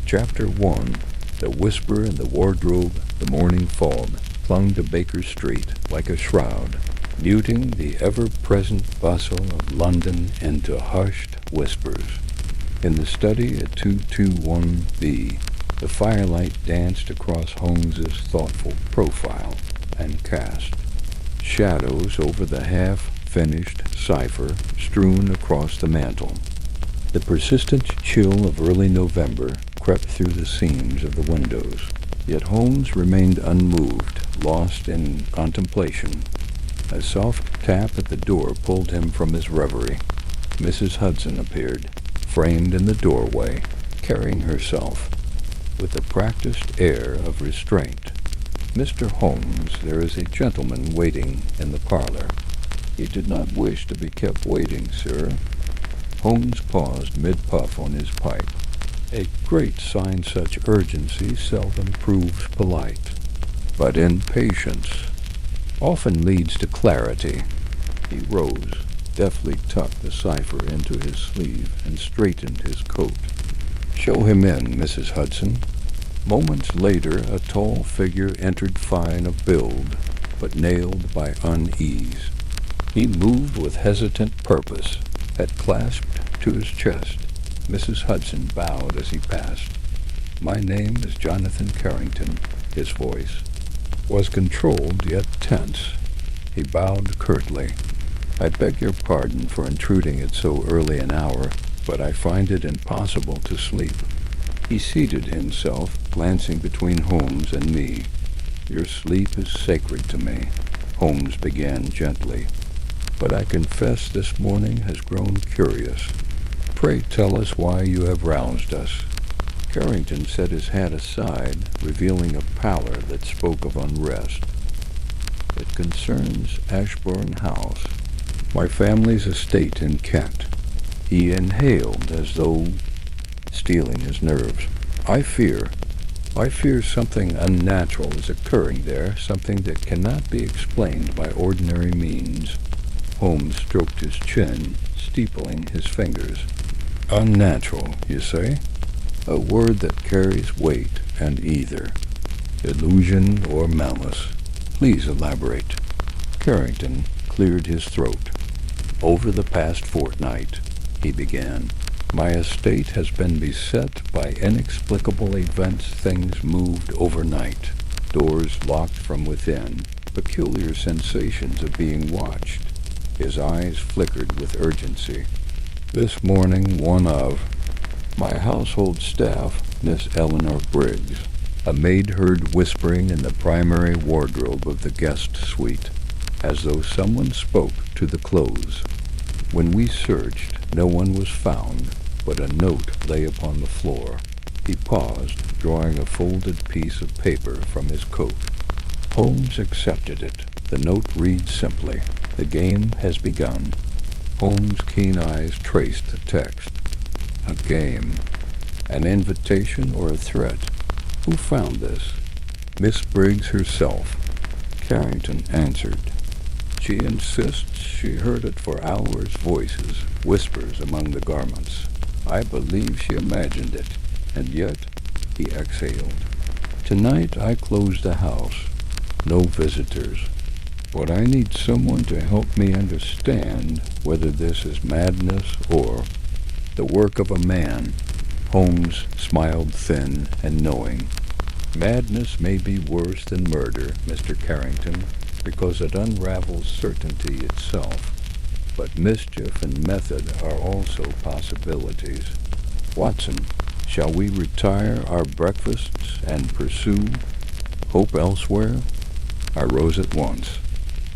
Chapter 1. The whisper in the wardrobe, the morning fog, clung to Baker Street like a shroud, muting the ever-present bustle of London into hushed whispers. In the study at 221B, the firelight danced across Holmes's thoughtful profile and cast shadows over the half-finished cipher strewn across the mantel. The persistent chill of early November crept through the seams of the windows, yet Holmes remained unmoved, lost in contemplation. A soft tap at the door pulled him from his reverie. Mrs. Hudson appeared, framed in the doorway, carrying herself with a practiced air of restraint. "Mr. Holmes, there is a gentleman waiting in the parlor." "He did not wish to be kept waiting, sir." Holmes paused mid-puff on his pipe. A great sign such urgency seldom proves polite, but impatience often leads to clarity. He rose, deftly tucked the cipher into his sleeve, and straightened his coat. "Show him in, Mrs. Hudson." Moments later, a tall figure entered, fine of build, but nailed by unease. He moved with hesitant purpose, head clasped to his chest. Mrs. Hudson bowed as he passed. "My name is Jonathan Carrington." His voice was controlled yet tense. He bowed curtly. "I beg your pardon for intruding at so early an hour, but I find it impossible to sleep." He seated himself, glancing between Holmes and me. "Your sleep is sacred to me," Holmes began gently, "but I confess this morning has grown curious. Pray tell us why you have roused us." Carrington set his hat aside, revealing a pallor that spoke of unrest. "It concerns Ashbourne House, my family's estate in Kent." He inhaled as though steeling his nerves. I fear something unnatural is occurring there, something that cannot be explained by ordinary means." Holmes stroked his chin, steepling his fingers. "Unnatural, you say? A word that carries weight and either illusion or malice. Please elaborate." Carrington cleared his throat. "Over the past fortnight," he began, "my estate has been beset by inexplicable events. Things moved overnight, doors locked from within, peculiar sensations of being watched." His eyes flickered with urgency. "This morning, one of my household staff, Miss Eleanor Briggs." A maid heard whispering in the primary wardrobe of the guest suite, as though someone spoke to the clothes. "When we searched, no one was found, but a note lay upon the floor." He paused, drawing a folded piece of paper from his coat. Holmes accepted it. The note read simply, "The game has begun." Holmes' keen eyes traced the text. A game. An invitation or a threat? Who found this? "Miss Briggs herself," Carrington answered. "She insists she heard it for hours. Voices, whispers among the garments. I believe she imagined it. And yet," he exhaled, "tonight I closed the house. No visitors. But I need someone to help me understand whether this is madness or the work of a man." Holmes smiled thin and knowing. "Madness may be worse than murder, Mr. Carrington, because it unravels certainty itself. But mischief and method are also possibilities. Watson, shall we retire our breakfasts and pursue hope elsewhere?" I rose at once.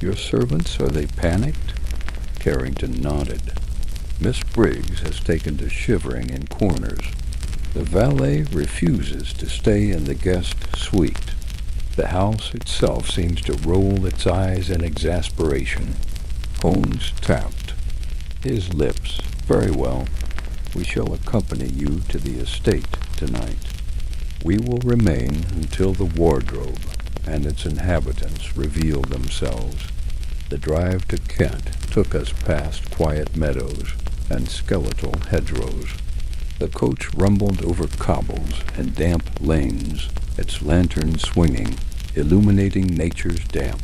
"Your servants, are they panicked?" Carrington nodded. "Miss Briggs has taken to shivering in corners. The valet refuses to stay in the guest suite. The house itself seems to roll its eyes in exasperation." Holmes tapped his lips. "Very well. We shall accompany you to the estate tonight. We will remain until the wardrobe and its inhabitants reveal themselves." The drive to Kent took us past quiet meadows and skeletal hedgerows. The coach rumbled over cobbles and damp lanes, its lantern swinging, illuminating nature's damp.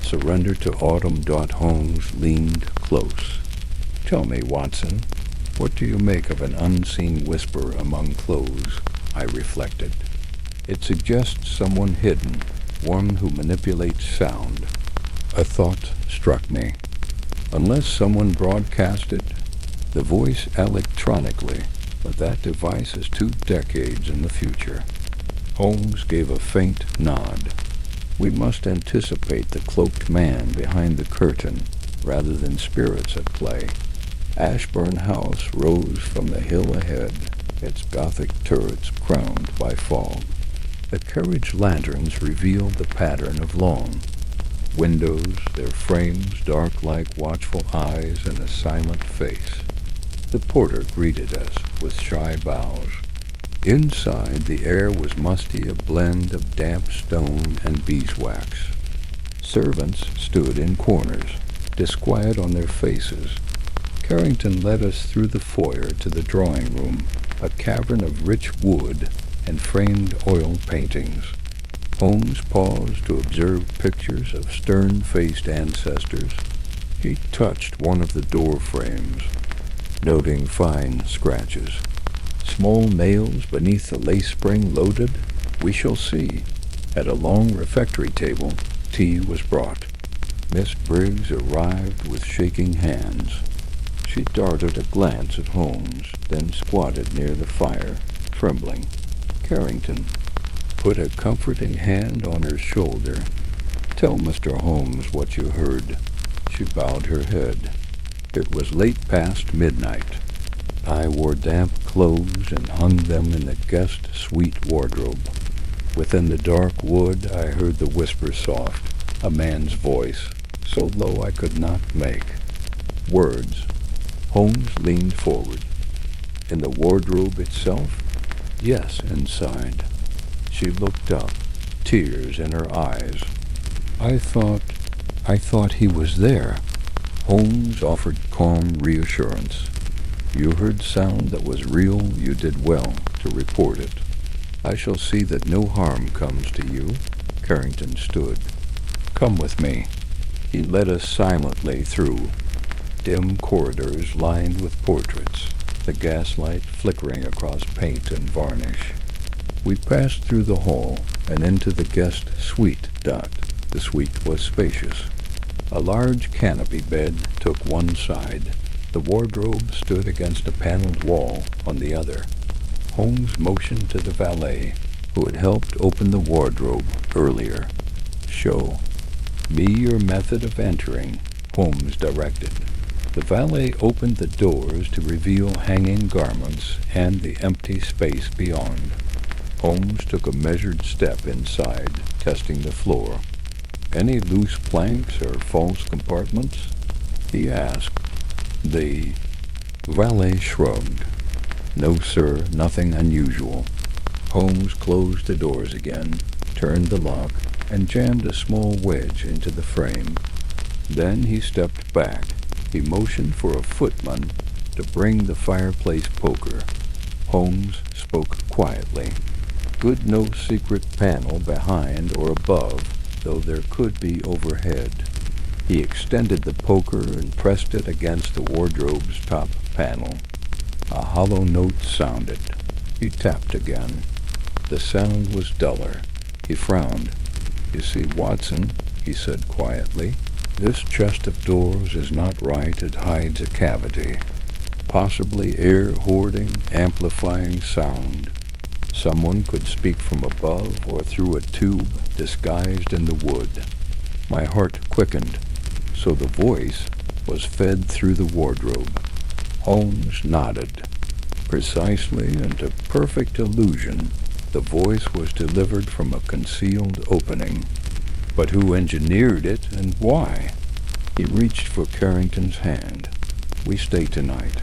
Surrender to autumn. Holmes leaned close. "Tell me, Watson, what do you make of an unseen whisper among clothes?" I reflected. "It suggests someone hidden, one who manipulates sound." A thought struck me. Unless someone broadcast it, the voice electronically, but that device is 2 decades in the future. Holmes gave a faint nod. We must anticipate the cloaked man behind the curtain rather than spirits at play. Ashburn House rose from the hill ahead, its Gothic turrets crowned by fog. The carriage lanterns revealed the pattern of lawn. Windows, their frames dark like watchful eyes and a silent face. The porter greeted us with shy bows. Inside, the air was musty, a blend of damp stone and beeswax. Servants stood in corners, disquiet on their faces. Carrington led us through the foyer to the drawing room, a cavern of rich wood and framed oil paintings. Holmes paused to observe pictures of stern-faced ancestors. He touched one of the door frames, noting fine scratches. Small nails beneath the lace spring loaded? We shall see. At a long refectory table, tea was brought. Miss Briggs arrived with shaking hands. She darted a glance at Holmes, then squatted near the fire, trembling. Carrington put a comforting hand on her shoulder. "Tell Mr. Holmes what you heard." She bowed her head. It was late past midnight. I wore damp clothes and hung them in the guest suite wardrobe. Within the dark wood I heard the whisper soft, a man's voice, so low I could not make words. Holmes leaned forward. "In the wardrobe itself?" "Yes, inside." She looked up, tears in her eyes. I thought he was there." Holmes offered calm reassurance. "You heard sound that was real. You did well to report it. I shall see that no harm comes to you." Carrington stood. "Come with me." He led us silently through dim corridors lined with portraits, the gaslight flickering across paint and varnish. We passed through the hall and into the guest suite. The suite was spacious. A large canopy bed took one side. The wardrobe stood against a paneled wall on the other. Holmes motioned to the valet, who had helped open the wardrobe earlier. "Show me your method of entering," Holmes directed. The valet opened the doors to reveal hanging garments and the empty space beyond. Holmes took a measured step inside, testing the floor. "Any loose planks or false compartments?" he asked. The valet shrugged. "No, sir, nothing unusual." Holmes closed the doors again, turned the lock, and jammed a small wedge into the frame. Then he stepped back. He motioned for a footman to bring the fireplace poker. Holmes spoke quietly. "Good no secret panel behind or above, though there could be overhead." He extended the poker and pressed it against the wardrobe's top panel. A hollow note sounded. He tapped again. The sound was duller. He frowned. "You see, Watson," he said quietly, "this chest of drawers is not right. It hides a cavity. Possibly air hoarding, amplifying sound. Someone could speak from above or through a tube disguised in the wood." My heart quickened. So the voice was fed through the wardrobe. Holmes nodded. Precisely, and to perfect illusion, the voice was delivered from a concealed opening. But who engineered it and why? He reached for Carrington's hand. "We stay tonight.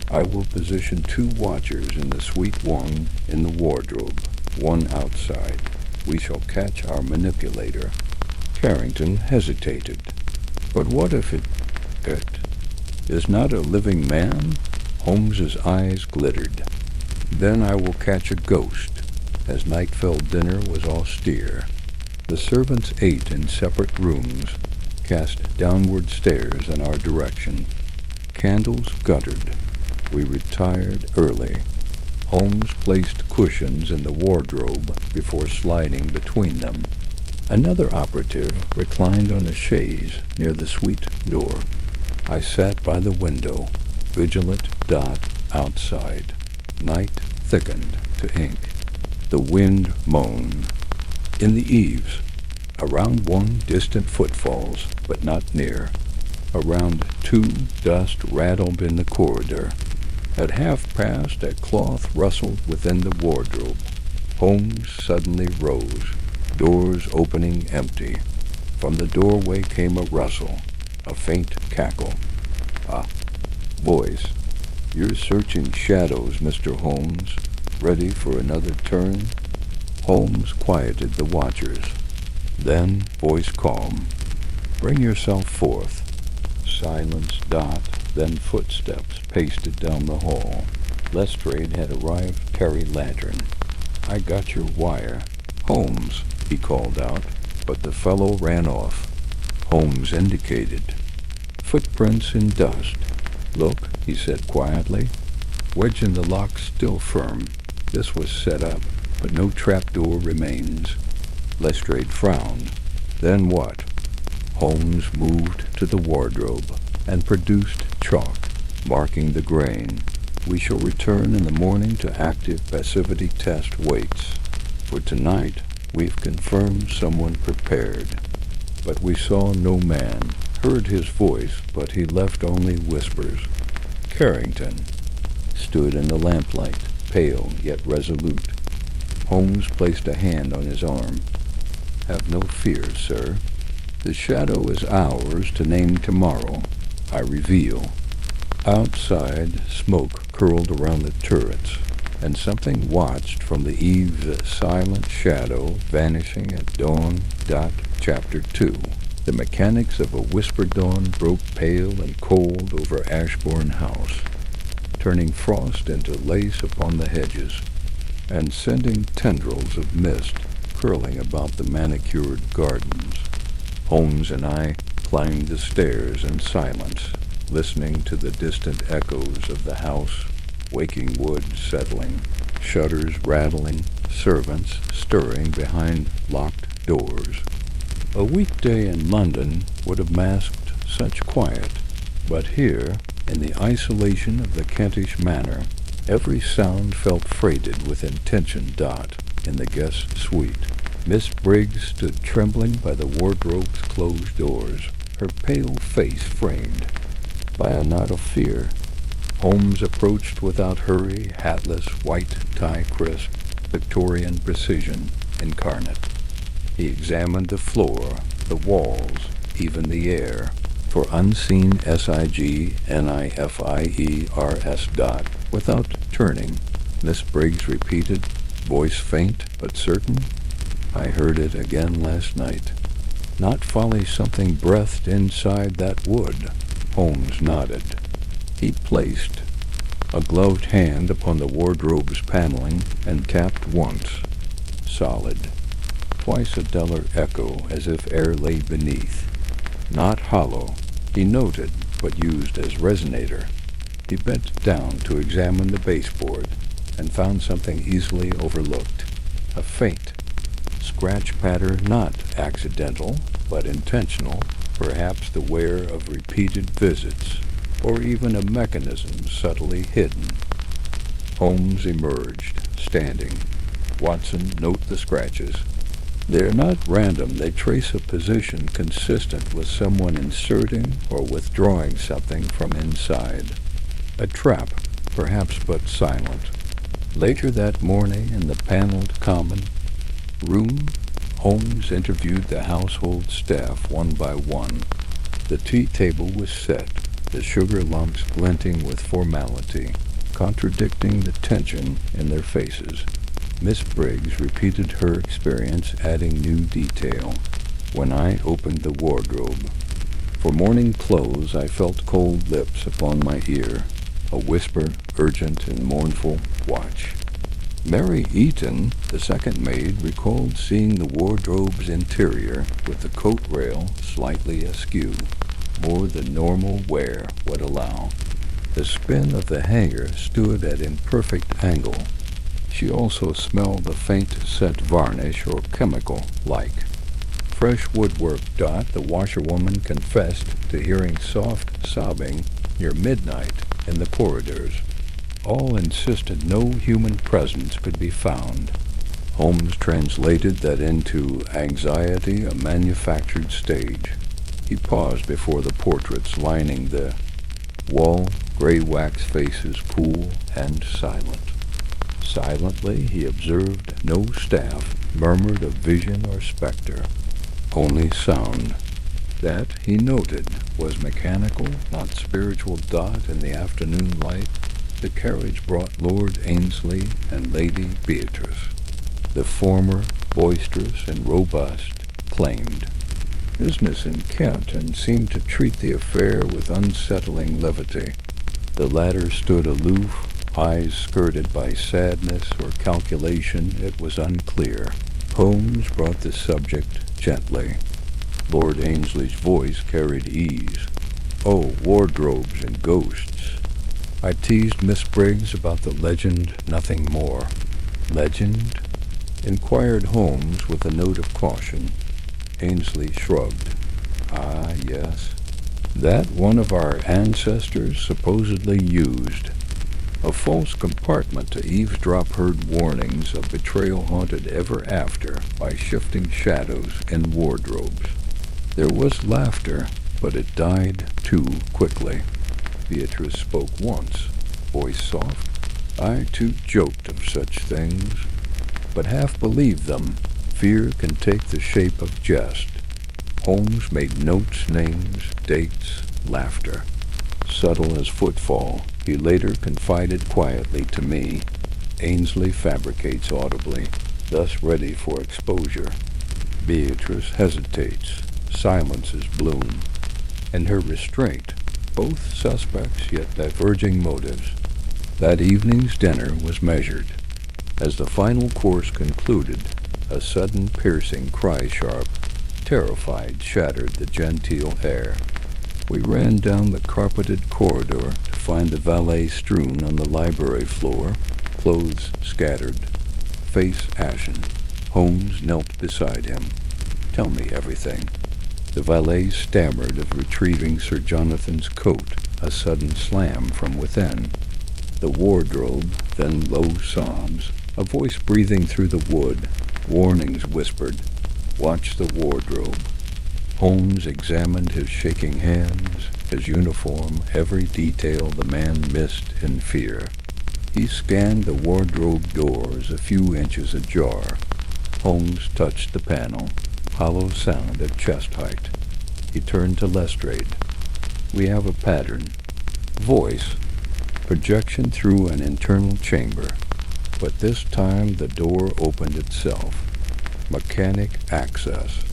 I will position 2 watchers in the suite 1 in the wardrobe, 1 outside. We shall catch our manipulator." Carrington hesitated. "But what if it is not a living man?" Holmes's eyes glittered. Then I will catch a ghost, as night fell. Dinner was austere. The servants ate in separate rooms, cast downward stares in our direction. Candles guttered. We retired early. Holmes placed cushions in the wardrobe before sliding between them. Another operative reclined on a chaise near the suite door. I sat by the window, vigilant. Outside. Night thickened to ink. The wind moaned. In the eaves, around one distant footfalls, but not near. Around two, dust rattled in the corridor. At 1:30, a cloth rustled within the wardrobe. Holmes suddenly rose, doors opening empty. From the doorway came a rustle, a faint cackle. Ah, voice. You're searching shadows, Mr. Holmes. Ready for another turn? Holmes quieted the watchers. Then, voice calm. Bring yourself forth. Silence. Then footsteps pasted down the hall. Lestrade had arrived, carried lantern. I got your wire. Holmes, he called out, but the fellow ran off. Holmes indicated. Footprints in dust. Look, he said quietly. Wedge in the lock still firm. This was set up, but no trapdoor remains. Lestrade frowned. Then what? Holmes moved to the wardrobe and produced chalk, marking the grain. We shall return in the morning to active passivity test weights. For tonight, we've confirmed someone prepared. But we saw no man, heard his voice, but he left only whispers. Carrington stood in the lamplight, pale yet resolute. Holmes placed a hand on his arm. Have no fear, sir. The shadow is ours to name tomorrow. I reveal. Outside, smoke curled around the turrets, and something watched from the eaves a silent shadow vanishing at dawn. Chapter 2. The mechanics of a whispered dawn broke pale and cold over Ashbourne House, turning frost into lace upon the hedges, and sending tendrils of mist curling about the manicured gardens. Holmes and I climbed the stairs in silence, listening to the distant echoes of the house, waking wood settling, shutters rattling, servants stirring behind locked doors. A weekday in London would have masked such quiet, but here, in the isolation of the Kentish manor, every sound felt freighted with intention. In the guest suite, Miss Briggs stood trembling by the wardrobe's closed doors, her pale face framed by a knot of fear. Holmes approached without hurry, hatless, white tie crisp, Victorian precision incarnate. He examined the floor, the walls, even the air, for unseen SIGNIFIERS. Without turning, Miss Briggs repeated, voice faint but certain. I heard it again last night. Not folly something breathed inside that wood. Holmes nodded. He placed a gloved hand upon the wardrobe's paneling and tapped once. Solid. Twice a duller echo, as if air lay beneath. Not hollow, he noted, but used as resonator. He bent down to examine the baseboard and found something easily overlooked. A faint scratch pattern, not accidental, but intentional, perhaps the wear of repeated visits, or even a mechanism subtly hidden. Holmes emerged, standing. Watson, note the scratches. They're not random. They trace a position consistent with someone inserting or withdrawing something from inside. A trap, perhaps, but silent. Later that morning, in the paneled common room, Holmes interviewed the household staff one by one. The tea table was set, the sugar lumps glinting with formality, contradicting the tension in their faces. Miss Briggs repeated her experience, adding new detail. When I opened the wardrobe, for morning clothes, I felt cold lips upon my ear. A whisper, urgent and mournful, watch. Mary Eaton, the second maid, recalled seeing the wardrobe's interior with the coat rail slightly askew, more than normal wear would allow. The spin of the hanger stood at imperfect angle. She also smelled the faint scent varnish or chemical like. Fresh woodwork. The washerwoman confessed to hearing soft sobbing near midnight in the corridors. All insisted no human presence could be found. Holmes translated that into anxiety, a manufactured stage. He paused before the portraits lining the wall, gray wax faces, cool and silent. Silently he observed no staff, murmured of vision or specter, only sound. That, he noted, was mechanical, not spiritual. In the afternoon light, the carriage brought Lord Ainslie and Lady Beatrice. The former, boisterous and robust, claimed business in Kent and seemed to treat the affair with unsettling levity. The latter stood aloof, eyes skirted by sadness or calculation. It was unclear. Holmes brought the subject gently. Lord Ainslie's voice carried ease. Oh, wardrobes and ghosts. I teased Miss Briggs about the legend, nothing more. Legend? Inquired Holmes with a note of caution. Ainslie shrugged. Ah, yes. That one of our ancestors supposedly used. A false compartment to eavesdrop heard warnings of betrayal haunted ever after by shifting shadows in wardrobes. There was laughter, but it died too quickly. Beatrice spoke once, voice soft. I too joked of such things, but half believed them. Fear can take the shape of jest. Holmes made notes, names, dates, laughter. Subtle as footfall, he later confided quietly to me. Ainslie fabricates audibly, thus ready for exposure. Beatrice hesitates, silences Bloom, and her restraint, both suspects yet diverging motives. That evening's dinner was measured. As the final course concluded, a sudden piercing cry, sharp, terrified, shattered the genteel air. We ran down the carpeted corridor to find the valet strewn on the library floor, clothes scattered, face ashen. Holmes knelt beside him. Tell me everything. The valet stammered of retrieving Sir Jonathan's coat, a sudden slam from within. The wardrobe, then low sobs, a voice breathing through the wood, warnings whispered, watch the wardrobe. Holmes examined his shaking hands, his uniform, every detail the man missed in fear. He scanned the wardrobe doors a few inches ajar. Holmes touched the panel, hollow sound at chest height. He turned to Lestrade. We have a pattern. Voice. Projection through an internal chamber. But this time the door opened itself. Mechanic access.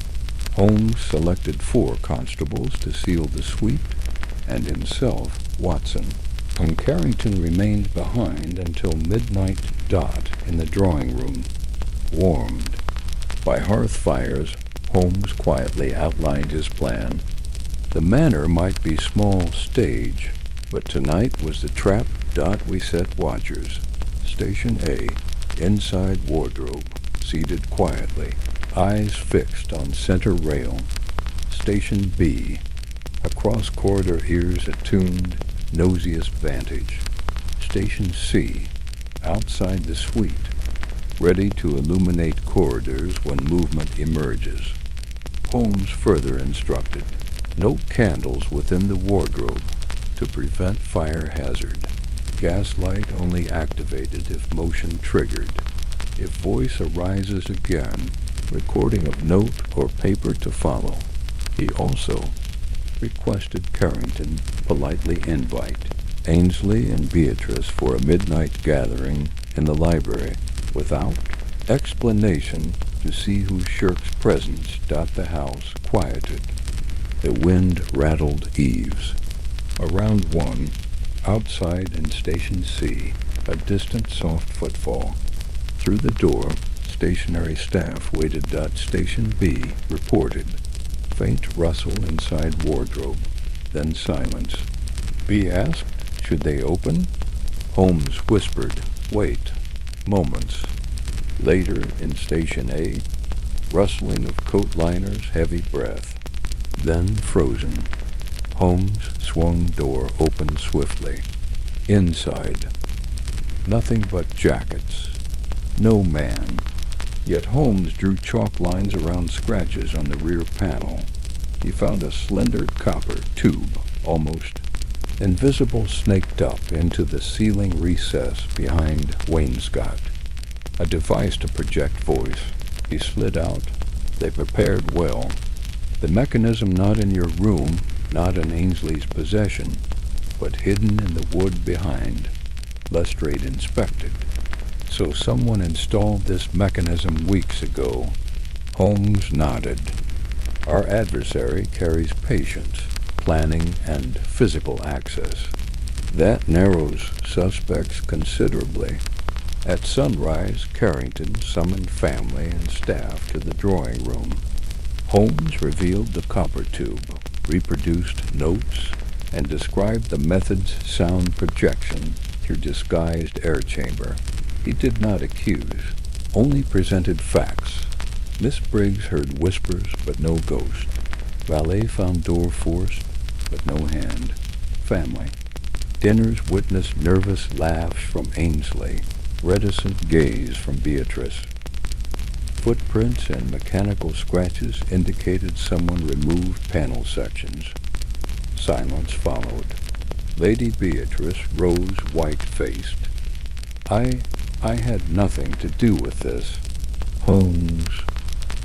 Holmes selected 4 constables to seal the sweep, and himself, Watson. Carrington remained behind until midnight in the drawing room, warmed. By hearth fires, Holmes quietly outlined his plan. The manor might be small stage, but tonight was the trap. We set watchers. Station A, inside wardrobe, seated quietly, eyes fixed on center rail. Station B, across corridor, ears attuned, nosiest vantage. Station C, outside the suite, ready to illuminate corridors when movement emerges. Holmes further instructed, no candles within the wardrobe to prevent fire hazard. Gaslight only activated if motion triggered. If voice arises again, recording of note or paper to follow. He also requested Carrington politely invite Ainslie and Beatrice for a midnight gathering in the library without explanation to see who shirks presence. The house quieted. The wind rattled eaves. Around 1, Outside in Station C, a distant soft footfall. Through the door, stationary staff waited. Station B reported. Faint rustle inside wardrobe, then silence. B asked, should they open? Holmes whispered, wait. Moments. Later, in Station A, rustling of coat liners, heavy breath. Then frozen. Holmes' swung door opened swiftly. Inside. Nothing but jackets. No man. Yet Holmes drew chalk lines around scratches on the rear panel. He found a slender copper tube, almost invisible, snaked up into the ceiling recess behind wainscot. A device to project voice. He slid out. They prepared well. The mechanism not in your room, not in Ainsley's possession, but hidden in the wood behind. Lestrade inspected. So someone installed this mechanism weeks ago. Holmes nodded. Our adversary carries patience, planning, and physical access. That narrows suspects considerably. At sunrise, Carrington summoned family and staff to the drawing room. Holmes revealed the copper tube, reproduced notes, and described the method's sound projection through disguised air chamber. He did not accuse, only presented facts. Miss Briggs heard whispers, but no ghost. Valet found door forced, but no hand. Family. Dinners witnessed nervous laughs from Ainsley, reticent gaze from Beatrice. Footprints and mechanical scratches indicated someone removed panel sections. Silence followed. Lady Beatrice rose white-faced. I had nothing to do with this. Holmes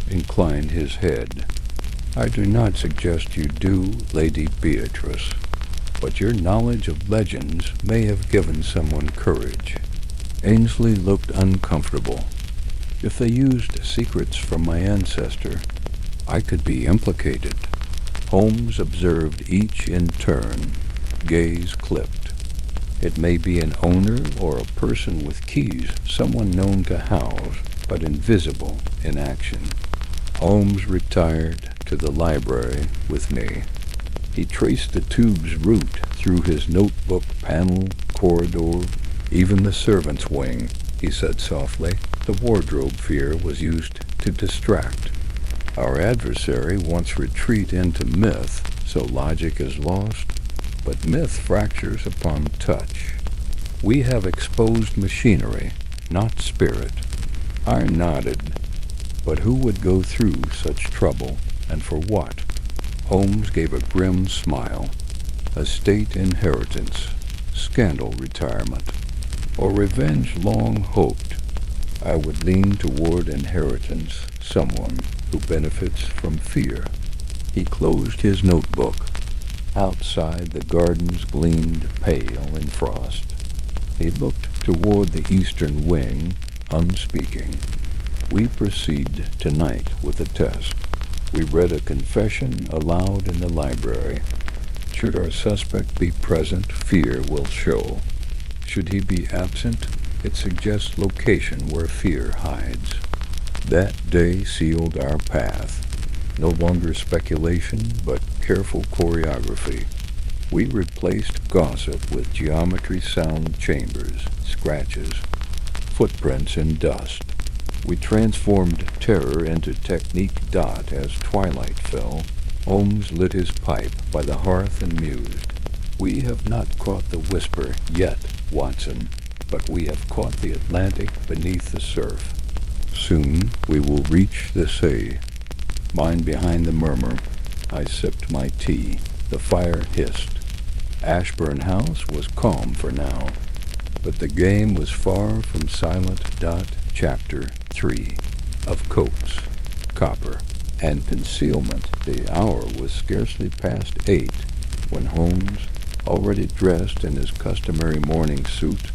inclined his head. I do not suggest you do, Lady Beatrice, but your knowledge of legends may have given someone courage. Ainsley looked uncomfortable. If they used secrets from my ancestor, I could be implicated. Holmes observed each in turn, gaze clipped. It may be an owner or a person with keys, someone known to house, but invisible in action. Holmes retired to the library with me. He traced the tube's route through his notebook, panel, corridor, even the servants' wing, he said softly. The wardrobe fear was used to distract. Our adversary wants retreat into myth, so logic is lost, but myth fractures upon touch. We have exposed machinery, not spirit. I nodded. But who would go through such trouble, and for what? Holmes gave a grim smile. Estate inheritance, scandal retirement, or revenge long hoped. I would lean toward inheritance, someone who benefits from fear. He closed his notebook. Outside, the gardens gleamed pale in frost. He looked toward the eastern wing, unspeaking. We proceed tonight with a test. We read a confession aloud in the library. Should our suspect be present, fear will show. Should he be absent, it suggests location where fear hides. That day sealed our path. No longer speculation, but careful choreography. We replaced gossip with geometry-sound chambers, scratches, footprints in dust. We transformed terror into technique. As twilight fell, Holmes lit his pipe by the hearth and mused. We have not caught the whisper yet, Watson, but we have caught the Atlantic beneath the surf. Soon we will reach the sea. Mine behind the murmur. I sipped my tea. The fire hissed. Ashburn House was calm for now, but the game was far from silent. Chapter 3 of coats, copper, and concealment. The hour was scarcely past 8 when Holmes, already dressed in his customary morning suit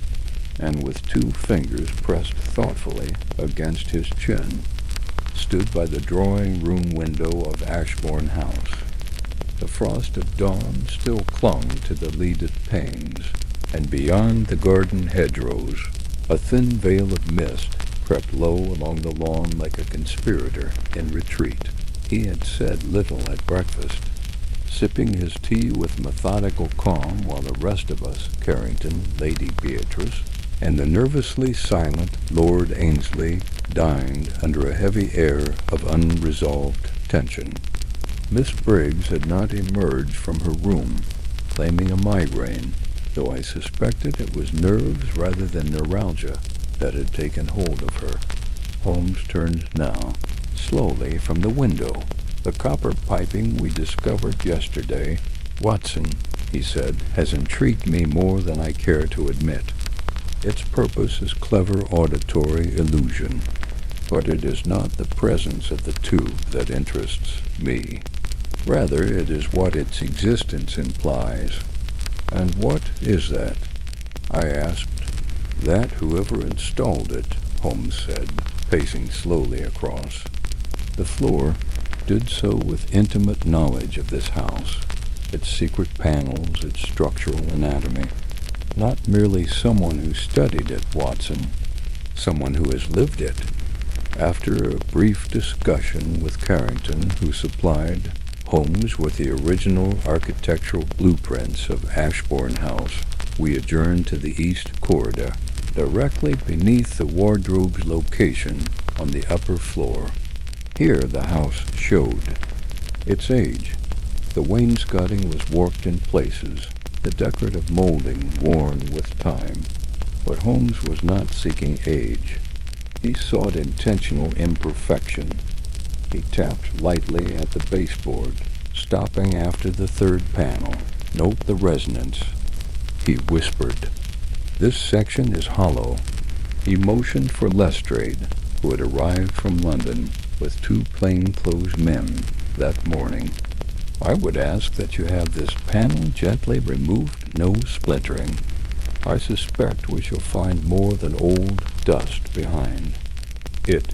and with 2 fingers pressed thoughtfully against his chin, stood by the drawing-room window of Ashbourne House. The frost of dawn still clung to the leaded panes. and beyond the garden hedgerows, a thin veil of mist crept low along the lawn like a conspirator in retreat. He had said little at breakfast, sipping his tea with methodical calm while the rest of us, Carrington, Lady Beatrice, and the nervously silent Lord Ainslie, dined under a heavy air of unresolved tension. Miss Briggs had not emerged from her room, claiming a migraine, though I suspected it was nerves rather than neuralgia that had taken hold of her. Holmes turned now, slowly, from the window. "The copper piping we discovered yesterday, Watson," he said, "has intrigued me more than I care to admit. Its purpose is clever auditory illusion, but it is not the presence of the tube that interests me. Rather, it is what its existence implies." "And what is that?" I asked. "That whoever installed it," Holmes said, pacing slowly across the floor, "did so with intimate knowledge of this house, its secret panels, its structural anatomy. Not merely someone who studied it, Watson, someone who has lived it." After a brief discussion with Carrington, who supplied Holmes with the original architectural blueprints of Ashbourne House, we adjourned to the east corridor, directly beneath the wardrobe's location on the upper floor. Here the house showed its age. The wainscoting was warped in places, the decorative molding worn with time. But Holmes was not seeking age. He sought intentional imperfection. He tapped lightly at the baseboard, stopping after the third panel. "Note the resonance," he whispered. "This section is hollow." He motioned for Lestrade, who had arrived from London with 2 plainclothes men that morning. "I would ask that you have this panel gently removed, no splintering. I suspect we shall find more than old dust behind." It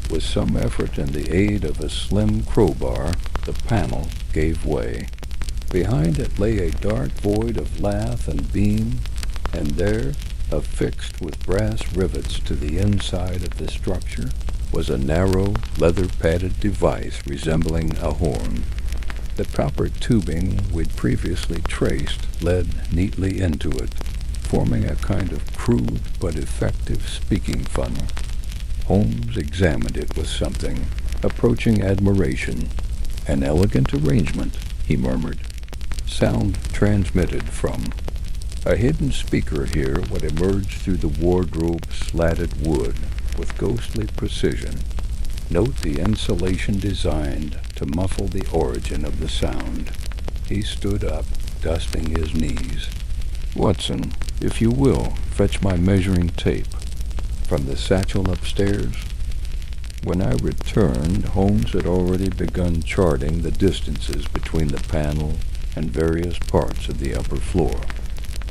with some effort and the aid of a slim crowbar, the panel gave way. Behind it lay a dark void of lath and beam, and there, affixed with brass rivets to the inside of the structure, was a narrow, leather-padded device resembling a horn. The copper tubing we'd previously traced led neatly into it, forming a kind of crude but effective speaking funnel. Holmes examined it with something approaching admiration. "An elegant arrangement," he murmured. "Sound transmitted from a hidden speaker here would emerge through the wardrobe's slatted wood with ghostly precision. Note the insulation designed to muffle the origin of the sound." He stood up, dusting his knees. "Watson, if you will, fetch my measuring tape from the satchel upstairs." When I returned, Holmes had already begun charting the distances between the panel and various parts of the upper floor.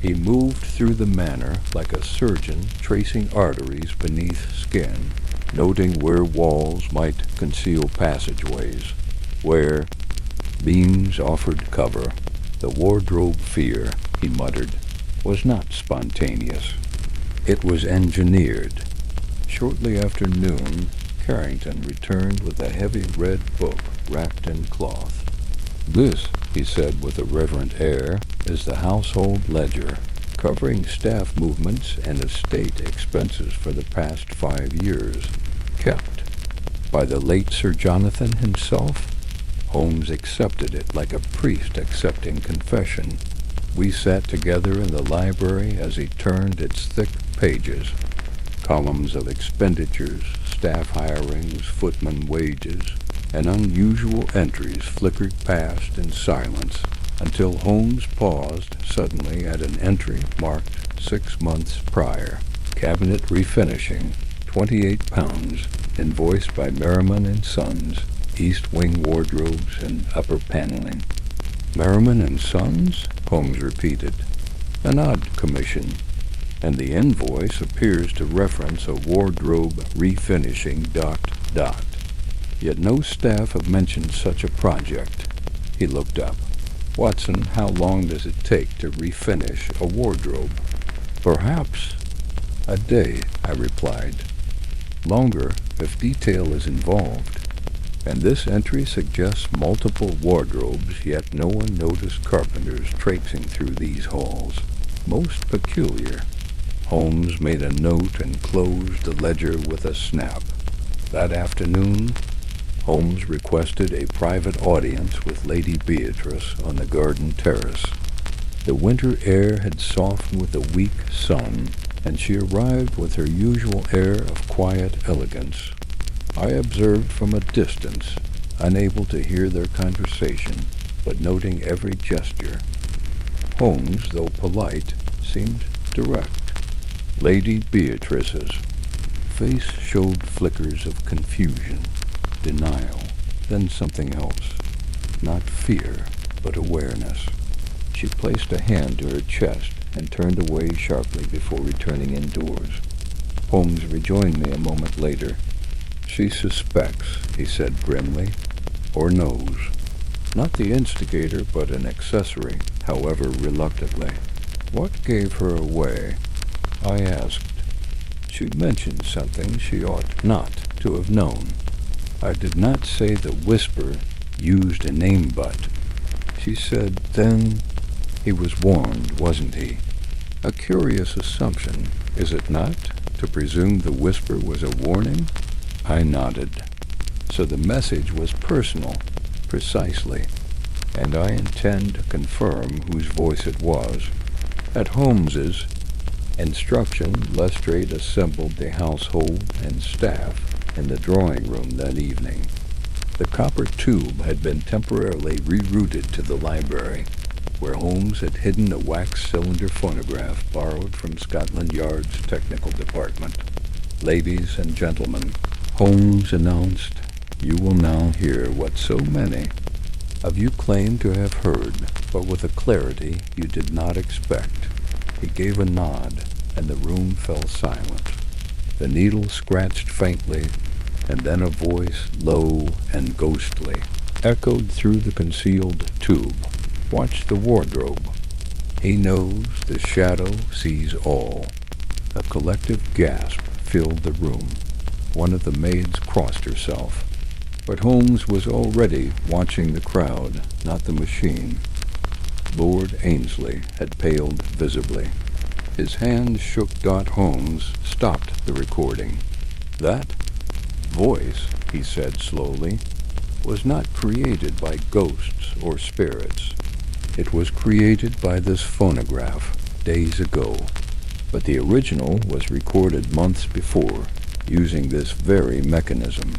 He moved through the manor like a surgeon tracing arteries beneath skin, noting where walls might conceal passageways, where beams offered cover. "The wardrobe fear," he muttered, "was not spontaneous. It was engineered." Shortly after noon, Carrington returned with a heavy red book wrapped in cloth. "This," he said with a reverent air, "is the household ledger, covering staff movements and estate expenses for the past 5 years, kept by the late Sir Jonathan himself." Holmes accepted it like a priest accepting confession. We sat together in the library as he turned its thick pages. Columns of expenditures, staff hirings, footman wages, and unusual entries flickered past in silence until Holmes paused suddenly at an entry marked 6 months prior. "Cabinet refinishing, £28, invoiced by Merriman and Sons, East Wing wardrobes and upper paneling." "Merriman and Sons?" Holmes repeated. "An odd commission, and the invoice appears to reference a wardrobe refinishing ... Yet no staff have mentioned such a project." He looked up. "Watson, how long does it take to refinish a wardrobe?" "Perhaps a day," I replied. "Longer if detail is involved." And this entry suggests multiple wardrobes, yet no one noticed carpenters traipsing through these halls. Most peculiar. Holmes made a note and closed the ledger with a snap. That afternoon, Holmes requested a private audience with Lady Beatrice on the garden terrace. The winter air had softened with a weak sun, and she arrived with her usual air of quiet elegance. I observed from a distance, unable to hear their conversation, but noting every gesture. Holmes, though polite, seemed direct. Lady Beatrice's face showed flickers of confusion, denial, then something else. Not fear, but awareness. She placed a hand to her chest and turned away sharply before returning indoors. Holmes rejoined me a moment later. "She suspects," he said grimly, "or knows. Not the instigator, but an accessory, however reluctantly." "What gave her away?" I asked. "She mentioned something she ought not to have known. I did not say the whisper used a name but. She said then he was warned, wasn't he? A curious assumption, is it not, to presume the whisper was a warning?" I nodded. "So the message was personal, precisely, and I intend to confirm whose voice it was. At Holmes's instruction, Lestrade assembled the household and staff in the drawing room that evening. The copper tube had been temporarily rerouted to the library, where Holmes had hidden a wax cylinder phonograph borrowed from Scotland Yard's technical department. "Ladies and gentlemen," Holmes announced, "you will now hear what so many of you claim to have heard, but with a clarity you did not expect." He gave a nod, and the room fell silent. The needle scratched faintly, and then a voice, low and ghostly, echoed through the concealed tube. "Watch the wardrobe. He knows, the shadow sees all." A collective gasp filled the room. One of the maids crossed herself. But Holmes was already watching the crowd, not the machine. Lord Ainslie had paled visibly. His hand shook. Holmes stopped the recording. "That voice," he said slowly, "was not created by ghosts or spirits. It was created by this phonograph days ago. But the original was recorded months before, using this very mechanism.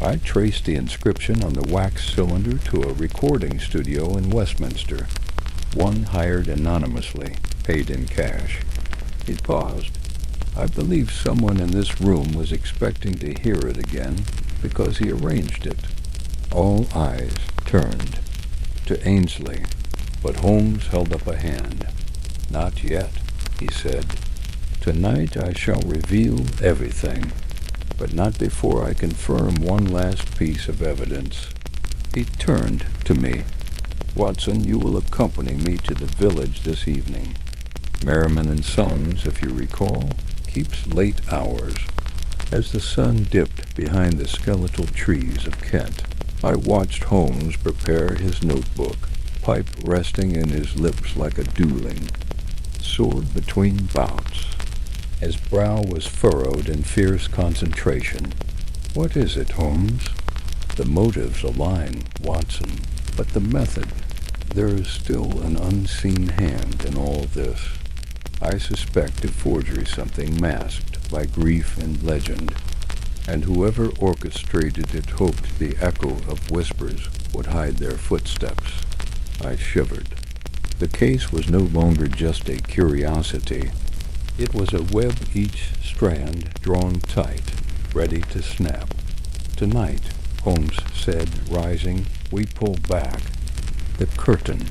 I traced the inscription on the wax cylinder to a recording studio in Westminster, one hired anonymously, paid in cash." He paused. "I believe someone in this room was expecting to hear it again, because he arranged it." All eyes turned to Ainslie, but Holmes held up a hand. "Not yet," he said. "Tonight I shall reveal everything, but not before I confirm one last piece of evidence." He turned to me. "Watson, you will accompany me to the village this evening. Merriman and Sons, if you recall, keeps late hours." As the sun dipped behind the skeletal trees of Kent, I watched Holmes prepare his notebook, pipe resting in his lips like a dueling sword between bouts. His brow was furrowed in fierce concentration. "What is it, Holmes?" "The motives align, Watson, but the method. There is still an unseen hand in all this. I suspect a forgery, something masked by grief and legend, and whoever orchestrated it hoped the echo of whispers would hide their footsteps." I shivered. The case was no longer just a curiosity. It was a web, each strand drawn tight, ready to snap. "Tonight," Holmes said, rising, "we pull back the curtain."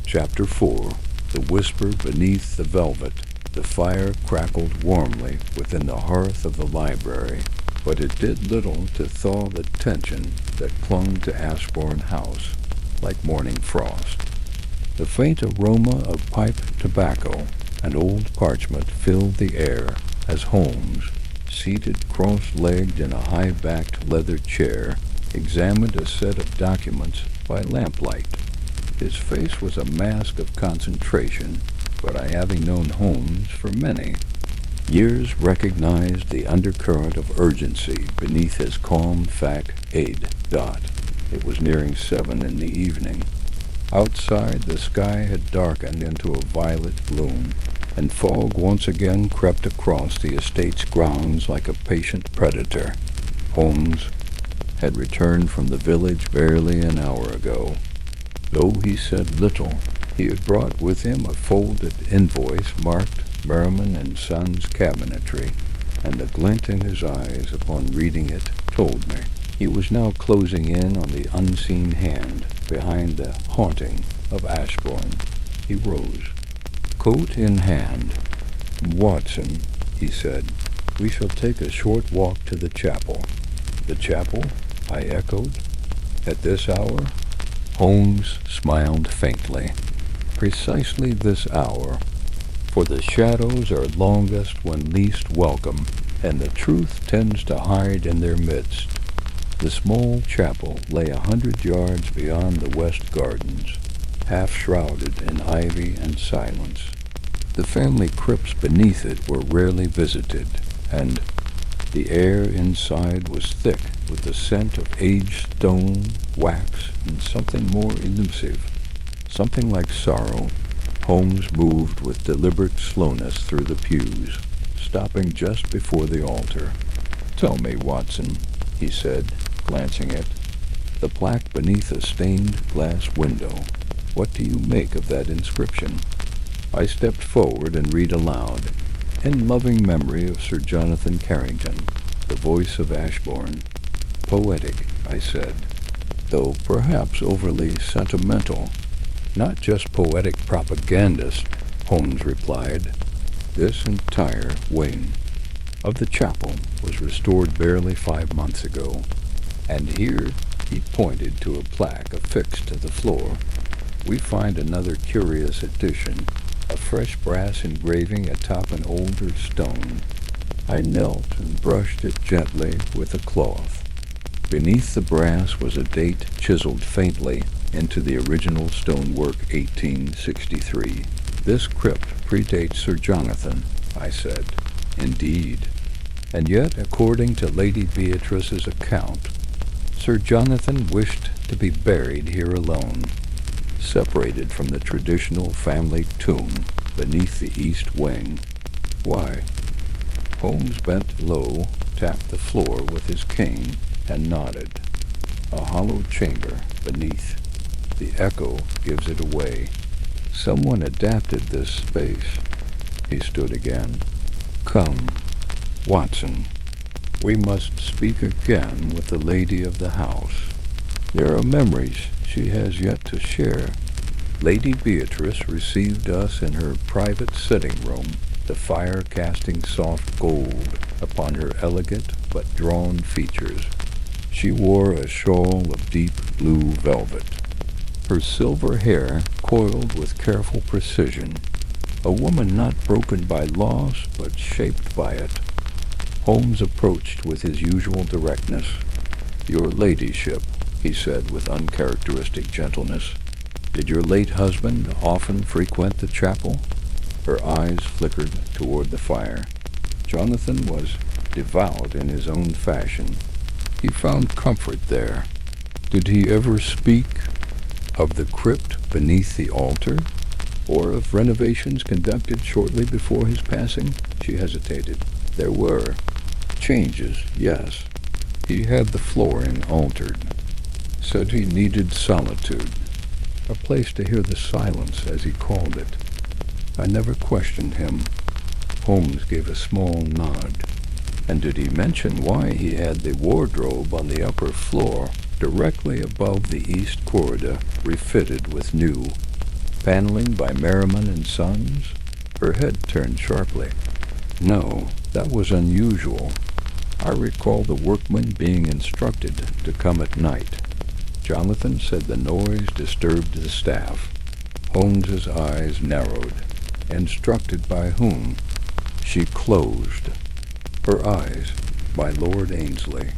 Chapter 4. The whisper beneath the velvet. The fire crackled warmly within the hearth of the library, but it did little to thaw the tension that clung to Ashbourne House like morning frost. The faint aroma of pipe tobacco and old parchment filled the air as Holmes, seated cross-legged in a high-backed leather chair, examined a set of documents by lamplight. His face was a mask of concentration, but I, having known Holmes for many years, recognized the undercurrent of urgency beneath his calm, fat aide. It was nearing 7 in the evening. Outside, the sky had darkened into a violet gloom, and fog once again crept across the estate's grounds like a patient predator. Holmes had returned from the village barely an hour ago. Though he said little, he had brought with him a folded invoice marked Merriman and Sons Cabinetry, and the glint in his eyes upon reading it told me he was now closing in on the unseen hand behind the haunting of Ashbourne. He rose, coat in hand. "Watson," he said, "we shall take a short walk to the chapel." "The chapel?" I echoed. "At this hour?" Holmes smiled faintly. "Precisely this hour, for the shadows are longest when least welcome, and the truth tends to hide in their midst." The small chapel lay 100 yards beyond the west gardens, half shrouded in ivy and silence. The family crypts beneath it were rarely visited, and the air inside was thick with the scent of aged stone, wax, and something more elusive, something like sorrow. Holmes moved with deliberate slowness through the pews, stopping just before the altar. "Tell me, Watson," he said, glancing at the plaque beneath a stained glass window, "what do you make of that inscription?" I stepped forward and read aloud, "In loving memory of Sir Jonathan Carrington, the voice of Ashbourne." "Poetic," I said, "though perhaps overly sentimental." "Not just poetic propagandist," Holmes replied. "This entire wing of the chapel was restored barely 5 months ago, and here," he pointed to a plaque affixed to the floor, "we find another curious addition, a fresh brass engraving atop an older stone." I knelt and brushed it gently with a cloth. Beneath the brass was a date chiseled faintly into the original stonework, 1863. "This crypt predates Sir Jonathan," I said. "Indeed. And yet, according to Lady Beatrice's account, Sir Jonathan wished to be buried here alone, separated from the traditional family tomb beneath the east wing." "Why?" Holmes bent low, tapped the floor with his cane, and nodded. "A hollow chamber beneath. The echo gives it away. Someone adapted this space." He stood again. "Come, Watson. We must speak again with the lady of the house. There are memories she has yet to share. Lady Beatrice received us in her private sitting room, the fire casting soft gold upon her elegant but drawn features. She wore a shawl of deep blue velvet, her silver hair coiled with careful precision, a woman not broken by loss but shaped by it. Holmes approached with his usual directness. "Your ladyship," he said with uncharacteristic gentleness, "did your late husband often frequent the chapel?" Her eyes flickered toward the fire. "Jonathan was devout in his own fashion. He found comfort there." "Did he ever speak of the crypt beneath the altar, or of renovations conducted shortly before his passing?" She hesitated. "There were changes, yes. He had the flooring altered. Said he needed solitude, a place to hear the silence, as he called it. I never questioned him." Holmes gave a small nod. "And did he mention why he had the wardrobe on the upper floor, directly above the east corridor, refitted with new paneling by Merriman and Sons?" Her head turned sharply. "No, that was unusual. I recall the workmen being instructed to come at night. Jonathan said the noise disturbed the staff. Holmes's eyes narrowed. Instructed by whom? She closed her eyes. By Lord Ainsley.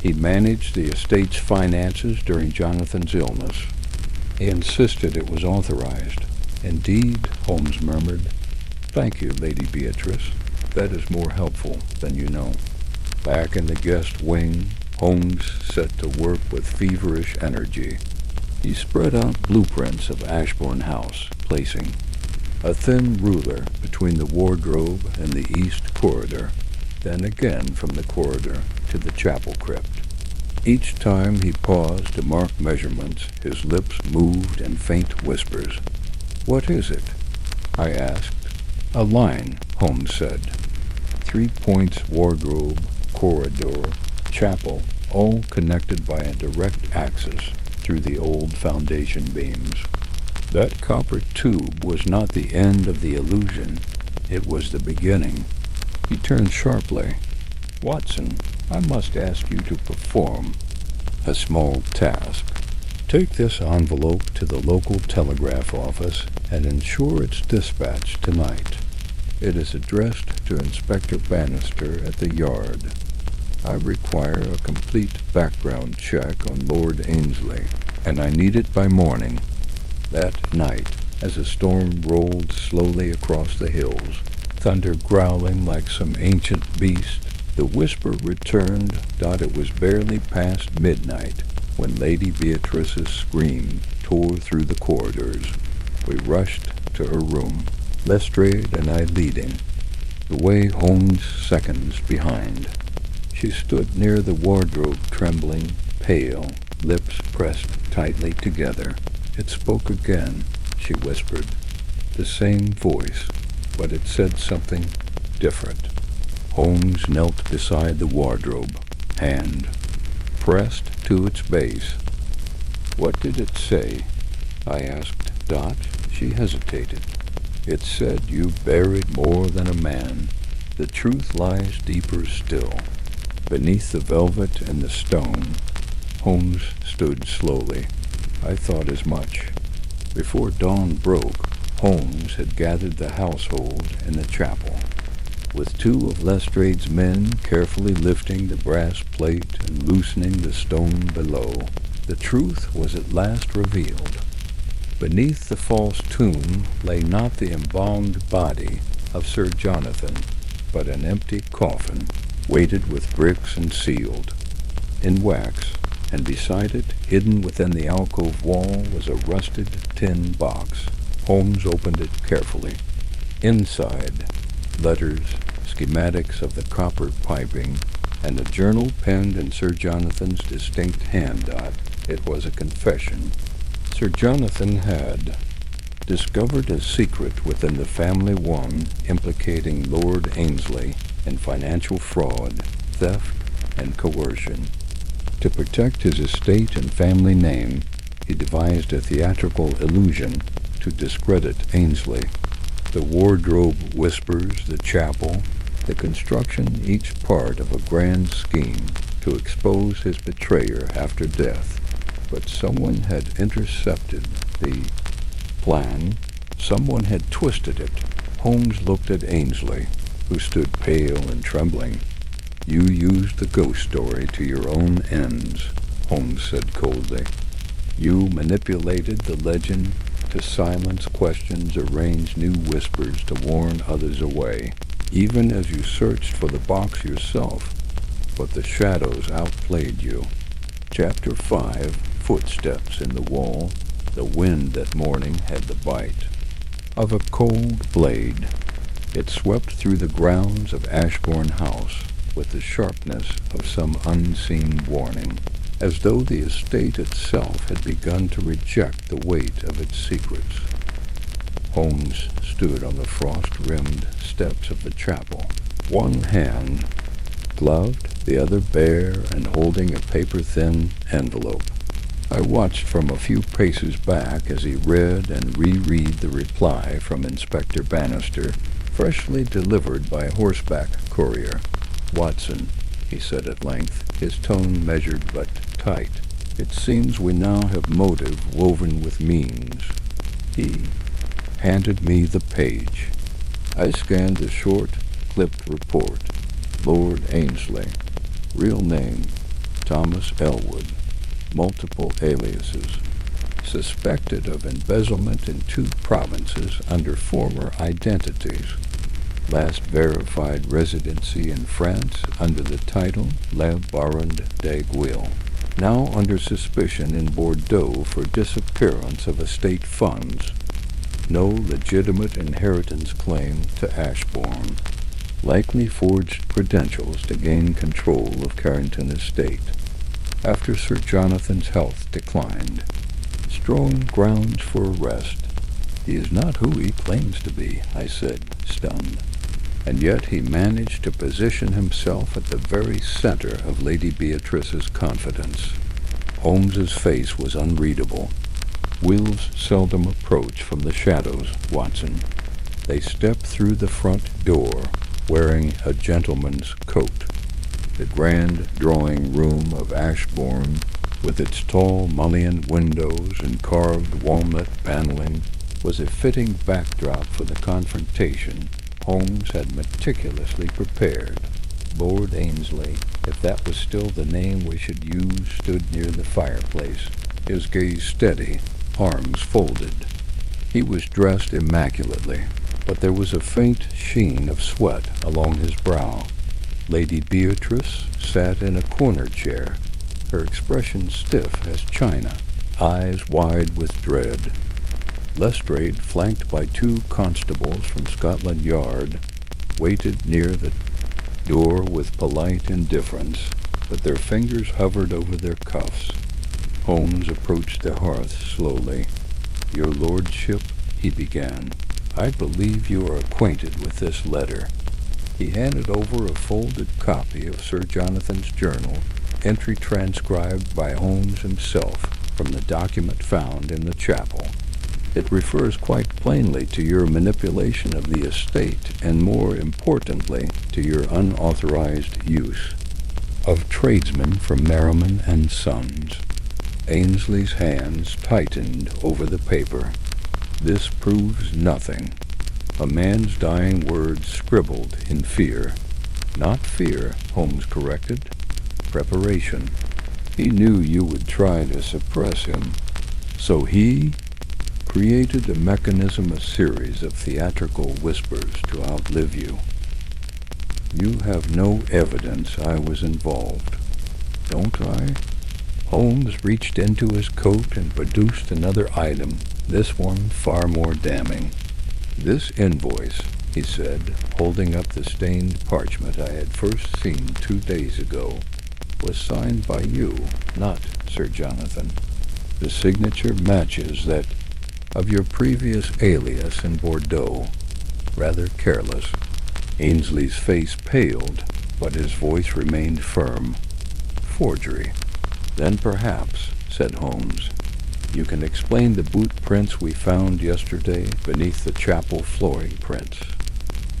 He managed the estate's finances during Jonathan's illness. He insisted it was authorized. Indeed, Holmes murmured. Thank you, Lady Beatrice. That is more helpful than you know. Back in the guest wing, Holmes set to work with feverish energy. He spread out blueprints of Ashbourne House, placing a thin ruler between the wardrobe and the east corridor, then again from the corridor to the chapel crypt. Each time he paused to mark measurements, his lips moved in faint whispers. What is it? I asked. A line, Holmes said. 3 points: wardrobe, corridor, chapel, all connected by a direct axis through the old foundation beams. That copper tube was not the end of the illusion. It was the beginning. He turned sharply. Watson, I must ask you to perform a small task. Take this envelope to the local telegraph office and ensure its dispatch tonight. It is addressed to Inspector Bannister at the Yard. I require a complete background check on Lord Ainsley, and I need it by morning. That night, as the storm rolled slowly across the hills, thunder growling like some ancient beast, the whisper returned. It was barely past midnight when Lady Beatrice's scream tore through the corridors. We rushed to her room, Lestrade and I leading, the way Holmes seconds behind. She stood near the wardrobe, trembling, pale, lips pressed tightly together. It spoke again, she whispered. The same voice, but it said something different. Holmes knelt beside the wardrobe, hand pressed to its base. What did it say? I asked Dot. She hesitated. It said you buried more than a man. The truth lies deeper still, beneath the velvet and the stone. Holmes stood slowly. I thought as much. Before dawn broke, Holmes had gathered the household in the chapel, with 2 of Lestrade's men carefully lifting the brass plate and loosening the stone below. The truth was at last revealed. Beneath the false tomb lay not the embalmed body of Sir Jonathan, but an empty coffin, weighted with bricks and sealed in wax, and beside it, hidden within the alcove wall, was a rusted tin box. Holmes opened it carefully. Inside, letters, schematics of the copper piping, and a journal penned in Sir Jonathan's distinct hand. It was a confession. Sir Jonathan had discovered a secret within the family, one implicating Lord Ainsley in financial fraud, theft, and coercion. To protect his estate and family name, he devised a theatrical illusion to discredit Ainsley. The wardrobe whispers, the chapel, the construction, each part of a grand scheme to expose his betrayer after death. But someone had intercepted the plan. Someone had twisted it. Holmes looked at Ainsley, who stood pale and trembling. You used the ghost story to your own ends, Holmes said coldly. You manipulated the legend to silence questions, arrange new whispers to warn others away, even as you searched for the box yourself. But the shadows outplayed you. Chapter 5, Footsteps in the Wall. The wind that morning had the bite of a cold blade. It swept through the grounds of Ashbourne House with the sharpness of some unseen warning, as though the estate itself had begun to reject the weight of its secrets. Holmes stood on the frost-rimmed steps of the chapel, one hand gloved, the other bare, and holding a paper-thin envelope. I watched from a few paces back as he read and reread the reply from Inspector Bannister, freshly delivered by a horseback courier. Watson, he said at length, his tone measured but tight, it seems we now have motive woven with means. He handed me the page. I scanned the short, clipped report. Lord Ainsley. Real name, Thomas Elwood. Multiple aliases. Suspected of embezzlement in 2 provinces under former identities. Last verified residency in France under the title Le Baron d'Aiguille. Now under suspicion in Bordeaux for disappearance of estate funds. No legitimate inheritance claim to Ashbourne. Likely forged credentials to gain control of Carrington Estate after Sir Jonathan's health declined. Strong grounds for arrest. He is not who he claims to be, I said, stunned. And yet he managed to position himself at the very center of Lady Beatrice's confidence. Holmes's face was unreadable. Wills seldom approach from the shadows, Watson. They stepped through the front door, wearing a gentleman's coat. The grand drawing room of Ashbourne, with its tall mullioned windows and carved walnut paneling, was a fitting backdrop for the confrontation Holmes had meticulously prepared. Lord Ainsley, if that was still the name we should use, stood near the fireplace, his gaze steady, arms folded. He was dressed immaculately, but there was a faint sheen of sweat along his brow. Lady Beatrice sat in a corner chair, her expression stiff as china, eyes wide with dread. Lestrade, flanked by 2 constables from Scotland Yard, waited near the door with polite indifference, but their fingers hovered over their cuffs. Holmes approached the hearth slowly. "Your lordship," he began, "I believe you are acquainted with this letter." He handed over a folded copy of Sir Jonathan's journal, entry transcribed by Holmes himself from the document found in the chapel. "It refers quite plainly to your manipulation of the estate, and more importantly, to your unauthorized use of tradesmen from Merriman and Sons." Ainsley's hands tightened over the paper. "This proves nothing. A man's dying words scribbled in fear." "Not fear," Holmes corrected. "Preparation. He knew you would try to suppress him, so he created a mechanism, a series of theatrical whispers to outlive you. You have no evidence I was involved, don't I?" Holmes reached into his coat and produced another item, this one far more damning. "This invoice," he said, holding up the stained parchment I had first seen 2 days ago, "was signed by you, not Sir Jonathan. The signature matches that of your previous alias in Bordeaux. Rather careless." Ainsley's face paled, but his voice remained firm. "Forgery. Then perhaps," said Holmes, "you can explain the boot prints we found yesterday beneath the chapel flooring prints,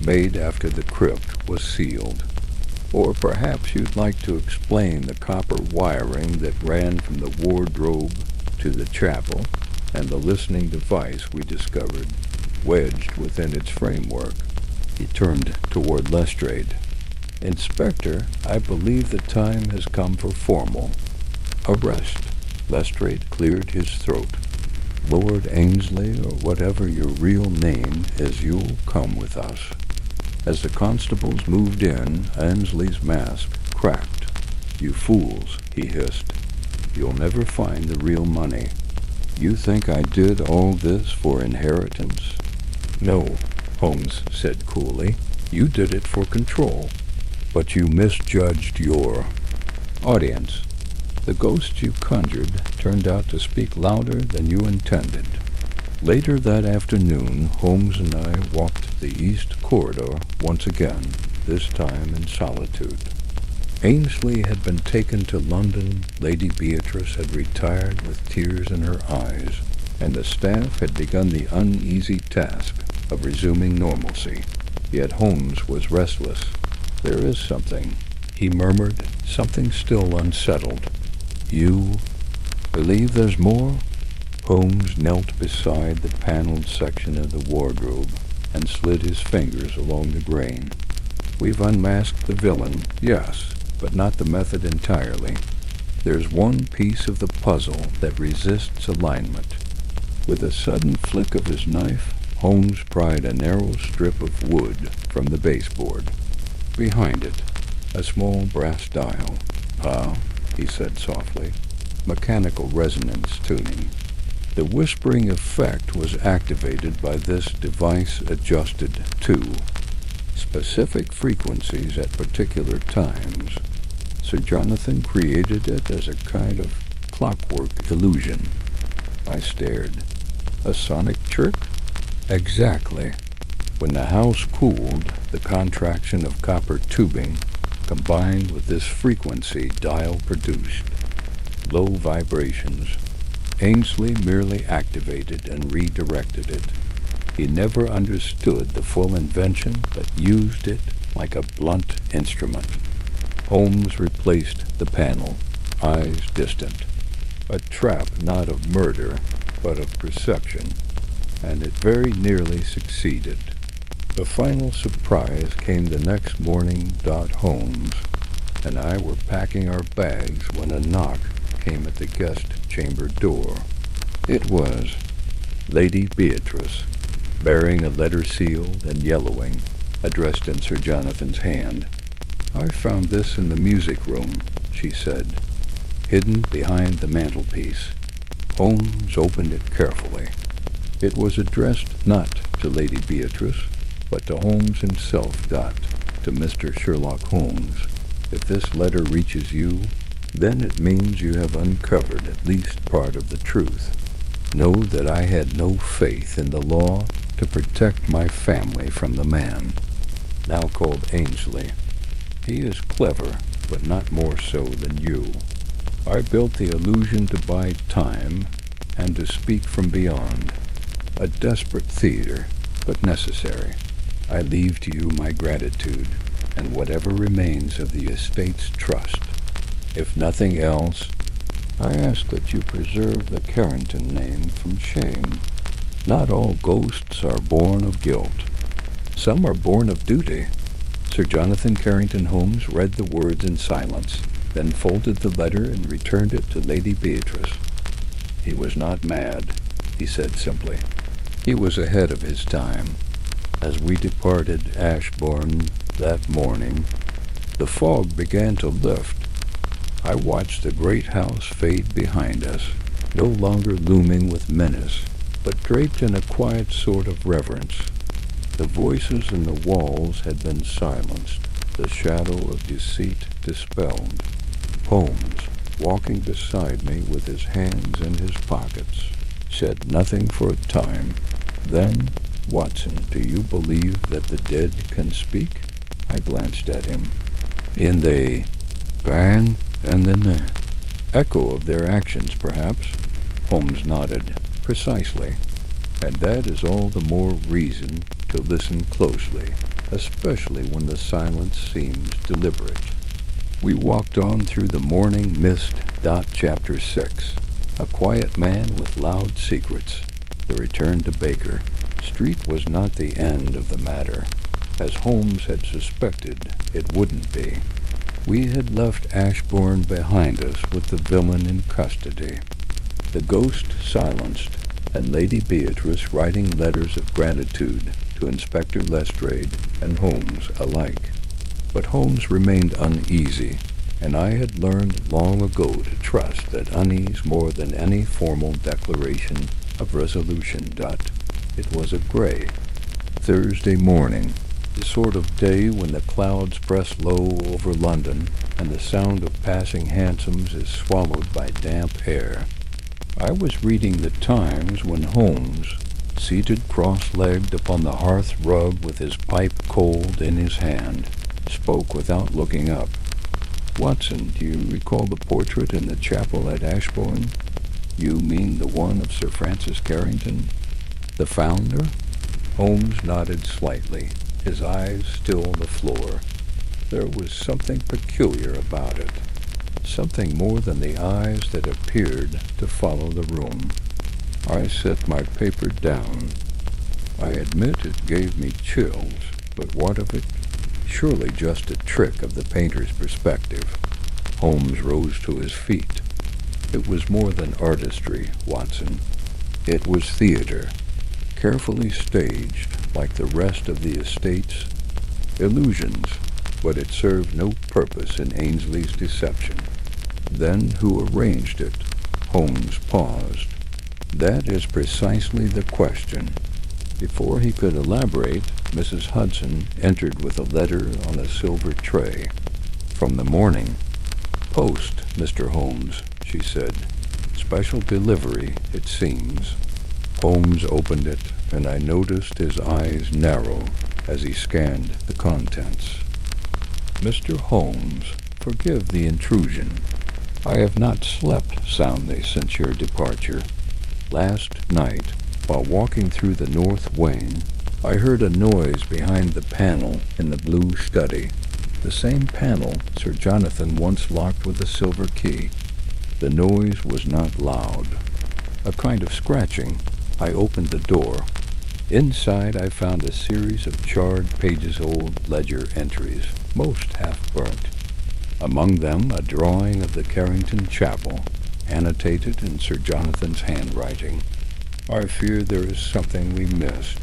made after the crypt was sealed. Or perhaps you'd like to explain the copper wiring that ran from the wardrobe to the chapel, and the listening device we discovered, wedged within its framework." He turned toward Lestrade. "Inspector, I believe the time has come for formal arrest." Lestrade cleared his throat. "Lord Ainsley, or whatever your real name is, you'll come with us." As the constables moved in, Ainsley's mask cracked. "You fools," he hissed. "You'll never find the real money. You think I did all this for inheritance?" "No," Holmes said coolly. "You did it for control. But you misjudged your audience. The ghosts you conjured turned out to speak louder than you intended." Later that afternoon, Holmes and I walked the east corridor once again, this time in solitude. Ainsley had been taken to London, Lady Beatrice had retired with tears in her eyes, and the staff had begun the uneasy task of resuming normalcy. Yet Holmes was restless. "There is something," he murmured, "something still unsettled." "You believe there's more?" Holmes knelt beside the paneled section of the wardrobe and slid his fingers along the grain. We've unmasked the villain, yes, but not the method entirely. There's one piece of the puzzle that resists alignment. With a sudden flick of his knife, Holmes pried a narrow strip of wood from the baseboard. Behind it, a small brass dial. "Ah," he said softly, "mechanical resonance tuning." The whispering effect was activated by this device adjusted to specific frequencies at particular times. Sir Jonathan created it as a kind of clockwork illusion. I stared. A sonic chirp? Exactly. When the house cooled, the contraction of copper tubing combined with this frequency dial produced low vibrations. Ainsley merely activated and redirected it. He never understood the full invention, but used it like a blunt instrument. Holmes replaced the panel, eyes distant. A trap not of murder, but of perception, and it very nearly succeeded. The final surprise came the next morning. Holmes and I were packing our bags when a knock came at the guest chamber door. It was Lady Beatrice, bearing a letter sealed and yellowing, addressed in Sir Jonathan's hand. "I found this in the music room," she said, hidden behind the mantelpiece. Holmes opened it carefully. It was addressed not to Lady Beatrice, but to Holmes himself. To Mr. Sherlock Holmes. If this letter reaches you, then it means you have uncovered at least part of the truth. Know that I had no faith in the law to protect my family from the man, now called Ainsley. He is clever, but not more so than you. I built the illusion to buy time and to speak from beyond. A desperate theater, but necessary. I leave to you my gratitude and whatever remains of the estate's trust. If nothing else, I ask that you preserve the Carrington name from shame. Not all ghosts are born of guilt. Some are born of duty. Sir Jonathan Carrington Holmes read the words in silence, then folded the letter and returned it to Lady Beatrice. He was not mad, he said simply. He was ahead of his time. As we departed Ashbourne that morning, the fog began to lift. I watched the great house fade behind us, no longer looming with menace, but draped in a quiet sort of reverence. The voices in the walls had been silenced, the shadow of deceit dispelled. Holmes, walking beside me with his hands in his pockets, said nothing for a time. Then, "Watson, do you believe that the dead can speak?" I glanced at him. "In the bang and the echo of their actions, perhaps." Holmes nodded. "Precisely. And that is all the more reason to listen closely, especially when the silence seems deliberate." We walked on through the morning mist. Chapter 6. A quiet man with loud secrets. The return to Baker Street was not the end of the matter. As Holmes had suspected, it wouldn't be. We had left Ashbourne behind us with the villain in custody, the ghost silenced, and Lady Beatrice writing letters of gratitude to Inspector Lestrade and Holmes alike. But Holmes remained uneasy, and I had learned long ago to trust that unease more than any formal declaration of resolution. It was a gray Thursday morning, the sort of day when the clouds press low over London and the sound of passing hansoms is swallowed by damp air. I was reading the Times when Holmes, seated cross-legged upon the hearth rug with his pipe cold in his hand, spoke without looking up. "Watson, do you recall the portrait in the chapel at Ashbourne?" "You mean the one of Sir Francis Carrington, the founder?" Holmes nodded slightly, his eyes still on the floor. There was something peculiar about it, something more than the eyes that appeared to follow the room. I set my paper down. I admit it gave me chills, but what of it? Surely just a trick of the painter's perspective. Holmes rose to his feet. It was more than artistry, Watson. It was theater, carefully staged like the rest of the estate's illusions, but it served no purpose in Ainsley's deception. Then who arranged it? Holmes paused. That is precisely the question. Before he could elaborate, Mrs. Hudson entered with a letter on a silver tray. From the morning. Post, Mr. Holmes, she said. Special delivery, it seems. Holmes opened it, and I noticed his eyes narrow as he scanned the contents. Mr. Holmes, forgive the intrusion. I have not slept soundly since your departure. Last night, while walking through the north wing, I heard a noise behind the panel in the blue study, the same panel Sir Jonathan once locked with a silver key. The noise was not loud. A kind of scratching. I opened the door. Inside I found a series of charred pages-old ledger entries, most half-burnt. Among them a drawing of the Carrington Chapel, annotated in Sir Jonathan's handwriting. I fear there is something we missed.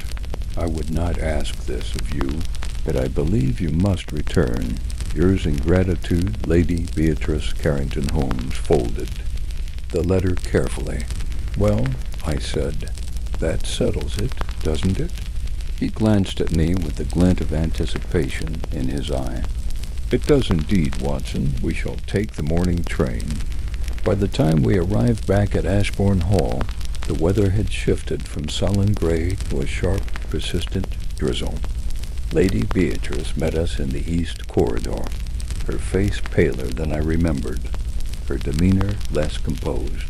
I would not ask this of you, but I believe you must return. Yours in gratitude, Lady Beatrice Carrington Holmes folded the letter carefully. Well, I said, that settles it, doesn't it? He glanced at me with the glint of anticipation in his eye. It does indeed, Watson. We shall take the morning train. By the time we arrived back at Ashbourne Hall, the weather had shifted from sullen gray to a sharp, persistent drizzle. Lady Beatrice met us in the east corridor, her face paler than I remembered, her demeanor less composed.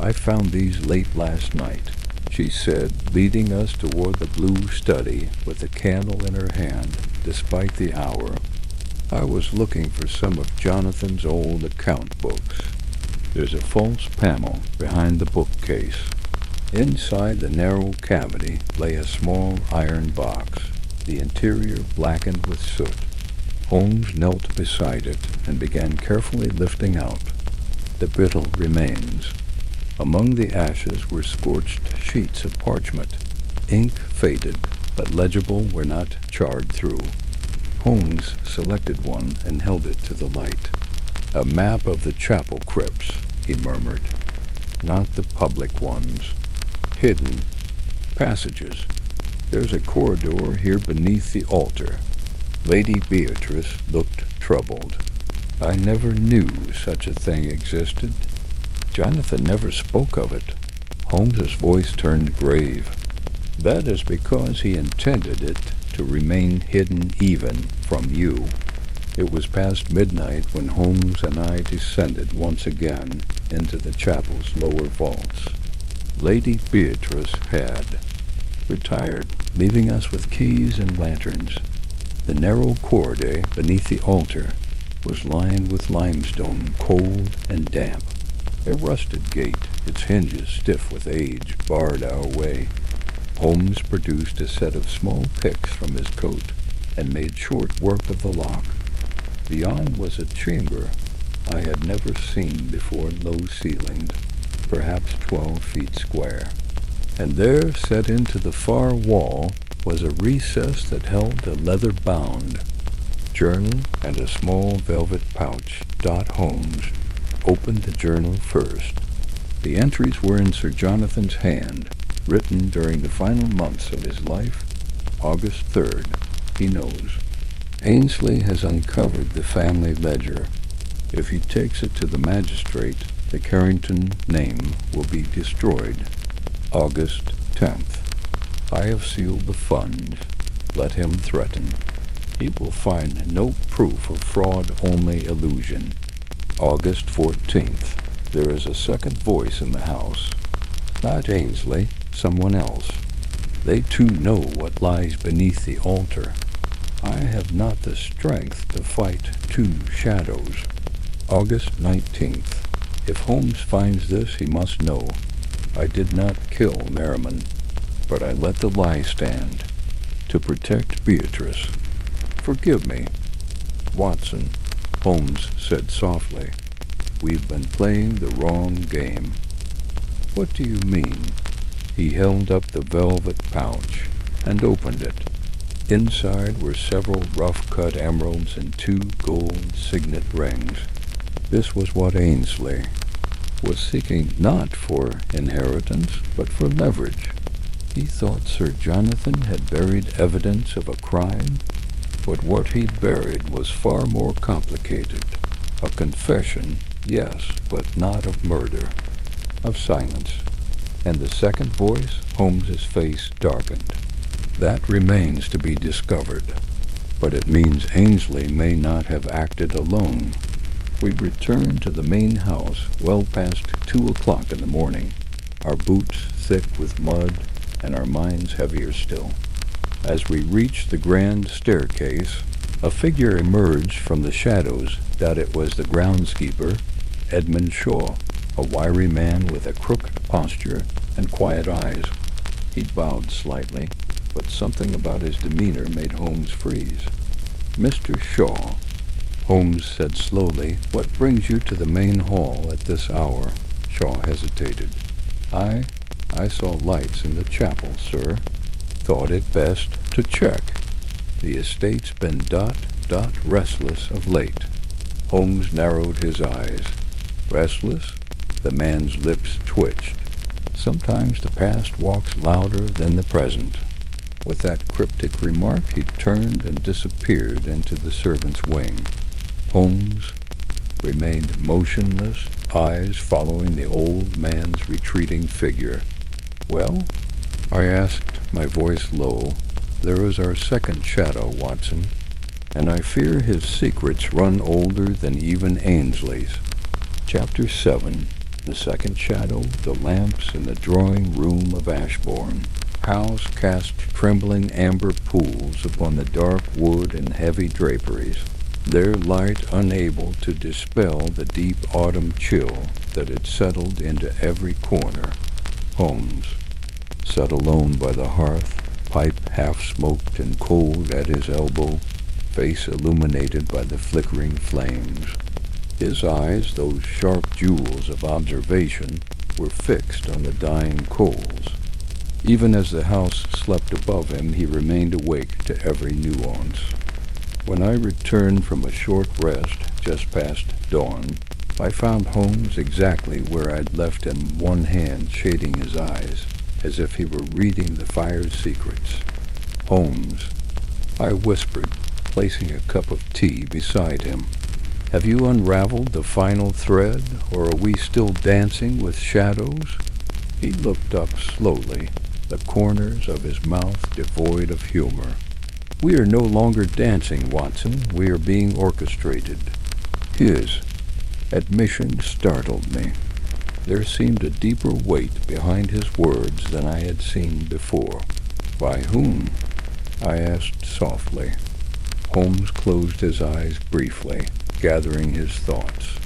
I found these late last night, she said, leading us toward the blue study with a candle in her hand, despite the hour. I was looking for some of Jonathan's old account books. There's a false panel behind the bookcase. Inside the narrow cavity lay a small iron box, the interior blackened with soot. Holmes knelt beside it and began carefully lifting out the brittle remains. Among the ashes were scorched sheets of parchment, ink faded, but legible where not charred through. Holmes selected one and held it to the light. A map of the chapel crypts, he murmured. Not the public ones. Hidden. Passages. There's a corridor here beneath the altar. Lady Beatrice looked troubled. I never knew such a thing existed. Jonathan never spoke of it. Holmes's voice turned grave. That is because he intended it to remain hidden even from you. It was past midnight when Holmes and I descended once again into the chapel's lower vaults. Lady Beatrice had retired, leaving us with keys and lanterns. The narrow corridor beneath the altar was lined with limestone, cold and damp. A rusted gate, its hinges stiff with age, barred our way. Holmes produced a set of small picks from his coat and made short work of the lock. Beyond was a chamber I had never seen before, low-ceilinged, perhaps 12 feet square. And there, set into the far wall, was a recess that held a leather-bound journal and a small velvet pouch. Holmes opened the journal first. The entries were in Sir Jonathan's hand, written during the final months of his life. August 3rd, he knows. Ainsley has uncovered the family ledger. If he takes it to the magistrate, the Carrington name will be destroyed. August 10th. I have sealed the funds. Let him threaten. He will find no proof of fraud, only illusion. August 14th. There is a second voice in the house. Not Ainsley, someone else. They too know what lies beneath the altar. I have not the strength to fight two shadows. August 19th. If Holmes finds this, he must know. I did not kill Merriman, but I let the lie stand to protect Beatrice. Forgive me, Watson, Holmes said softly. We've been playing the wrong game. What do you mean? He held up the velvet pouch and opened it. Inside were several rough-cut emeralds and 2 gold signet rings. This was what Ainsley was seeking, not for inheritance, but for leverage. He thought Sir Jonathan had buried evidence of a crime, but what he'd buried was far more complicated. A confession, yes, but not of murder. Of silence. And the second voice, Holmes's face darkened. That remains to be discovered, but it means Ainsley may not have acted alone. We returned to the main house well past 2 o'clock in the morning, our boots thick with mud and our minds heavier still. As we reached the grand staircase, a figure emerged from the shadows that it was the groundskeeper, Edmund Shaw, a wiry man with a crooked posture and quiet eyes. He bowed slightly, but something about his demeanor made Holmes freeze. Mr. Shaw, Holmes said slowly, what brings you to the main hall at this hour? Shaw hesitated. I saw lights in the chapel, sir. Thought it best to check. The estate's been restless of late. Holmes narrowed his eyes. Restless? The man's lips twitched. Sometimes the past walks louder than the present. With that cryptic remark, he turned and disappeared into the servants' wing. Holmes remained motionless, eyes following the old man's retreating figure. Well? I asked, my voice low. There is our second shadow, Watson, and I fear his secrets run older than even Ainsley's. Chapter 7. The second shadow, the lamps in the drawing-room of Ashbourne. House cast trembling amber pools upon the dark wood and heavy draperies, their light unable to dispel the deep autumn chill that had settled into every corner. Holmes sat alone by the hearth, pipe half-smoked and cold at his elbow, face illuminated by the flickering flames. His eyes, those sharp jewels of observation, were fixed on the dying coals. Even as the house slept above him, he remained awake to every nuance. When I returned from a short rest just past dawn, I found Holmes exactly where I'd left him, one hand shading his eyes, as if he were reading the fire's secrets. Holmes, I whispered, placing a cup of tea beside him. Have you unraveled the final thread, or are we still dancing with shadows? He looked up slowly, the corners of his mouth devoid of humor. We are no longer dancing, Watson. We are being orchestrated. His admission startled me. There seemed a deeper weight behind his words than I had seen before. By whom? I asked softly. Holmes closed his eyes briefly, gathering his thoughts.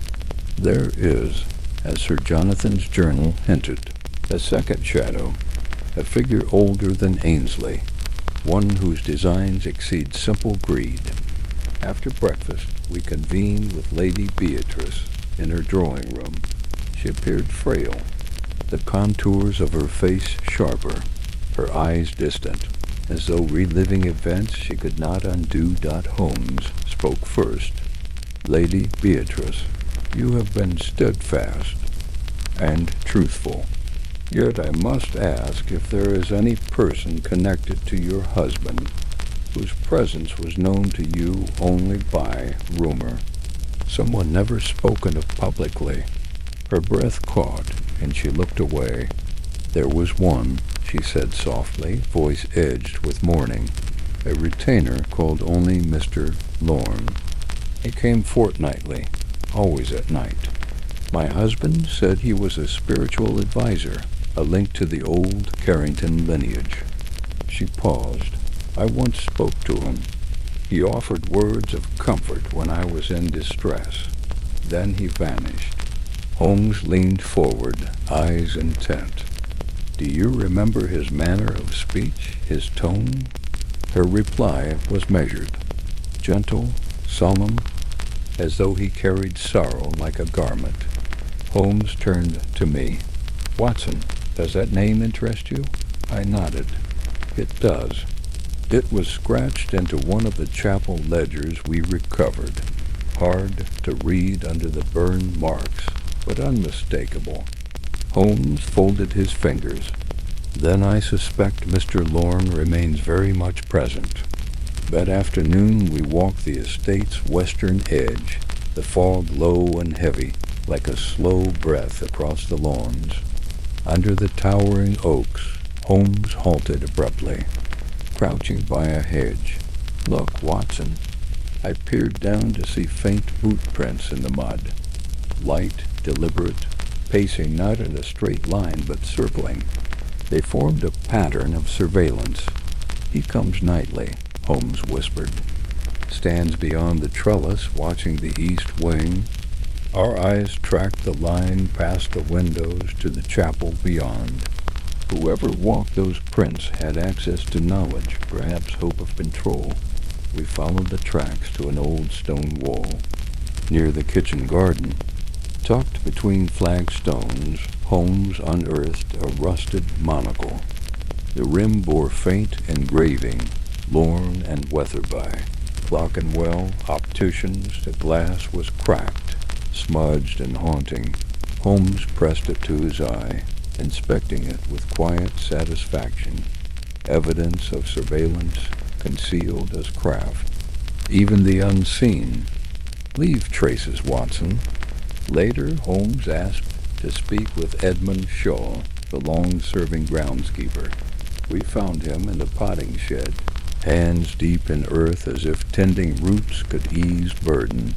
There is, as Sir Jonathan's journal hinted, a second shadow, a figure older than Ainsley, one whose designs exceed simple greed. After breakfast, we convened with Lady Beatrice in her drawing room. She appeared frail, the contours of her face sharper, her eyes distant, as though reliving events she could not undo. Holmes spoke first. Lady Beatrice, you have been steadfast and truthful. Yet I must ask if there is any person connected to your husband whose presence was known to you only by rumor, someone never spoken of publicly. Her breath caught, and she looked away. There was one, she said softly, voice edged with mourning, a retainer called only Mr. Lorne. He came fortnightly, always at night. My husband said he was a spiritual advisor, a link to the old Carrington lineage. She paused. I once spoke to him. He offered words of comfort when I was in distress. Then he vanished. Holmes leaned forward, eyes intent. Do you remember his manner of speech, his tone? Her reply was measured, gentle, solemn, as though he carried sorrow like a garment. Holmes turned to me. Watson, does that name interest you? I nodded. It does. It was scratched into one of the chapel ledgers we recovered. Hard to read under the burn marks, but unmistakable. Holmes folded his fingers. Then I suspect Mr. Lorne remains very much present. That afternoon we walked the estate's western edge, the fog low and heavy, like a slow breath across the lawns. Under the towering oaks, Holmes halted abruptly, crouching by a hedge. Look, Watson. I peered down to see faint boot prints in the mud. Light, deliberate, pacing not in a straight line but circling. They formed a pattern of surveillance. He comes nightly, Holmes whispered. Stands beyond the trellis watching the east wing. Our eyes tracked the line past the windows to the chapel beyond. Whoever walked those prints had access to knowledge, perhaps hope of control. We followed the tracks to an old stone wall. Near the kitchen garden, tucked between flagstones, Holmes unearthed a rusted monocle. The rim bore faint engraving, Lorne and Weatherby. Clockenwell, opticians, the glass was cracked, smudged and haunting. Holmes pressed it to his eye, inspecting it with quiet satisfaction. Evidence of surveillance, concealed as craft. Even the unseen. Leave traces, Watson. Later, Holmes asked to speak with Edmund Shaw, the long-serving groundskeeper. We found him in the potting shed, hands deep in earth as if tending roots could ease burden.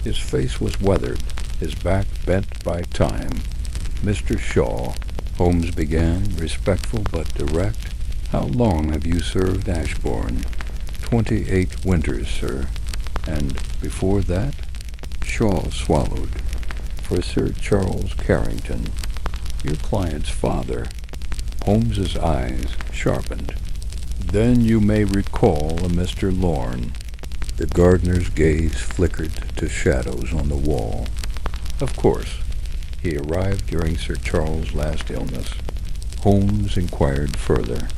His face was weathered, his back bent by time. Mr. Shaw, Holmes began, respectful but direct. How long have you served Ashbourne? 28 winters, sir. And before that? Shaw swallowed. For Sir Charles Carrington, your client's father. Holmes's eyes sharpened. Then you may recall a Mr. Lorne. The gardener's gaze flickered to shadows on the wall. Of course. He arrived during Sir Charles' last illness. Holmes inquired further.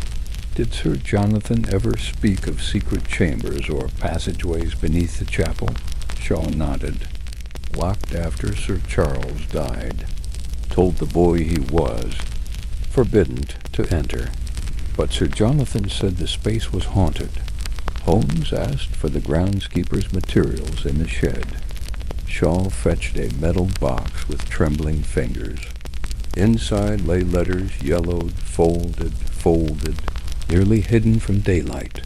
Did Sir Jonathan ever speak of secret chambers or passageways beneath the chapel? Shaw nodded. Locked after Sir Charles died. Told the boy he was forbidden to enter. But Sir Jonathan said the space was haunted. Holmes asked for the groundskeeper's materials in the shed. Shaw fetched a metal box with trembling fingers. Inside lay letters yellowed, folded, nearly hidden from daylight.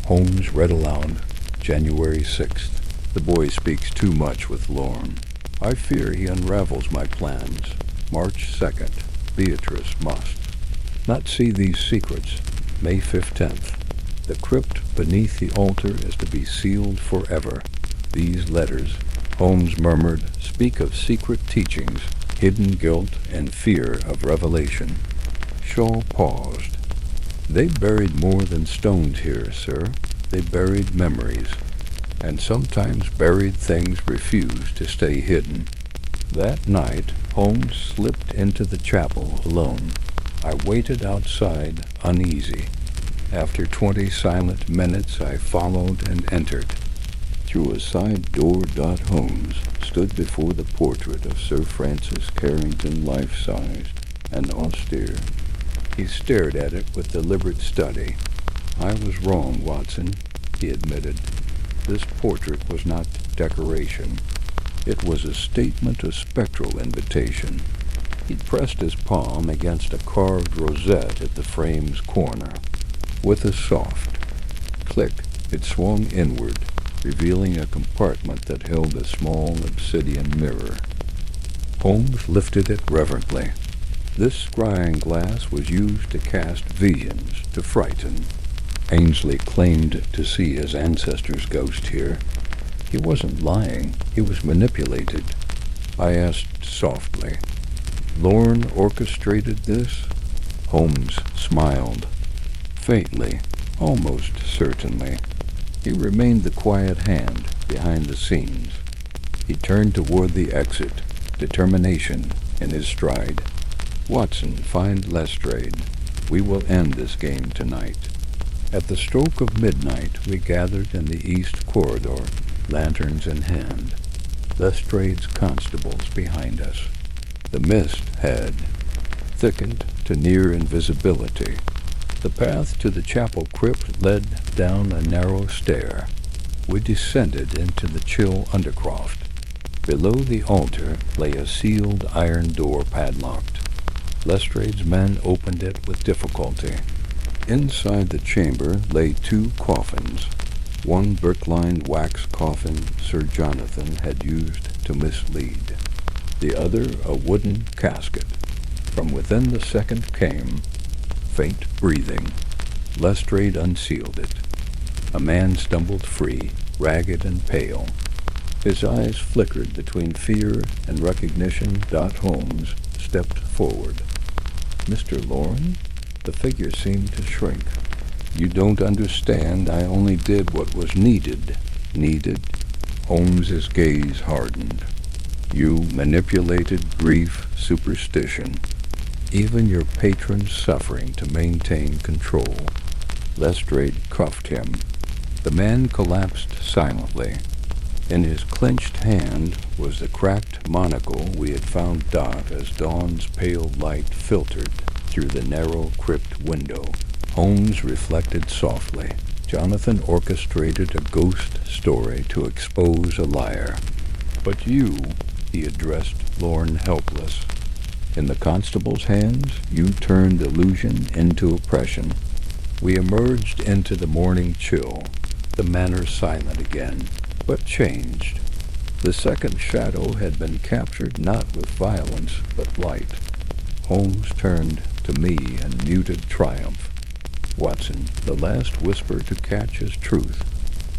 Holmes read aloud, January 6th. The boy speaks too much with Lorne. I fear he unravels my plans. March 2nd. Beatrice must not see these secrets. May 15th. The crypt beneath the altar is to be sealed forever. These letters, Holmes murmured, speak of secret teachings, hidden guilt, and fear of revelation. Shaw paused. They buried more than stones here, sir. They buried memories. And sometimes buried things refused to stay hidden. That night, Holmes slipped into the chapel alone. I waited outside, uneasy. After 20 silent minutes, I followed and entered. Through a side door, Holmes stood before the portrait of Sir Francis Carrington, life-sized and austere. He stared at it with deliberate study. I was wrong, Watson, he admitted. This portrait was not decoration. It was a statement, a spectral invitation. He pressed his palm against a carved rosette at the frame's corner. With a soft click, it swung inward, revealing a compartment that held a small obsidian mirror. Holmes lifted it reverently. This scrying glass was used to cast visions, to frighten. Ainsley claimed to see his ancestor's ghost here. He wasn't lying. He was manipulated. I asked softly, Lorne orchestrated this? Holmes smiled. Faintly, almost certainly. He remained the quiet hand behind the scenes. He turned toward the exit, determination in his stride. "Watson, find Lestrade. We will end this game tonight." At the stroke of midnight, we gathered in the east corridor, lanterns in hand, Lestrade's constables behind us. The mist had thickened to near invisibility. The path to the chapel crypt led down a narrow stair. We descended into the chill undercroft. Below the altar lay a sealed iron door padlocked. Lestrade's men opened it with difficulty. Inside the chamber lay 2 coffins. One brick-lined wax coffin Sir Jonathan had used to mislead. The other a wooden casket. From within the second came faint breathing. Lestrade unsealed it. A man stumbled free, ragged and pale. His eyes flickered between fear and recognition. Holmes stepped forward. "Mr. Loren?" The figure seemed to shrink. "You don't understand. I only did what was needed." "Needed?" Holmes's gaze hardened. "You manipulated grief, superstition, even your patron's suffering to maintain control." Lestrade cuffed him. The man collapsed silently. In his clenched hand was the cracked monocle we had found Dot as dawn's pale light filtered through the narrow crypt window. Holmes reflected softly. Jonathan orchestrated a ghost story to expose a liar. "But you," he addressed Lorne, helpless. "In the constable's hands, you turned illusion into oppression." We emerged into the morning chill, the manor silent again, but changed. The second shadow had been captured not with violence, but light. Holmes turned to me in muted triumph. "Watson, the last whisper to catch is truth.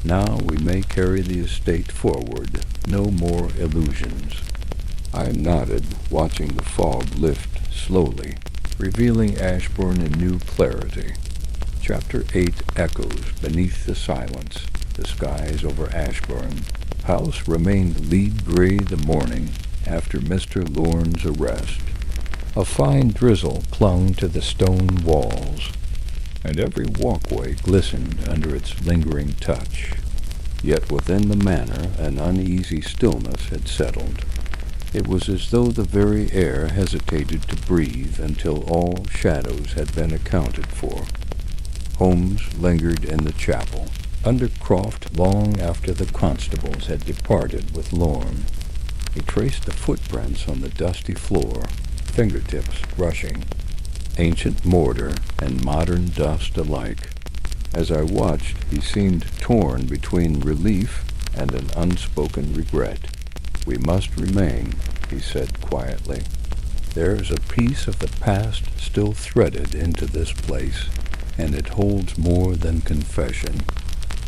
Now we may carry the estate forward. No more illusions." I nodded, watching the fog lift slowly, revealing Ashbourne in new clarity. Chapter 8 echoes beneath the silence, the skies over Ashbourne. House remained lead gray the morning after Mr. Lorne's arrest. A fine drizzle clung to the stone walls, and every walkway glistened under its lingering touch. Yet within the manor an uneasy stillness had settled. It was as though the very air hesitated to breathe until all shadows had been accounted for. Holmes lingered in the chapel, undercroft long after the constables had departed with Lorne. He traced the footprints on the dusty floor, fingertips brushing, ancient mortar and modern dust alike. As I watched, he seemed torn between relief and an unspoken regret. "We must remain," he said quietly. "There's a piece of the past still threaded into this place, and it holds more than confession."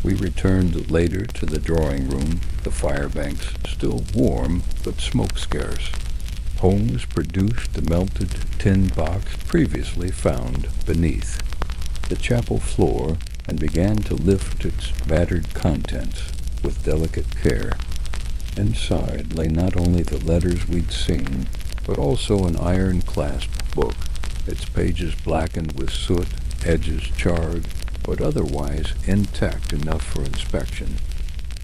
We returned later to the drawing room, the firebanks still warm but smoke-scarce. Holmes produced the melted tin box previously found beneath the chapel floor and began to lift its battered contents with delicate care. Inside lay not only the letters we'd seen, but also an iron-clasped book, its pages blackened with soot, edges charred, but otherwise intact enough for inspection.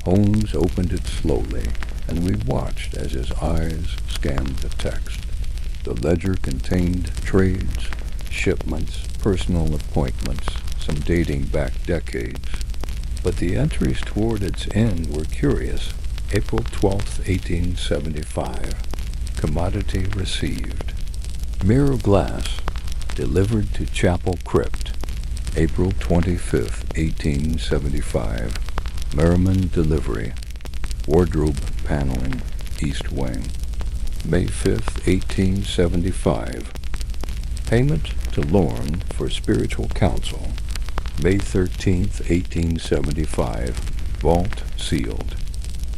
Holmes opened it slowly, and we watched as his eyes scanned the text. The ledger contained trades, shipments, personal appointments, some dating back decades. But the entries toward its end were curious. April 12, 1875. Commodity received. Mirror glass delivered to chapel crypt. April 25, 1875. Merriman delivery. Wardrobe paneling, east wing. May 5, 1875. Payment to Lorne for spiritual counsel. May 13, 1875. Vault sealed.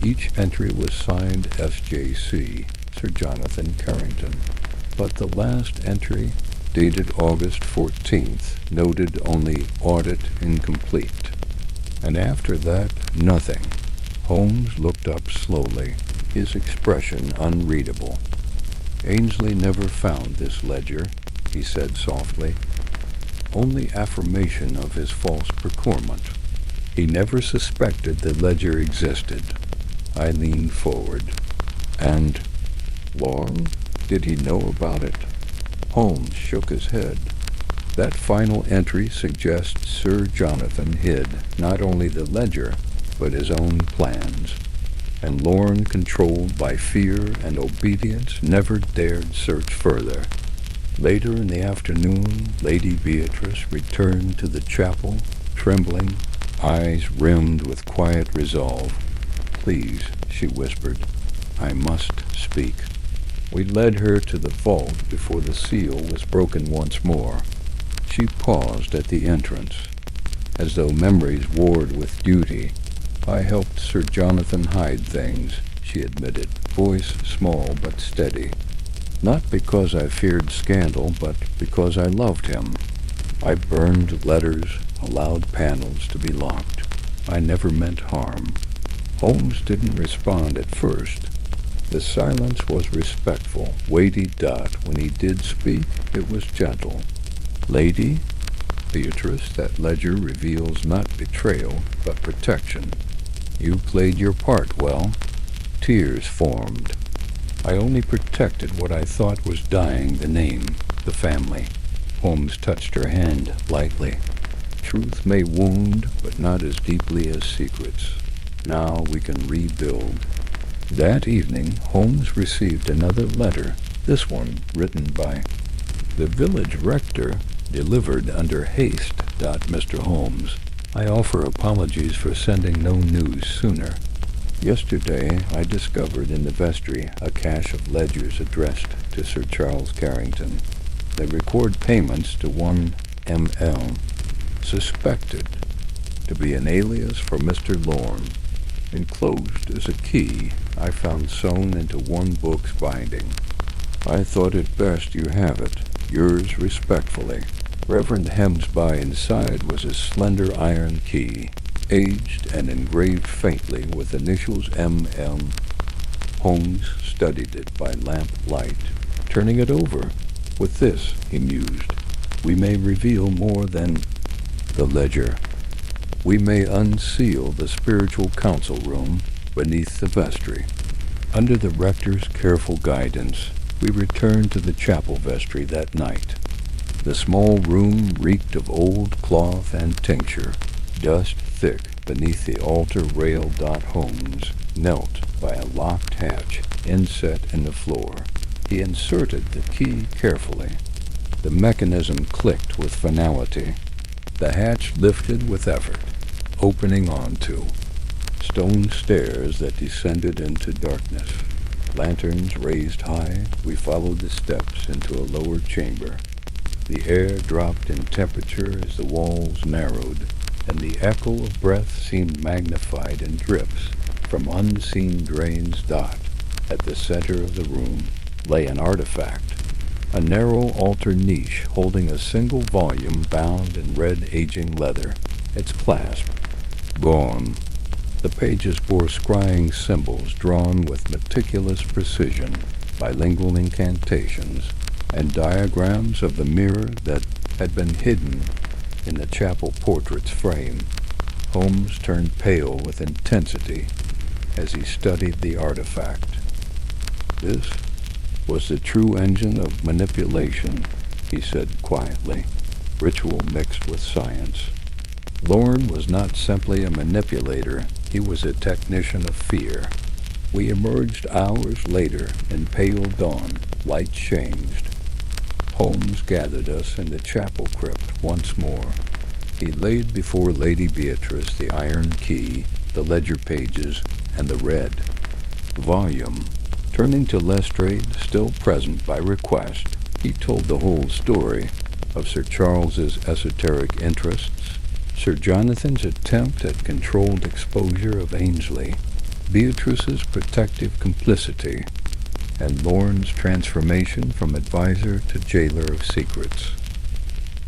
Each entry was signed S.J.C., Sir Jonathan Carrington. But the last entry, dated August 14th, noted only audit incomplete. And after that, nothing. Holmes looked up slowly, his expression unreadable. Ainsley never found this ledger, he said softly. Only affirmation of his false procurement. He never suspected the ledger existed. I leaned forward. And Lorne? Did he know about it? Holmes shook his head. That final entry suggests Sir Jonathan hid not only the ledger, but his own plans. And Lorne, controlled by fear and obedience, never dared search further. Later in the afternoon, Lady Beatrice returned to the chapel, trembling, eyes rimmed with quiet resolve. "Please," she whispered, "I must speak." We led her to the vault before the seal was broken once more. She paused at the entrance. As though memories warred with duty, "I helped Sir Jonathan hide things," she admitted, voice small but steady. "Not because I feared scandal, but because I loved him. I burned letters, allowed panels to be locked. I never meant harm." Holmes didn't respond at first. The silence was respectful, weighty dot. When he did speak, it was gentle. "Lady Beatrice, that ledger reveals not betrayal, but protection. You played your part well." Tears formed. "I only protected what I thought was dying, the name, the family." Holmes touched her hand lightly. "Truth may wound, but not as deeply as secrets. Now we can rebuild." That evening, Holmes received another letter, this one written by the village rector, delivered under haste. Mr. Holmes, I offer apologies for sending no news sooner. Yesterday I discovered in the vestry a cache of ledgers addressed to Sir Charles Carrington. They record payments to one M.L., suspected to be an alias for Mr. Lorne. Enclosed is a key I found sewn into one book's binding. I thought it best you have it. Yours respectfully. Reverend Hemsby. Inside was a slender iron key, aged and engraved faintly with initials M.M. Holmes studied it by lamp-light, turning it over. "With this," he mused, "we may reveal more than the ledger. We may unseal the spiritual council room beneath the vestry." Under the rector's careful guidance, we returned to the chapel vestry that night. The small room reeked of old cloth and tincture. Dust thick beneath the altar rail. Holmes knelt by a locked hatch inset in the floor. He inserted the key carefully. The mechanism clicked with finality. The hatch lifted with effort, opening onto stone stairs that descended into darkness. Lanterns raised high, we followed the steps into a lower chamber. The air dropped in temperature as the walls narrowed, and the echo of breath seemed magnified in drips from unseen drains. At the center of the room lay an artifact, a narrow altar niche holding a single volume bound in red aging leather, its clasp gone. The pages bore scrying symbols drawn with meticulous precision, bilingual incantations, and diagrams of the mirror that had been hidden in the chapel portrait's frame. Holmes turned pale with intensity as he studied the artifact. This was the true engine of manipulation, he said quietly, ritual mixed with science. Lorne was not simply a manipulator, he was a technician of fear. We emerged hours later in pale dawn, light changed. Holmes gathered us in the chapel crypt once more. He laid before Lady Beatrice the iron key, the ledger pages, and the red volume. Turning to Lestrade, still present by request, he told the whole story of Sir Charles's esoteric interests, Sir Jonathan's attempt at controlled exposure of Ainsley, Beatrice's protective complicity, and Lorne's transformation from advisor to jailer of secrets.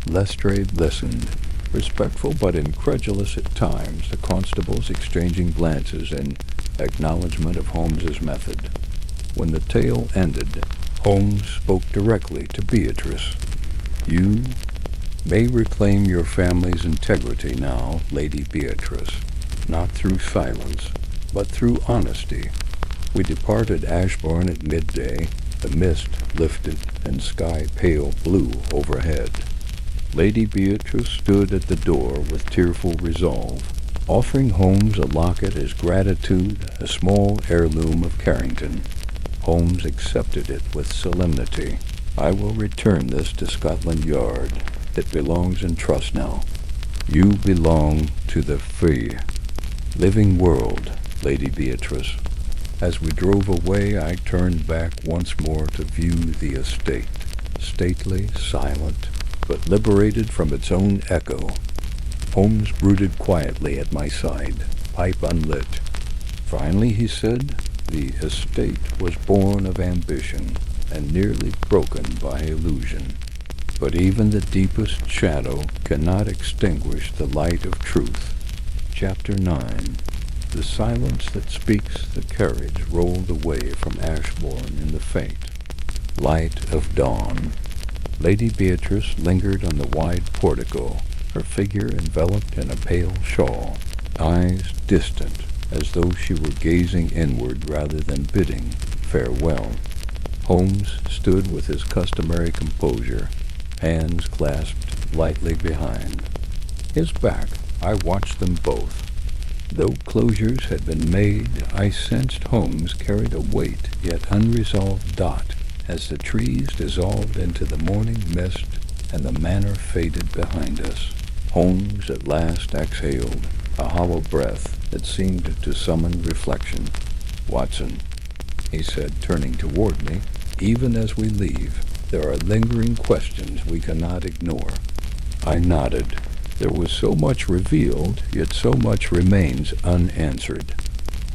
Lestrade listened, respectful but incredulous at times, the constables exchanging glances in acknowledgment of Holmes's method. When the tale ended, Holmes spoke directly to Beatrice. "You may reclaim your family's integrity now, Lady Beatrice, not through silence, but through honesty. We departed Ashbourne at midday, the mist lifted and sky pale blue overhead. Lady Beatrice stood at the door with tearful resolve, offering Holmes a locket as gratitude, a small heirloom of Carrington. Holmes accepted it with solemnity. "I will return this to Scotland Yard. It belongs in trust now. You belong to the free, living world, Lady Beatrice." As we drove away, I turned back once more to view the estate, stately, silent, but liberated from its own echo. Holmes brooded quietly at my side, pipe unlit. Finally he said, "The estate was born of ambition and nearly broken by illusion. But even the deepest shadow cannot extinguish the light of truth." Chapter 9. The silence that speaks, the carriage rolled away from Ashbourne in the faint light of dawn. Lady Beatrice lingered on the wide portico, her figure enveloped in a pale shawl, eyes distant, as though she were gazing inward rather than bidding farewell. Holmes stood with his customary composure, hands clasped lightly behind. His back, I watched them both. Though closures had been made, I sensed Holmes carried a weight yet unresolved dot as the trees dissolved into the morning mist and the manor faded behind us. Holmes at last exhaled, a hollow breath that seemed to summon reflection. "Watson," he said, turning toward me, "even as we leave, there are lingering questions we cannot ignore." I nodded. There was so much revealed, yet so much remains unanswered.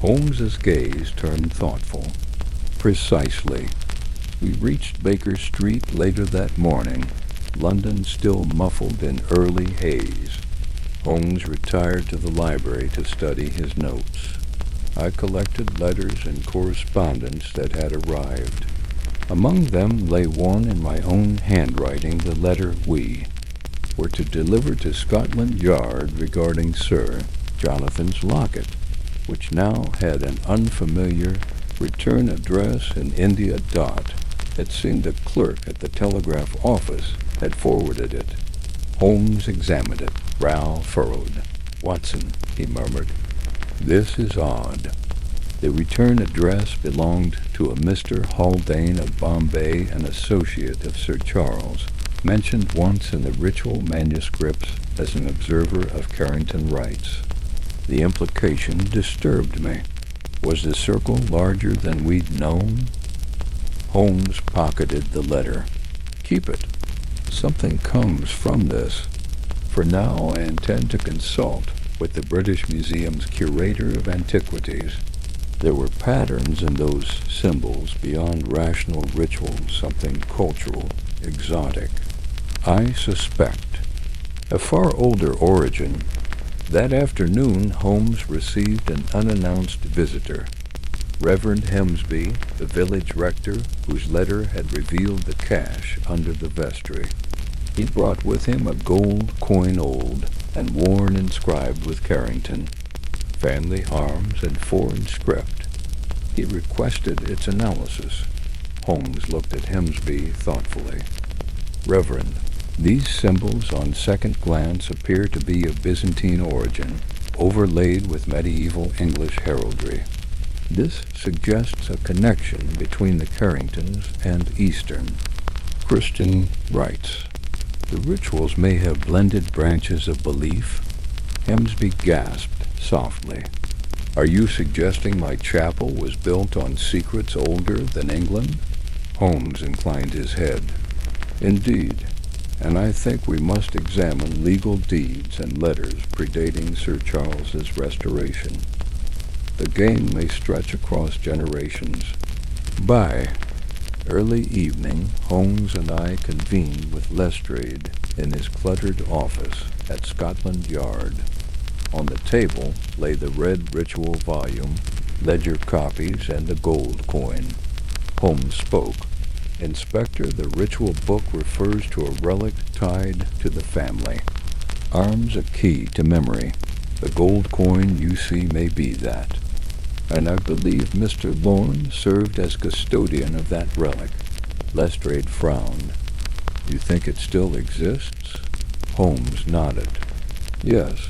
Holmes's gaze turned thoughtful. "Precisely. We reached Baker Street later that morning, London still muffled in early haze. Holmes retired to the library to study his notes. I collected letters and correspondence that had arrived. Among them lay one in my own handwriting, the letter we were to deliver to Scotland Yard regarding Sir Jonathan's locket, which now had an unfamiliar return address in India dot. It seemed a clerk at the telegraph office had forwarded it. Holmes examined it, brow furrowed. "Watson," he murmured, "this is odd. The return address belonged to a Mr. Haldane of Bombay, an associate of Sir Charles, mentioned once in the ritual manuscripts as an observer of Carrington rites. The implication disturbed me. Was the circle larger than we'd known?" Holmes pocketed the letter. "Keep it. Something comes from this. For now I intend to consult with the British Museum's curator of antiquities. There were patterns in those symbols beyond rational ritual, something cultural, exotic. I suspect a far older origin. That afternoon, Holmes received an unannounced visitor. Reverend Hemsby, the village rector, whose letter had revealed the cache under the vestry. He brought with him a gold coin old and worn inscribed with Carrington, family arms and foreign script. He requested its analysis. Holmes looked at Hemsby thoughtfully. "Reverend, these symbols on second glance appear to be of Byzantine origin, overlaid with medieval English heraldry. This suggests a connection between the Carringtons and Eastern Christian rites. The rituals may have blended branches of belief." Hemsby gasped softly. "Are you suggesting my chapel was built on secrets older than England?" Holmes inclined his head. "Indeed, and I think we must examine legal deeds and letters predating Sir Charles's restoration. The game may stretch across generations. Bye." Early evening, Holmes and I convened with Lestrade in his cluttered office at Scotland Yard. On the table lay the red ritual volume, ledger copies, and the gold coin. Holmes spoke. "Inspector, the ritual book refers to a relic tied to the family. Arms a key to memory. The gold coin you see may be that. And I believe Mr. Lorne served as custodian of that relic." Lestrade frowned. "You think it still exists?" Holmes nodded. "Yes,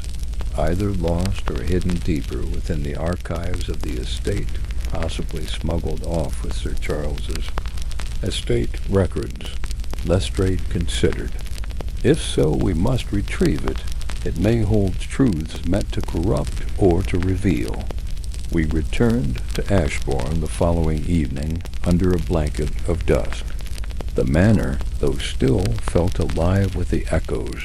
either lost or hidden deeper within the archives of the estate, possibly smuggled off with Sir Charles's estate records." Lestrade considered. "If so, we must retrieve it. It may hold truths meant to corrupt or to reveal." We returned to Ashbourne the following evening under a blanket of dusk. The manor, though still, felt alive with the echoes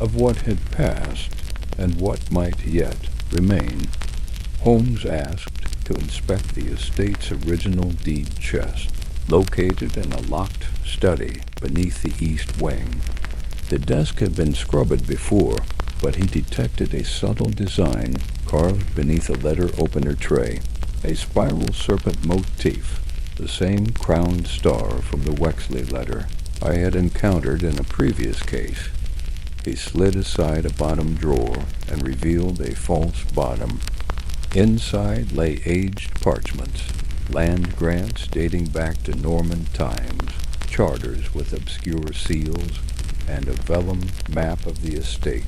of what had passed and what might yet remain. Holmes asked to inspect the estate's original deed chest, located in a locked study beneath the east wing. The desk had been scrubbed before, but he detected a subtle design carved beneath a letter opener tray, a spiral serpent motif, the same crowned star from the Wexley letter I had encountered in a previous case. He slid aside a bottom drawer and revealed a false bottom. Inside lay aged parchments, land grants dating back to Norman times, charters with obscure seals, and a vellum map of the estate,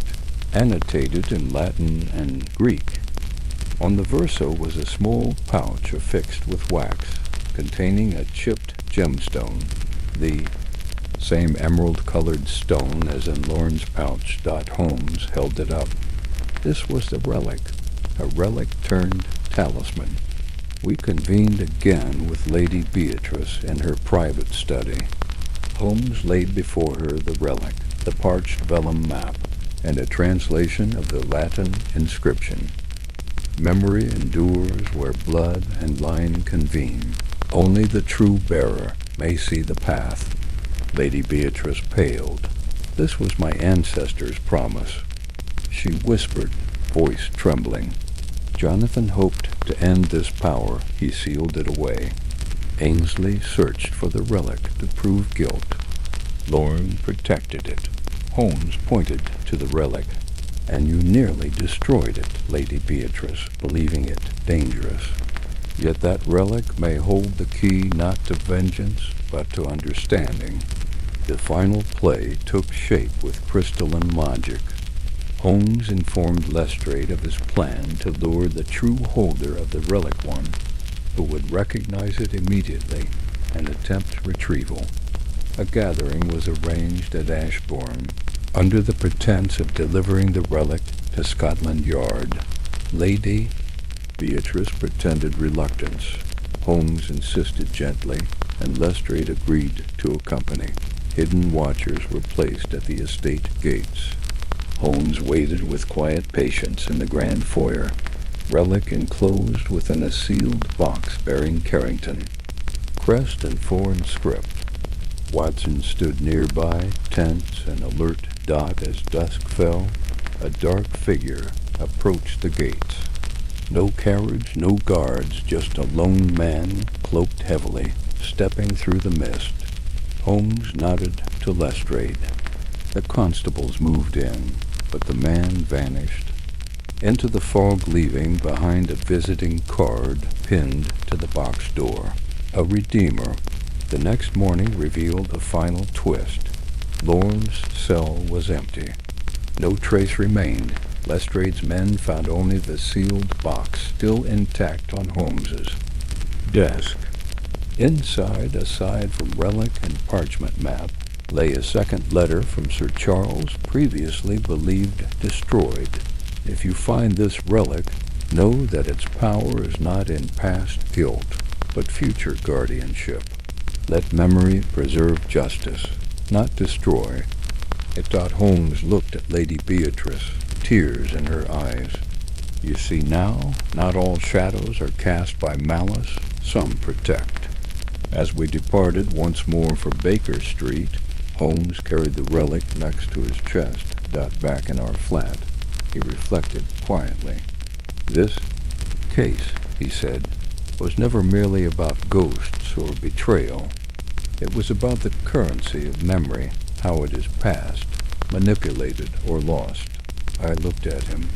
annotated in Latin and Greek. On the verso was a small pouch affixed with wax, containing a chipped gemstone, the same emerald-colored stone as in Lorne's pouch. Holmes held it up. This was the relic, a relic turned talisman. We convened again with Lady Beatrice in her private study. Holmes laid before her the relic, the parched vellum map, and a translation of the Latin inscription. "Memory endures where blood and line convene. Only the true bearer may see the path." Lady Beatrice paled. This was my ancestor's promise. She whispered, voice trembling. Jonathan hoped to end this power. He sealed it away. Ainsley searched for the relic to prove guilt. Lorne protected it. Holmes pointed to the relic. "And you nearly destroyed it, Lady Beatrice, believing it dangerous. Yet that relic may hold the key not to vengeance, but to understanding." The final play took shape with crystalline logic. Holmes informed Lestrade of his plan to lure the true holder of the relic one, who would recognize it immediately and attempt retrieval. A gathering was arranged at Ashbourne, under the pretense of delivering the relic to Scotland Yard. Lady Beatrice pretended reluctance. Holmes insisted gently, and Lestrade agreed to accompany. Hidden watchers were placed at the estate gates. Holmes waited with quiet patience in the grand foyer, relic enclosed within a sealed box bearing Carrington, crest and foreign script. Watson stood nearby, tense and alert. As dusk fell, a dark figure approached the gates. No carriage, no guards, just a lone man, cloaked heavily, stepping through the mist. Holmes nodded to Lestrade. The constables moved in, but the man vanished into the fog, leaving behind a visiting card pinned to the box door. A redeemer. The next morning revealed a final twist. Lorne's cell was empty. No trace remained. Lestrade's men found only the sealed box still intact on Holmes's desk. Inside, aside from relic and parchment map, lay a second letter from Sir Charles, previously believed destroyed. "If you find this relic, know that its power is not in past guilt, but future guardianship. Let memory preserve justice, not destroy." Holmes looked at Lady Beatrice, tears in her eyes. "You see now, not all shadows are cast by malice. Some protect." As we departed once more for Baker Street, Holmes carried the relic next to his chest, back in our flat. He reflected quietly. "This case," he said, "was never merely about ghosts or betrayal. It was about the currency of memory, how it is passed, manipulated, or lost." I looked at him.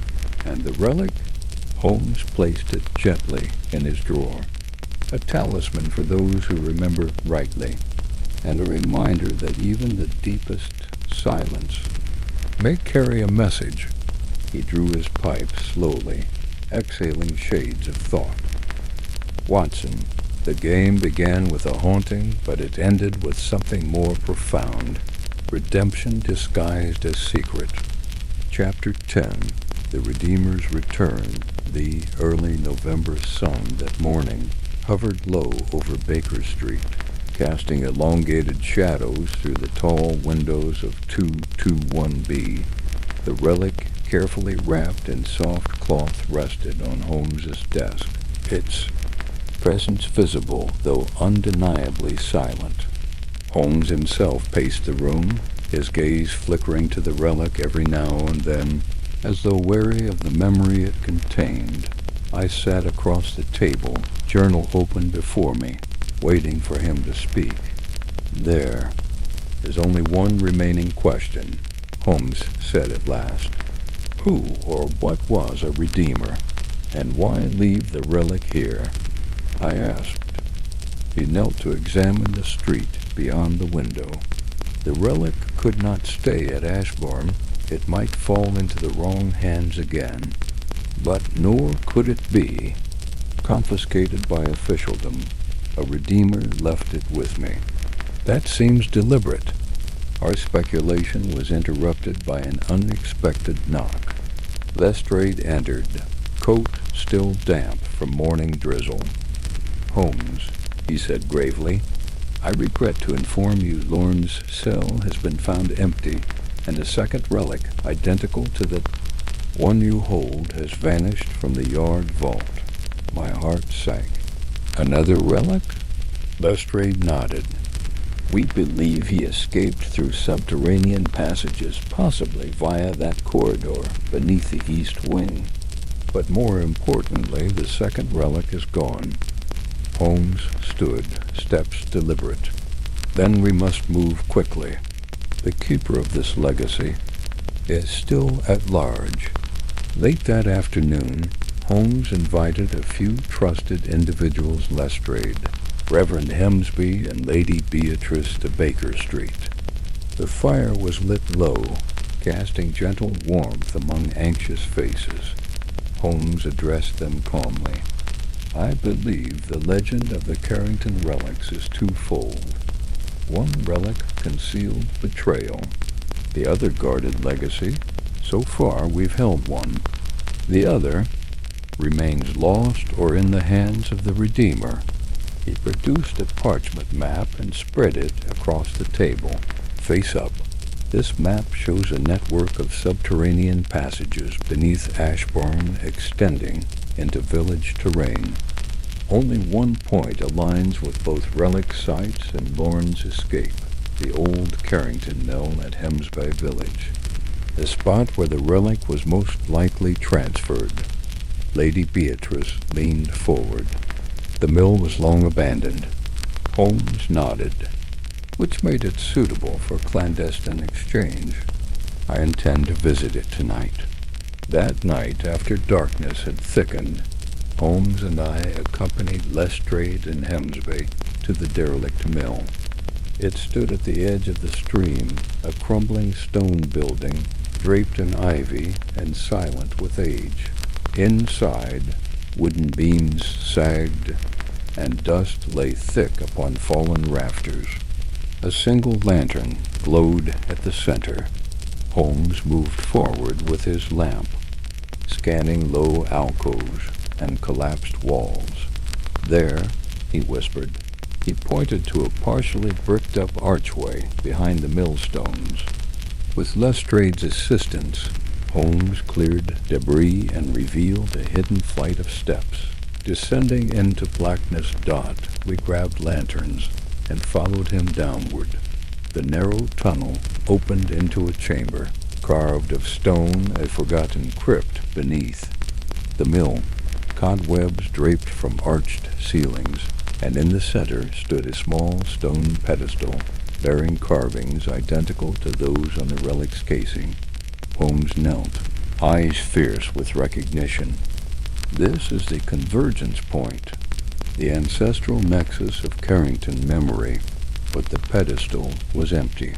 "And the relic?" Holmes placed it gently in his drawer. "A talisman for those who remember rightly, and a reminder that even the deepest silence may carry a message." He drew his pipe slowly, exhaling shades of thought. "Watson, the game began with a haunting, but it ended with something more profound. Redemption disguised as secret." Chapter 10. The Redeemer's Return. The early November sun that morning hovered low over Baker Street, casting elongated shadows through the tall windows of 221B. The relic, carefully wrapped in soft cloth, rested on Holmes's desk, its presence visible, though undeniably silent. Holmes himself paced the room, his gaze flickering to the relic every now and then, as though wary of the memory it contained. I sat across the table, journal open before me, waiting for him to speak. "There's only one remaining question," Holmes said at last. "Who or what was a redeemer, and why leave the relic here?" I asked. He knelt to examine the street beyond the window. "The relic could not stay at Ashbourne. It might fall into the wrong hands again. But nor could it be confiscated by officialdom. A redeemer left it with me." "That seems deliberate." Our speculation was interrupted by an unexpected knock. Lestrade entered, coat still damp from morning drizzle. "Holmes," he said gravely, "I regret to inform you Lorne's cell has been found empty, and a second relic, identical to the one you hold, has vanished from the yard vault." My heart sank. "Another relic?" Lestrade nodded. "We believe he escaped through subterranean passages, possibly via that corridor beneath the east wing. But more importantly, the second relic is gone." Holmes stood, steps deliberate. "Then we must move quickly. The keeper of this legacy is still at large." Late that afternoon, Holmes invited a few trusted individuals, Lestrade, Reverend Hemsby, and Lady Beatrice, to Baker Street. The fire was lit low, casting gentle warmth among anxious faces. Holmes addressed them calmly. "I believe the legend of the Carrington relics is twofold. One relic concealed betrayal. The other guarded legacy. So far we've held one. The other remains lost or in the hands of the Redeemer." He produced a parchment map and spread it across the table, face up. "This map shows a network of subterranean passages beneath Ashbourne extending into village terrain. Only one point aligns with both relic sites and Lorne's escape, the old Carrington mill at Hemsby Village, the spot where the relic was most likely transferred." Lady Beatrice leaned forward. "The mill was long abandoned." Holmes nodded, "which made it suitable for clandestine exchange. I intend to visit it tonight." That night, after darkness had thickened, Holmes and I accompanied Lestrade and Hemsby to the derelict mill. It stood at the edge of the stream, a crumbling stone building, draped in ivy and silent with age. Inside, wooden beams sagged, and dust lay thick upon fallen rafters. A single lantern glowed at the center. Holmes moved forward with his lamp, scanning low alcoves and collapsed walls. "There," he whispered. He pointed to a partially bricked-up archway behind the millstones. With Lestrade's assistance, Holmes cleared debris and revealed a hidden flight of steps. Descending into Blackness Dot, we grabbed lanterns and followed him downward. The narrow tunnel opened into a chamber, carved of stone, a forgotten crypt beneath. The mill, cobwebs draped from arched ceilings, and in the center stood a small stone pedestal bearing carvings identical to those on the relic's casing. Holmes knelt, eyes fierce with recognition. This is the convergence point, the ancestral nexus of Carrington memory, but the pedestal was empty.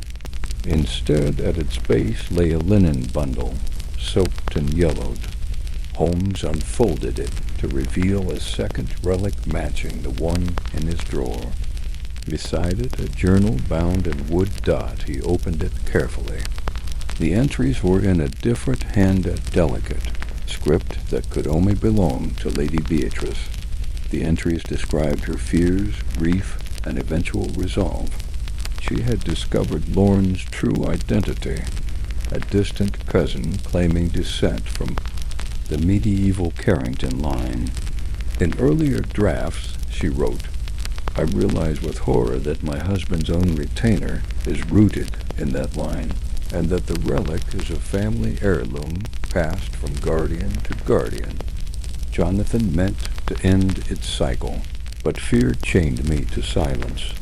Instead, at its base lay a linen bundle, soaked and yellowed. Holmes unfolded it to reveal a second relic matching the one in his drawer. Beside it, a journal bound in wood dot. He opened it carefully. The entries were in a different hand, delicate script that could only belong to Lady Beatrice. The entries described her fears, grief, and eventual resolve. She had discovered Lorne's true identity, a distant cousin claiming descent from the medieval Carrington line. In earlier drafts, she wrote, "I realize with horror that my husband's own retainer is rooted in that line, and that the relic is a family heirloom passed from guardian to guardian." Jonathan meant to end its cycle, but fear chained me to silence.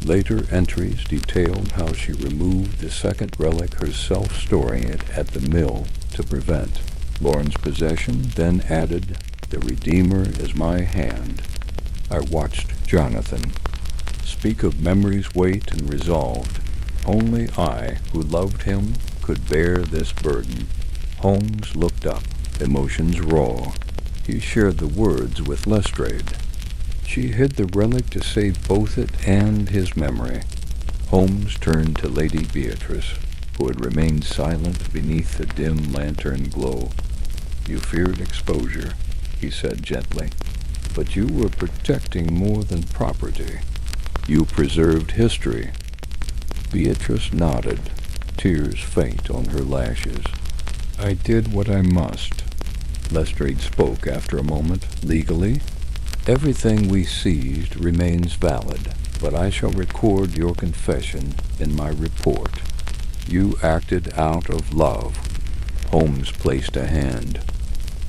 Later entries detailed how she removed the second relic herself, storing it at the mill to prevent Lorne's possession, then added, "The Redeemer is my hand." I watched Jonathan speak of memory's weight and resolved. Only I, who loved him, could bear this burden. Holmes looked up, emotions raw. He shared the words with Lestrade. She hid the relic to save both it and his memory. Holmes turned to Lady Beatrice, who had remained silent beneath the dim lantern glow. "You feared exposure," he said gently, "but you were protecting more than property. You preserved history." Beatrice nodded, tears faint on her lashes. "I did what I must." Lestrade spoke after a moment. "Legally, everything we seized remains valid, but I shall record your confession in my report. You acted out of love." Holmes placed a hand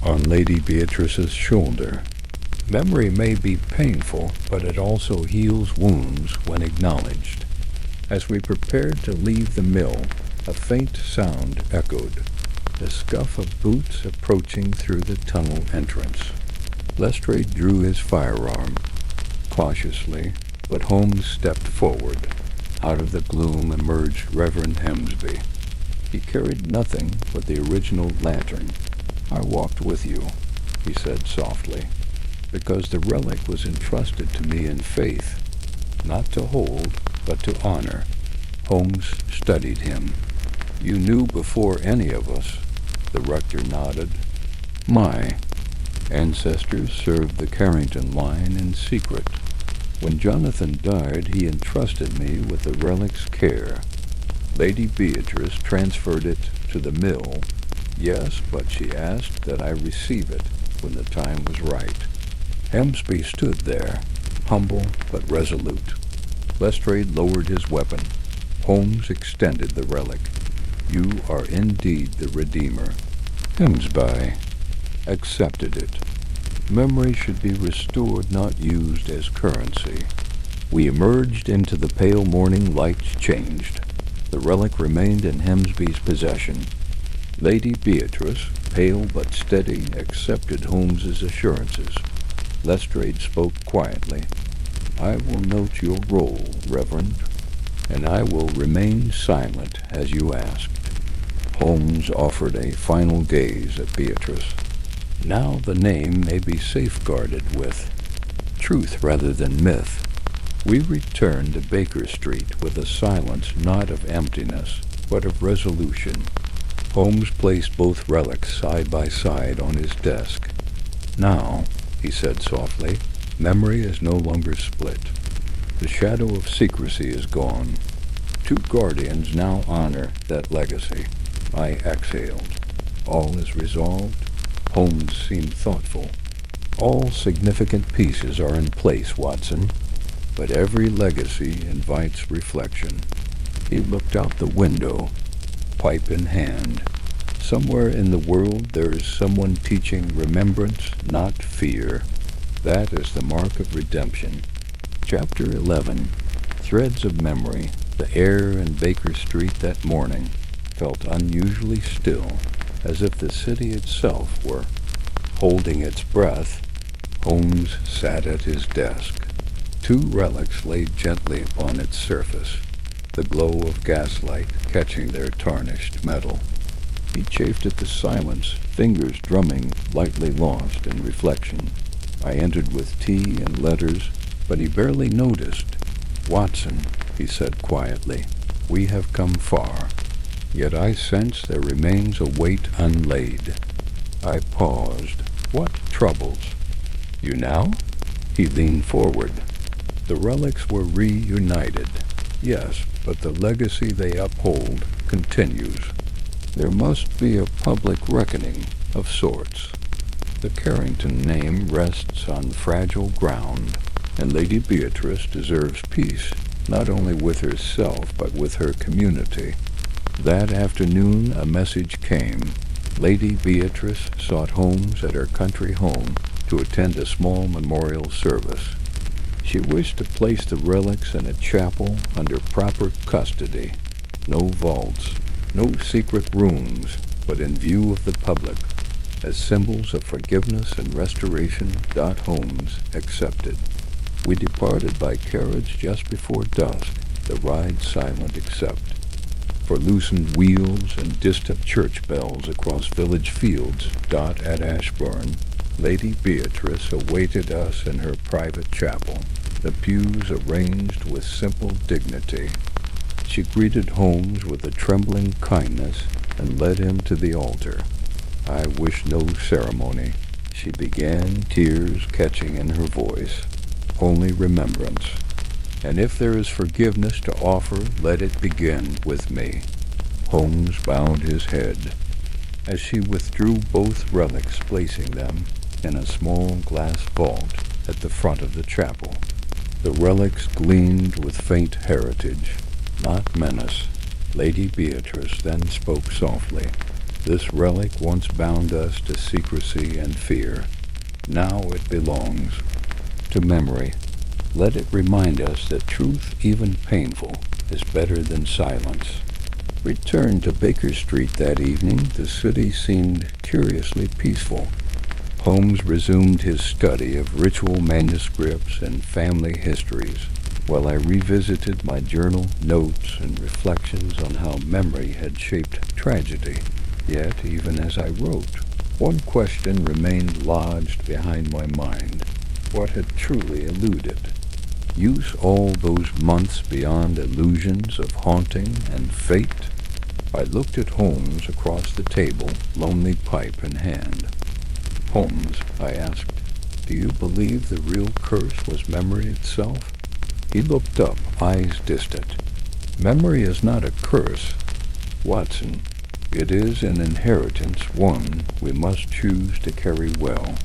on Lady Beatrice's shoulder. "Memory may be painful, but it also heals wounds when acknowledged." As we prepared to leave the mill, a faint sound echoed, the scuff of boots approaching through the tunnel entrance. Lestrade drew his firearm, cautiously, but Holmes stepped forward. Out of the gloom emerged Reverend Hemsby. He carried nothing but the original lantern. "I walked with you," he said softly, "because the relic was entrusted to me in faith, not to hold, but to honor." Holmes studied him. "You knew before any of us." The rector nodded. "My ancestors served the Carrington line in secret. When Jonathan died, he entrusted me with the relic's care. Lady Beatrice transferred it to the mill. Yes, but she asked that I receive it when the time was right." Hemsby stood there, humble but resolute. Lestrade lowered his weapon. Holmes extended the relic. "You are indeed the Redeemer." Hemsby accepted it. Memory should be restored, not used as currency. We emerged into the pale morning. Lights changed. The relic remained in Hemsby's possession. Lady Beatrice, pale but steady, accepted Holmes's assurances. Lestrade spoke quietly. "I will note your role, Reverend, and I will remain silent as you asked." Holmes offered a final gaze at Beatrice. "Now the name may be safeguarded with truth rather than myth." We returned to Baker Street with a silence not of emptiness, but of resolution. Holmes placed both relics side by side on his desk. "Now," he said softly, "memory is no longer split. The shadow of secrecy is gone. Two guardians now honor that legacy." I exhaled. "All is resolved?" Holmes seemed thoughtful. All significant pieces are in place, Watson, but every legacy invites reflection. He looked out the window, pipe in hand. Somewhere in the world there is someone teaching remembrance, not fear. That is the mark of redemption. Chapter 11. Threads of memory. The air in Baker Street that morning felt unusually still, as if the city itself were holding its breath. Holmes sat at his desk. Two relics lay gently upon its surface, the glow of gaslight catching their tarnished metal. He chafed at the silence, fingers drumming, lightly lost in reflection. I entered with tea and letters, but he barely noticed. "Watson," he said quietly, "we have come far, yet I sense there remains a weight unlaid." I paused. "What troubles you now?" He leaned forward. "The relics were reunited. Yes, but the legacy they uphold continues. There must be a public reckoning of sorts. The Carrington name rests on fragile ground, and Lady Beatrice deserves peace, not only with herself but with her community." That afternoon a message came. Lady Beatrice sought Holmes at her country home to attend a small memorial service. She wished to place the relics in a chapel under proper custody. No vaults, no secret rooms, but in view of the public, as symbols of forgiveness and restoration. Holmes accepted. We departed by carriage just before dusk, the ride silent except for loosened wheels and distant church bells across village fields. At Ashbourne, Lady Beatrice awaited us in her private chapel, the pews arranged with simple dignity. She greeted Holmes with a trembling kindness and led him to the altar. "I wish no ceremony," she began, tears catching in her voice. "Only remembrance. And if there is forgiveness to offer, let it begin with me." Holmes bowed his head as she withdrew both relics, placing them in a small glass vault at the front of the chapel. The relics gleamed with faint heritage, not menace. Lady Beatrice then spoke softly. "This relic once bound us to secrecy and fear. Now it belongs to memory. Let it remind us that truth, even painful, is better than silence." Returned to Baker Street that evening, the city seemed curiously peaceful. Holmes resumed his study of ritual manuscripts and family histories, while I revisited my journal notes and reflections on how memory had shaped tragedy. Yet, even as I wrote, one question remained lodged behind my mind. What had truly eluded? Use all those months beyond illusions of haunting and fate? I looked at Holmes across the table, lonely pipe in hand. "Holmes," I asked, "do you believe the real curse was memory itself?" He looked up, eyes distant. "Memory is not a curse, Watson. It is an inheritance, one we must choose to carry well."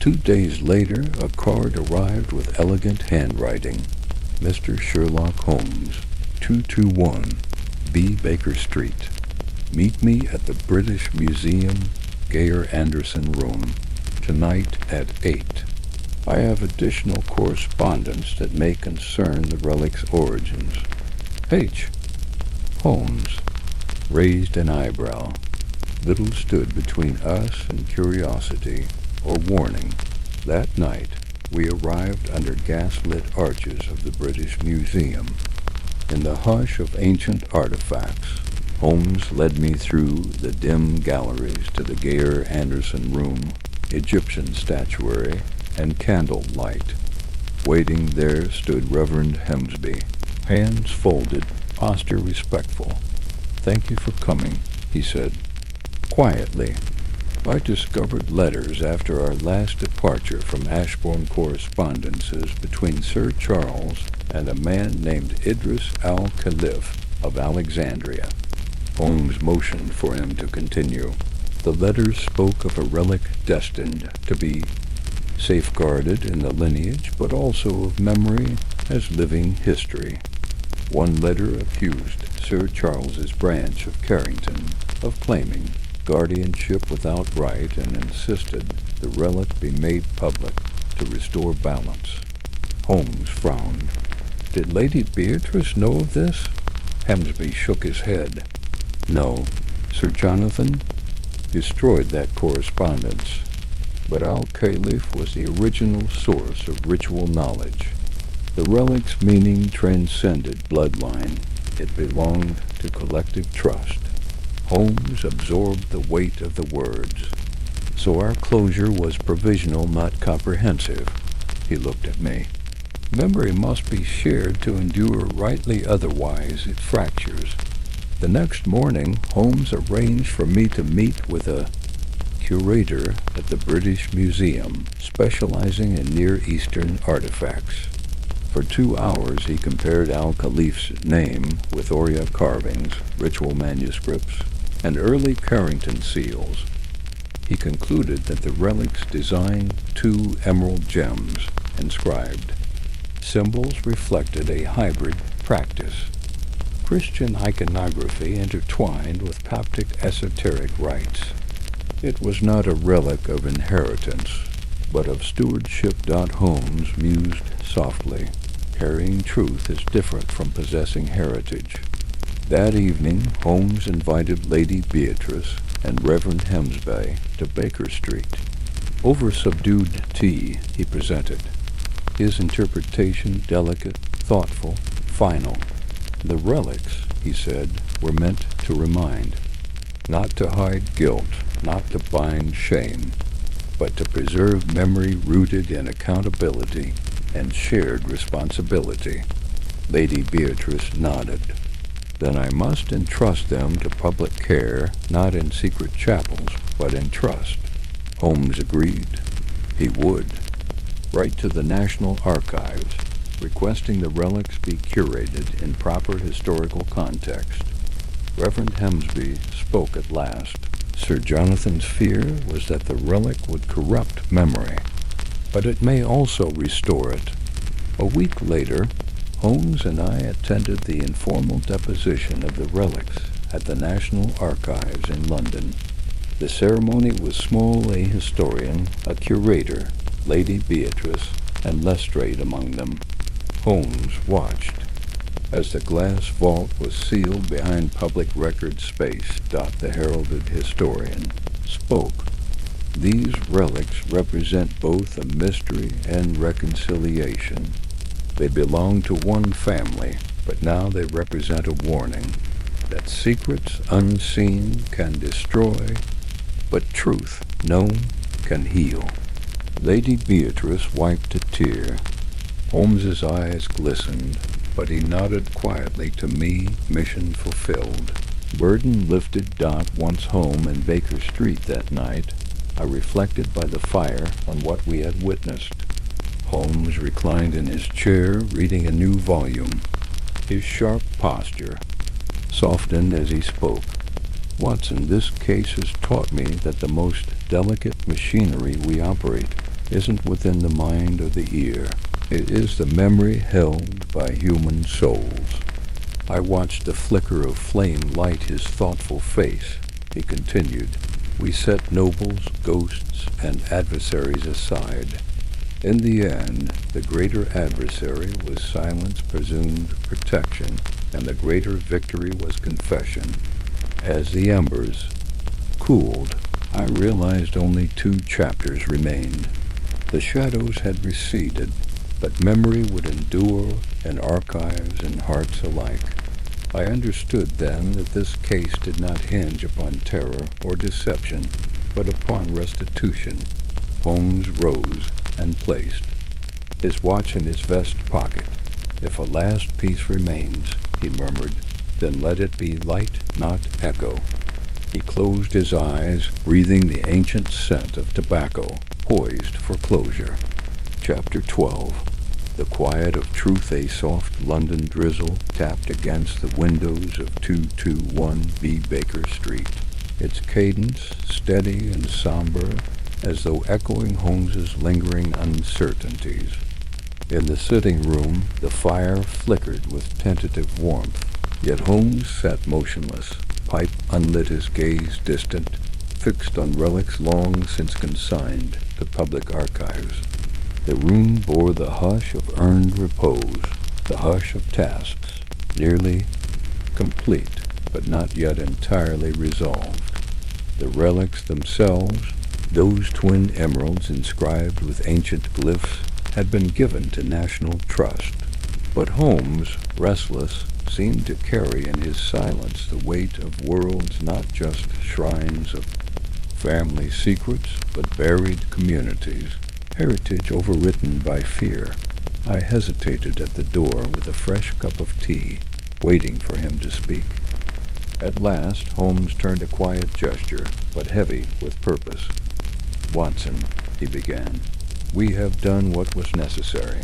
2 days later, a card arrived with elegant handwriting. "Mr. Sherlock Holmes, 221 B. Baker Street. Meet me at the British Museum, Geyer Anderson Room, tonight at 8. I have additional correspondence that may concern the relic's origins. H." Holmes raised an eyebrow. Little stood between us and curiosity or warning. That night, we arrived under gas-lit arches of the British Museum. In the hush of ancient artifacts, Holmes led me through the dim galleries to the Geyer Anderson Room, Egyptian statuary, and candle light. Waiting there stood Reverend Hemsby, hands folded, posture respectful. "Thank you for coming," he said, quietly. "I discovered letters after our last departure from Ashbourne correspondences between Sir Charles and a man named Idris al-Khalif of Alexandria." Holmes motioned for him to continue. "The letters spoke of a relic destined to be safeguarded in the lineage but also of memory as living history. One letter accused Sir Charles's branch of Carrington of claiming guardianship without right and insisted the relic be made public to restore balance. Holmes frowned. Did Lady Beatrice know of this? Hemsby shook his head. No, Sir Jonathan destroyed that correspondence, but Al-Khalif was the original source of ritual knowledge. The relic's meaning transcended bloodline. It belonged to collective trust. Holmes absorbed the weight of the words. So our closure was provisional, not comprehensive. He looked at me. Memory must be shared to endure, rightly otherwise it fractures. The next morning, Holmes arranged for me to meet with a curator at the British Museum, specializing in Near Eastern artifacts. For 2 hours he compared Al-Khalif's name with Oria carvings, ritual manuscripts, and early Carrington seals. He concluded that the relic's design 2 emerald gems inscribed. Symbols reflected a hybrid practice. Christian iconography intertwined with Coptic esoteric rites. It was not a relic of inheritance, but of stewardship. Holmes mused softly. Carrying truth is different from possessing heritage. That evening, Holmes invited Lady Beatrice and Reverend Hemsby to Baker Street. Over subdued tea, he presented. His interpretation delicate, thoughtful, final. The relics, he said, were meant to remind, not to hide guilt, not to bind shame, but to preserve memory rooted in accountability and shared responsibility. Lady Beatrice nodded. Then I must entrust them to public care, not in secret chapels, but in trust. Holmes agreed. He would. Write to the National Archives, requesting the relics be curated in proper historical context. Reverend Hemsby spoke at last. Sir Jonathan's fear was that the relic would corrupt memory, but it may also restore it. A week later, Holmes and I attended the informal deposition of the relics at the National Archives in London. The ceremony was small, a historian, a curator, Lady Beatrice, and Lestrade among them. Holmes watched. As the glass vault was sealed behind public record space, the heralded historian spoke. These relics represent both a mystery and reconciliation. They belong to one family, but now they represent a warning that secrets unseen can destroy, but truth known can heal. Lady Beatrice wiped a tear. Holmes's eyes glistened, but he nodded quietly to me, mission fulfilled. Burden lifted. Once home in Baker Street that night, I reflected by the fire on what we had witnessed. Holmes reclined in his chair, reading a new volume. His sharp posture softened as he spoke. Watson, this case has taught me that the most delicate machinery we operate isn't within the mind or the ear. It is the memory held by human souls. I watched the flicker of flame light his thoughtful face. He continued, We set nobles, ghosts, and adversaries aside. In the end, the greater adversary was silence presumed protection, and the greater victory was confession. As the embers cooled, I realized only 2 chapters remained. The shadows had receded, but memory would endure in archives and hearts alike. I understood then that this case did not hinge upon terror or deception, but upon restitution. Holmes rose and placed his watch in his vest pocket. If a last piece remains, he murmured, then let it be light, not echo. He closed his eyes, breathing the ancient scent of tobacco, poised for closure. Chapter 12. The quiet of truth. A soft London drizzle tapped against the windows of 221 B Baker Street. Its cadence, steady and somber, as though echoing Holmes's lingering uncertainties. In the sitting room, the fire flickered with tentative warmth, yet Holmes sat motionless, pipe unlit, his gaze distant, fixed on relics long since consigned to public archives. The room bore the hush of earned repose, the hush of tasks, nearly complete, but not yet entirely resolved. The relics themselves, those twin emeralds inscribed with ancient glyphs, had been given to national trust. But Holmes, restless, seemed to carry in his silence the weight of worlds, not just shrines of family secrets, but buried communities, heritage overwritten by fear. I hesitated at the door with a fresh cup of tea, waiting for him to speak. At last, Holmes turned a quiet gesture, but heavy with purpose. "Watson," he began, "we have done what was necessary.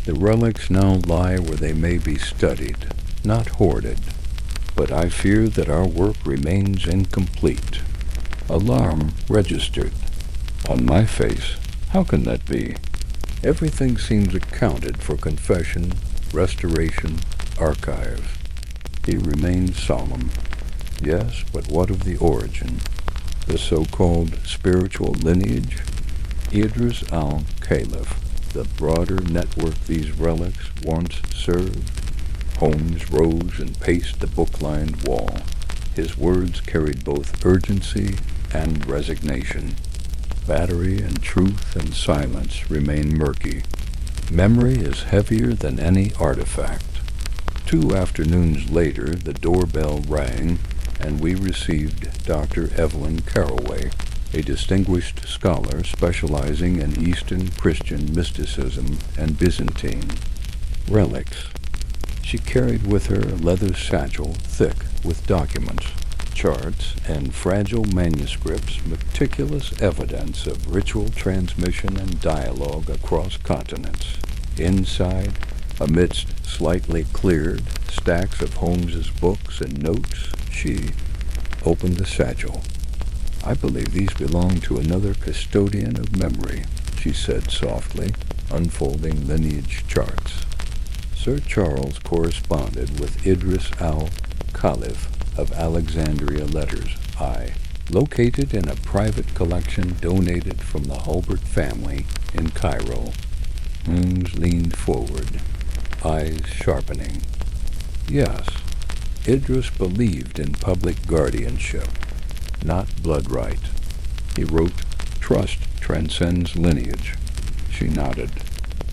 The relics now lie where they may be studied, not hoarded. But I fear that our work remains incomplete." Alarm registered on my face. How can that be? Everything seems accounted for: confession, restoration, archives. He remained solemn. Yes, but what of the origin? The so-called spiritual lineage? Idris al-Khalif, the broader network these relics once served? Holmes rose and paced the book-lined wall. His words carried both urgency and resignation. Battery and truth and silence remain murky. Memory is heavier than any artifact. 2 afternoons later, the doorbell rang, and we received Dr. Evelyn Carroway, a distinguished scholar specializing in Eastern Christian mysticism and Byzantine relics. She carried with her a leather satchel thick with documents, charts, and fragile manuscripts, meticulous evidence of ritual transmission and dialogue across continents. Inside, amidst slightly cleared stacks of Holmes's books and notes, she opened the satchel. "I believe these belong to another custodian of memory," she said softly, unfolding lineage charts. Sir Charles corresponded with Idris al-Khalif of Alexandria Letters, located in a private collection donated from the Hulbert family in Cairo. Holmes leaned forward, eyes sharpening. Yes, Idris believed in public guardianship, not blood right. He wrote, "Trust transcends lineage." She nodded.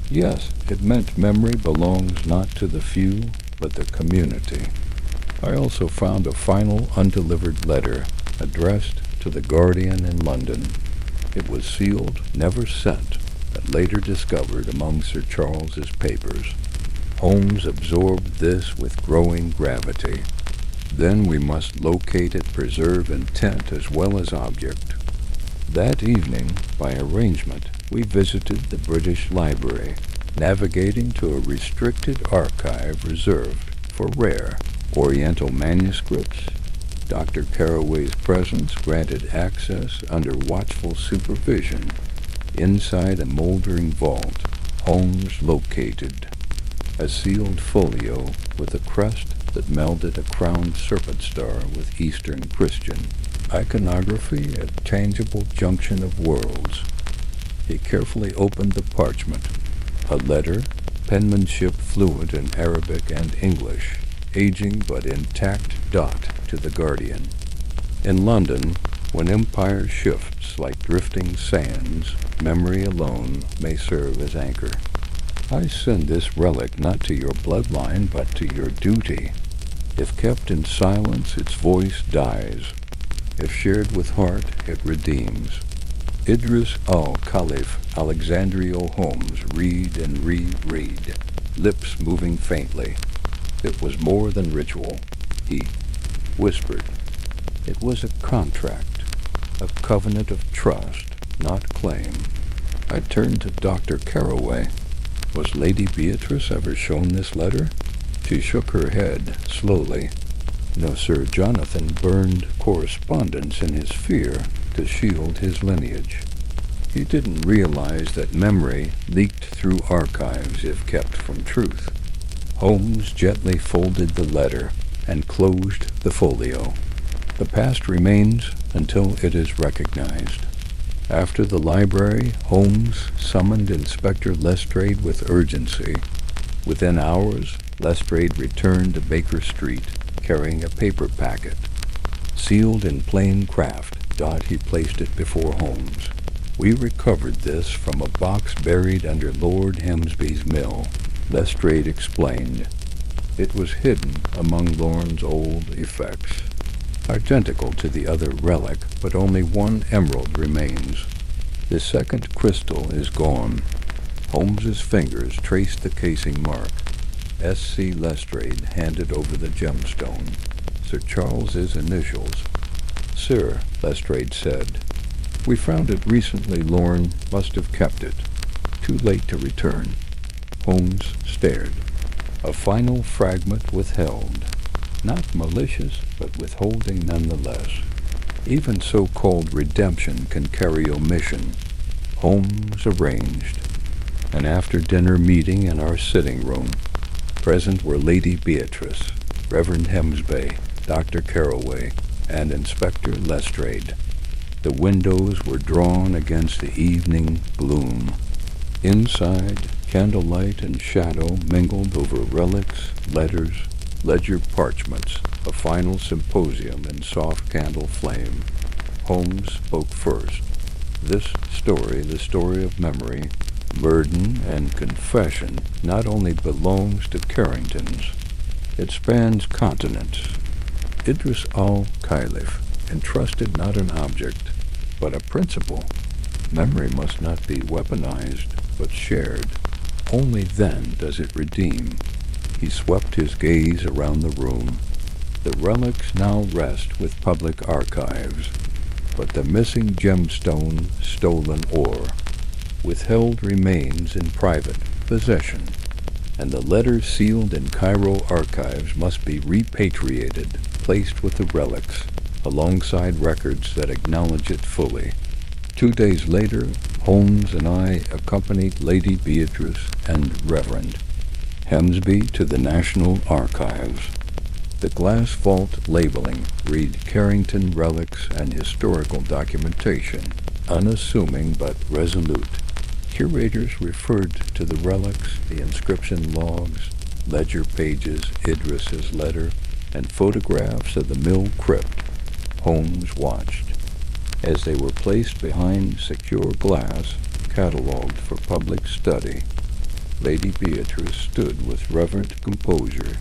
Yes, it meant memory belongs not to the few, but the community. I also found a final undelivered letter addressed to the Guardian in London. It was sealed, never sent, but later discovered among Sir Charles's papers. Holmes absorbed this with growing gravity. Then we must locate it, preserve intent as well as object. That evening, by arrangement, we visited the British Library, navigating to a restricted archive reserved for rare Oriental manuscripts. Dr. Carroway's presence granted access under watchful supervision. Inside a moldering vault, Holmes located a sealed folio with a crest that melded a crowned serpent star with Eastern Christian iconography, a tangible junction of worlds. He carefully opened the parchment. A letter, penmanship fluent in Arabic and English, aging but intact dot to the Guardian. In London, when empire shifts like drifting sands, memory alone may serve as anchor. I send this relic not to your bloodline, but to your duty. If kept in silence, its voice dies. If shared with heart, it redeems. Idris al-Khalif, Alexandria Holmes, read and reread, lips moving faintly. It was more than ritual, he whispered. It was a contract, a covenant of trust, not claim. I turned to Dr. Carroway. Was Lady Beatrice ever shown this letter? She shook her head slowly. No, Sir Jonathan burned correspondence in his fear to shield his lineage. He didn't realize that memory leaked through archives if kept from truth. Holmes gently folded the letter and closed the folio. The past remains until it is recognized. After the library, Holmes summoned Inspector Lestrade with urgency. Within hours, Lestrade returned to Baker Street, carrying a paper packet. Sealed in plain craft, he placed it before Holmes. "We recovered this from a box buried under Lord Hemsby's mill," Lestrade explained. "It was hidden among Lorne's old effects. Identical to the other relic, but only one emerald remains. The second crystal is gone." Holmes's fingers traced the casing mark. S.C. Lestrade handed over the gemstone. Sir Charles's initials. "Sir," Lestrade said, "we found it recently. Lorne must have kept it. Too late to return." Holmes stared. A final fragment withheld. Not malicious, but withholding nonetheless. Even so-called redemption can carry omission. Holmes arranged an after-dinner meeting in our sitting room. Present were Lady Beatrice, Reverend Hemsby, Dr. Carroway, and Inspector Lestrade. The windows were drawn against the evening gloom. Inside, candlelight and shadow mingled over relics, letters, ledger parchments, a final symposium in soft candle flame. Holmes spoke first. This story, the story of memory, burden, and confession, not only belongs to Carringtons. It spans continents. Idris al-Khalif entrusted not an object, but a principle. Memory must not be weaponized, but shared. Only then does it redeem. He swept his gaze around the room. The relics now rest with public archives, but the missing gemstone, stolen ore, withheld remains in private possession, and the letters sealed in Cairo archives must be repatriated, placed with the relics, alongside records that acknowledge it fully. 2 days later, Holmes and I accompanied Lady Beatrice and Reverend Hemsby to the National Archives. The glass vault labeling read Carrington Relics and Historical Documentation, unassuming but resolute. Curators referred to the relics, the inscription logs, ledger pages, Idris's letter, and photographs of the mill crypt. Holmes watched as they were placed behind secure glass, catalogued for public study. Lady Beatrice stood with reverent composure.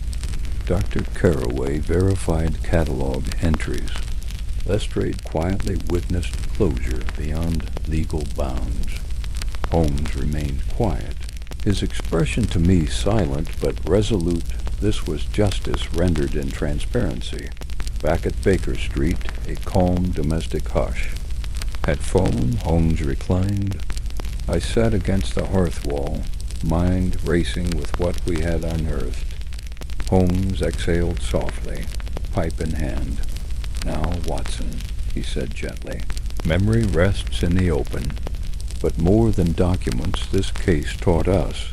Dr. Carroway verified catalog entries. Lestrade quietly witnessed closure beyond legal bounds. Holmes remained quiet, his expression to me silent but resolute. This was justice rendered in transparency. Back at Baker Street, a calm domestic hush had fallen. Holmes reclined. I sat against the hearth wall, mind racing with what we had unearthed. Holmes exhaled softly, pipe in hand. "Now, Watson," he said gently, "memory rests in the open. But more than documents, this case taught us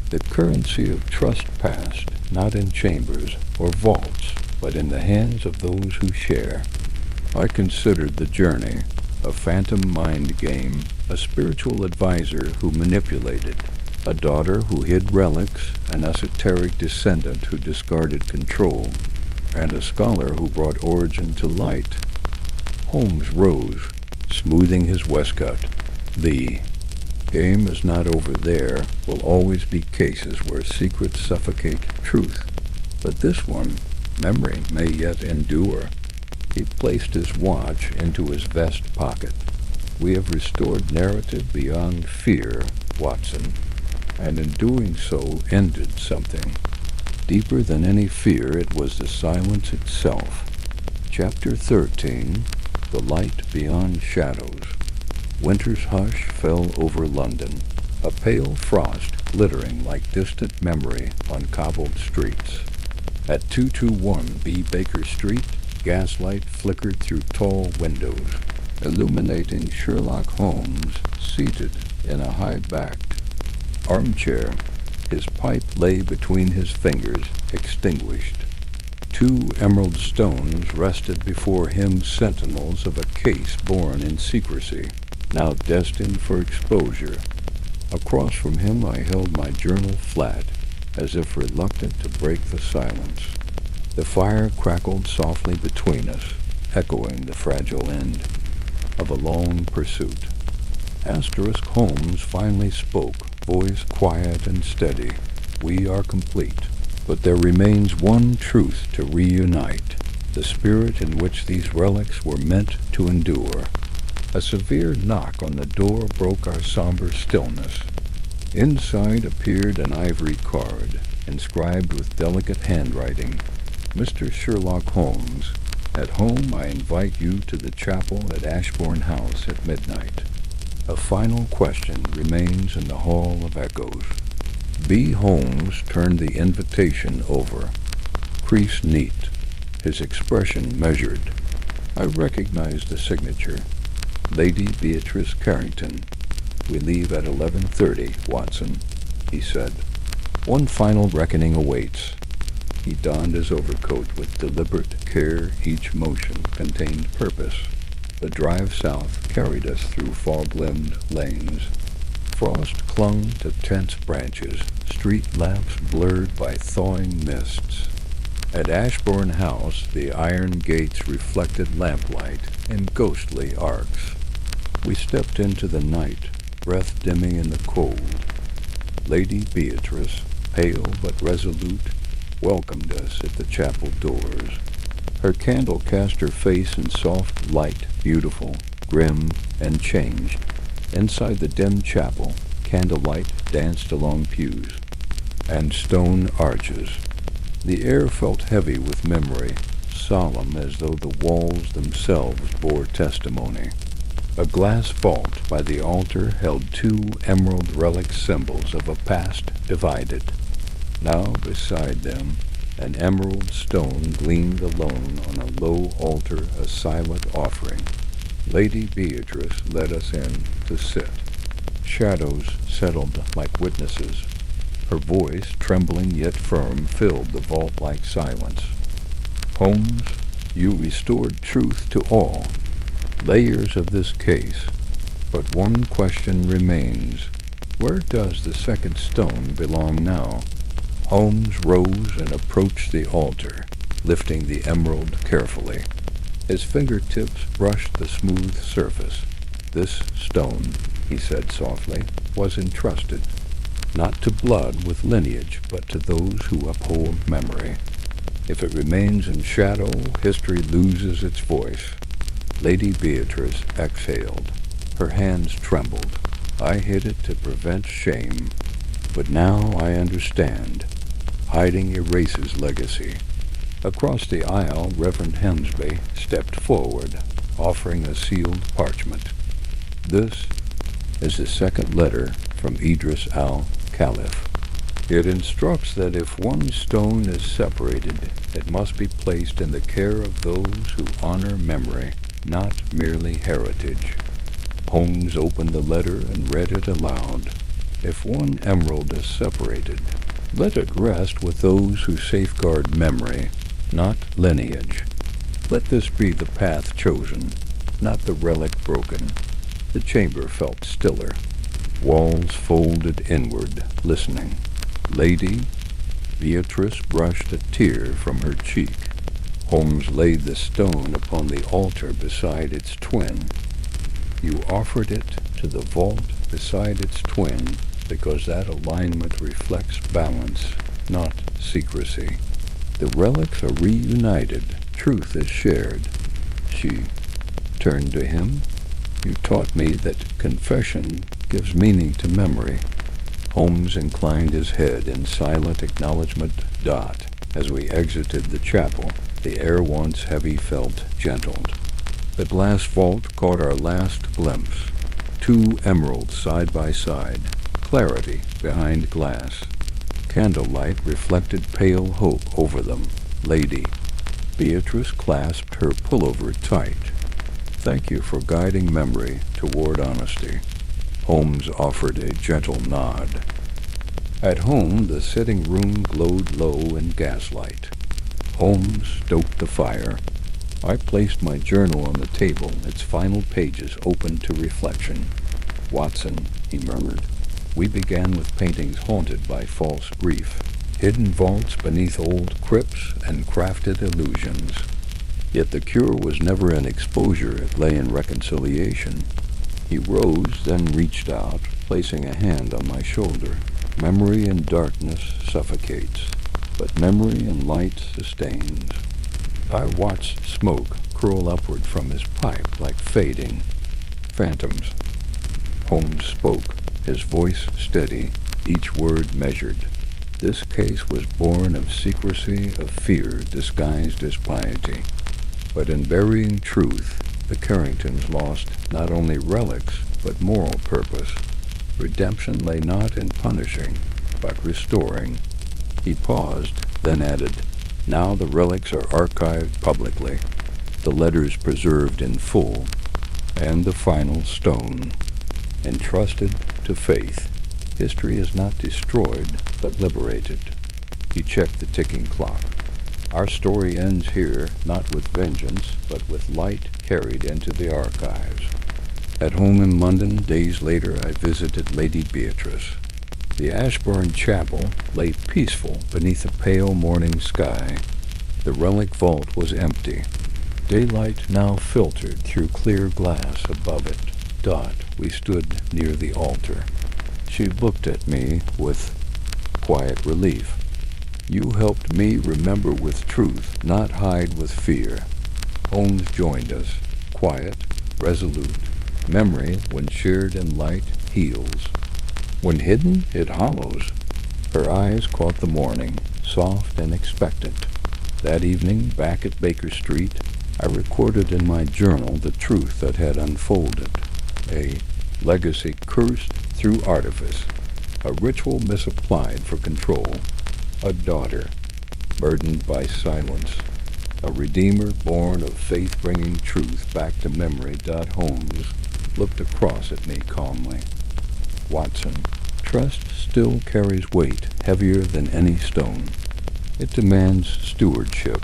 the currency of trust passed, not in chambers or vaults, but in the hands of those who share. I considered the journey a phantom mind game, a spiritual advisor who manipulated, a daughter who hid relics, an esoteric descendant who discarded control, and a scholar who brought origin to light." Holmes rose, smoothing his waistcoat. "The game is not over. There will always be cases where secrets suffocate truth. But this one, memory may yet endure." He placed his watch into his vest pocket. "We have restored narrative beyond fear, Watson, and in doing so ended something. Deeper than any fear, it was the silence itself." Chapter 13, The Light Beyond Shadows. Winter's hush fell over London, a pale frost glittering like distant memory on cobbled streets. At 221 B Baker Street, gaslight flickered through tall windows. illuminating Sherlock Holmes seated in a high-backed armchair. His pipe lay between his fingers, extinguished. 2 emerald stones rested before him, sentinels of a case born in secrecy, now destined for exposure. Across from him I held my journal flat, as if reluctant to break the silence. The fire crackled softly between us, echoing the fragile end of a long pursuit. Asterisk Holmes finally spoke, voice quiet and steady. We are complete, but there remains one truth to reunite, the spirit in which these relics were meant to endure. A severe knock on the door broke our somber stillness. Inside appeared an ivory card, inscribed with delicate handwriting. Mr. Sherlock Holmes, at home I invite you to the chapel at Ashbourne House at midnight. A final question remains in the Hall of Echoes. B. Holmes turned the invitation over, crease neat, his expression measured. I recognized the signature. Lady Beatrice Carrington. We leave at 11:30, Watson, he said. One final reckoning awaits. He donned his overcoat with deliberate care. Each motion contained purpose. The drive south carried us through fog-limned lanes. Frost clung to tense branches, street lamps blurred by thawing mists. At Ashbourne House, the iron gates reflected lamplight in ghostly arcs. We stepped into the night, breath dimming in the cold. Lady Beatrice, pale but resolute, welcomed us at the chapel doors. Her candle cast her face in soft light, beautiful, grim, and changed. Inside the dim chapel, candlelight danced along pews and stone arches. The air felt heavy with memory, solemn as though the walls themselves bore testimony. A glass vault by the altar held 2 emerald relic symbols of a past divided. Now beside them, an emerald stone gleamed alone on a low altar, a silent offering. Lady Beatrice led us in to sit. Shadows settled like witnesses. Her voice, trembling yet firm, filled the vault-like silence. Holmes, you restored truth to all. Layers of this case. But one question remains. Where does the second stone belong now? Holmes rose and approached the altar, lifting the emerald carefully. His fingertips brushed the smooth surface. This stone, he said softly, was entrusted, not to blood with lineage, but to those who uphold memory. If it remains in shadow, history loses its voice. Lady Beatrice exhaled. Her hands trembled. I hid it to prevent shame. But now I understand. Hiding erases legacy. Across the aisle, Reverend Hemsby stepped forward, offering a sealed parchment. This is the second letter from Idris al-Khalif. It instructs that if one stone is separated, it must be placed in the care of those who honor memory, not merely heritage. Holmes opened the letter and read it aloud. If one emerald is separated, let it rest with those who safeguard memory, not lineage. Let this be the path chosen, not the relic broken. The chamber felt stiller. Walls folded inward, listening. Lady Beatrice brushed a tear from her cheek. Holmes laid the stone upon the altar beside its twin. You offered it to the vault beside its twin because that alignment reflects balance, not secrecy. The relics are reunited. Truth is shared. She turned to him. You taught me that confession gives meaning to memory. Holmes inclined his head in silent acknowledgment. As we exited the chapel, the air once heavy felt gentled. The glass vault caught our last glimpse. 2 emeralds side by side, clarity behind glass. Candlelight reflected pale hope over them. Lady Beatrice clasped her pullover tight. Thank you for guiding memory toward honesty." Holmes offered a gentle nod. At home, the sitting room glowed low in gaslight. Holmes stoked the fire. I placed my journal on the table, its final pages open to reflection. "Watson," he murmured. "We began with paintings haunted by false grief, hidden vaults beneath old crypts and crafted illusions. Yet the cure was never in exposure, it lay in reconciliation." He rose, then reached out, placing a hand on my shoulder. "Memory in darkness suffocates, but memory in light sustains." I watched smoke curl upward from his pipe like fading phantoms. Holmes spoke, his voice steady, each word measured. This case was born of secrecy, of fear disguised as piety. But in burying truth, the Carringtons lost not only relics, but moral purpose. Redemption lay not in punishing, but restoring. He paused, then added, "Now the relics are archived publicly, the letters preserved in full, and the final stone entrusted to faith. History is not destroyed, but liberated." He checked the ticking clock. "Our story ends here, not with vengeance, but with light carried into the archives." At home in London, days later, I visited Lady Beatrice. The Ashbourne Chapel lay peaceful beneath a pale morning sky. The relic vault was empty. Daylight now filtered through clear glass above it. Dot, we stood near the altar. She looked at me with quiet relief. "You helped me remember with truth, not hide with fear." Holmes joined us, quiet, resolute. Memory, when shared in light, heals. When hidden, it hollows. Her eyes caught the morning, soft and expectant. That evening, back at Baker Street, I recorded in my journal the truth that had unfolded. A legacy cursed through artifice, a ritual misapplied for control, a daughter burdened by silence, a redeemer born of faith-bringing truth back to memory. Holmes looked across at me calmly. "Watson, trust still carries weight heavier than any stone. It demands stewardship,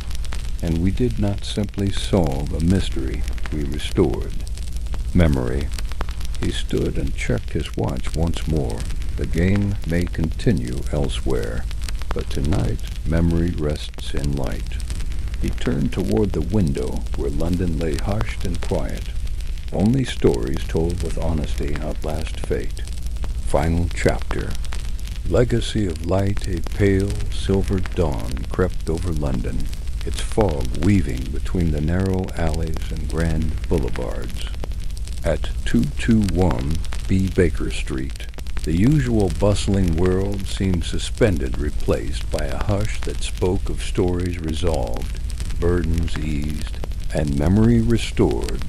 and we did not simply solve a mystery, we restored memory." He stood and checked his watch once more. "The game may continue elsewhere, but tonight memory rests in light." He turned toward the window where London lay hushed and quiet. Only stories told with honesty outlast fate. Final chapter. Legacy of light, a pale, silver dawn crept over London, its fog weaving between the narrow alleys and grand boulevards. At 221 B. Baker Street, the usual bustling world seemed suspended, replaced by a hush that spoke of stories resolved, burdens eased, and memory restored.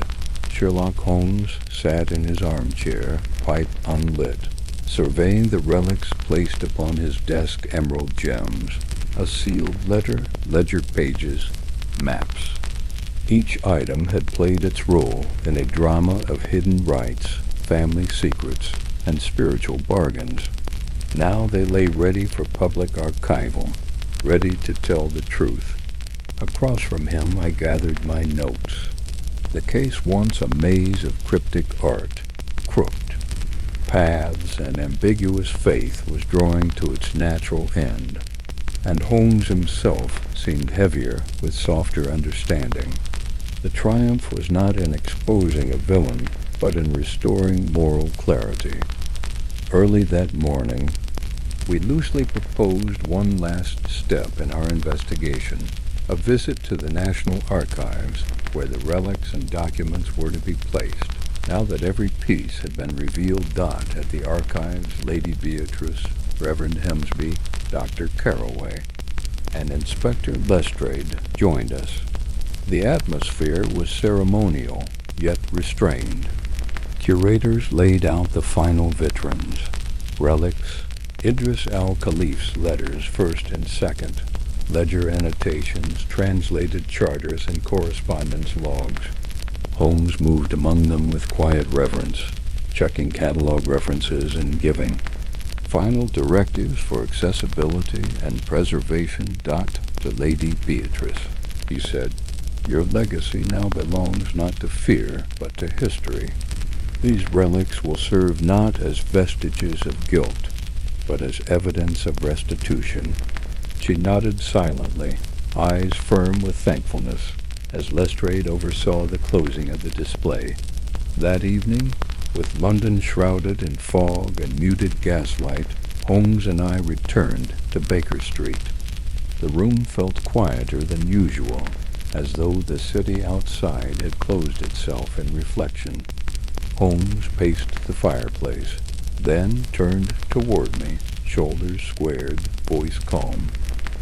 Sherlock Holmes sat in his armchair, pipe unlit, surveying the relics placed upon his desk. Emerald gems, a sealed letter, ledger pages, maps. Each item had played its role in a drama of hidden rites, family secrets, and spiritual bargains. Now they lay ready for public archival, ready to tell the truth. Across from him I gathered my notes. The case, once a maze of cryptic art, crooked paths and ambiguous faith, was drawing to its natural end, and Holmes himself seemed heavier with softer understanding. The triumph was not in exposing a villain, but in restoring moral clarity. Early that morning, we loosely proposed one last step in our investigation, a visit to the National Archives, where the relics and documents were to be placed. Now that every piece had been revealed, at the archives, Lady Beatrice, Reverend Hemsby, Dr. Carroway, and Inspector Lestrade joined us. The atmosphere was ceremonial, yet restrained. Curators laid out the final vitrines, relics, Idris al-Khalif's letters first and second, ledger annotations, translated charters, and correspondence logs. Holmes moved among them with quiet reverence, checking catalog references and giving final directives for accessibility and preservation. To Lady Beatrice, he said, "Your legacy now belongs not to fear, but to history. These relics will serve not as vestiges of guilt, but as evidence of restitution." She nodded silently, eyes firm with thankfulness, as Lestrade oversaw the closing of the display. That evening, with London shrouded in fog and muted gaslight, Holmes and I returned to Baker Street. The room felt quieter than usual, as though the city outside had closed itself in reflection. Holmes paced the fireplace, then turned toward me, shoulders squared, voice calm.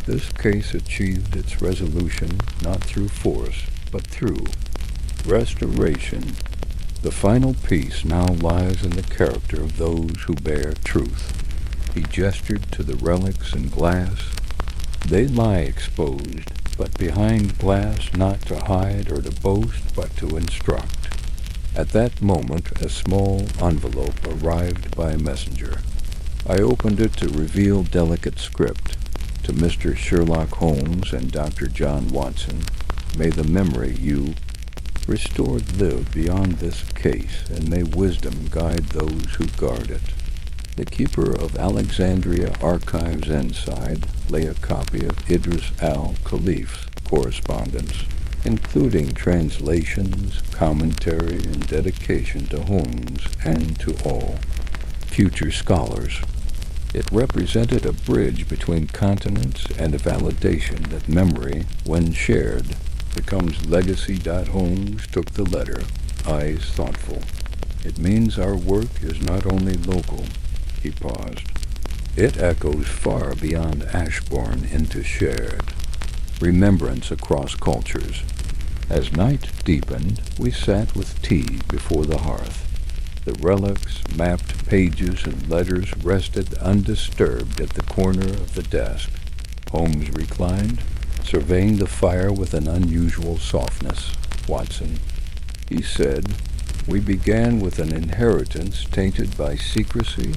This case achieved its resolution not through force, but through restoration. The final piece now lies in the character of those who bear truth. He gestured to the relics in glass. They lie exposed, but behind glass, not to hide or to boast, but to instruct. At that moment, a small envelope arrived by messenger. I opened it to reveal delicate script. To Mr. Sherlock Holmes and Dr. John Watson, may the memory you restored live beyond this case, and may wisdom guide those who guard it. The keeper of Alexandria Archives inside lay a copy of Idris al-Khalif's correspondence, including translations, commentary, and dedication to Holmes and to all future scholars. It represented a bridge between continents and a validation that memory, when shared, becomes legacy. Holmes took the letter, eyes thoughtful. It means our work is not only local. He paused. It echoes far beyond Ashbourne into shared remembrance across cultures. As night deepened, we sat with tea before the hearth. The relics, mapped pages, and letters rested undisturbed at the corner of the desk. Holmes reclined, surveying the fire with an unusual softness. "Watson," he said, "we began with an inheritance tainted by secrecy,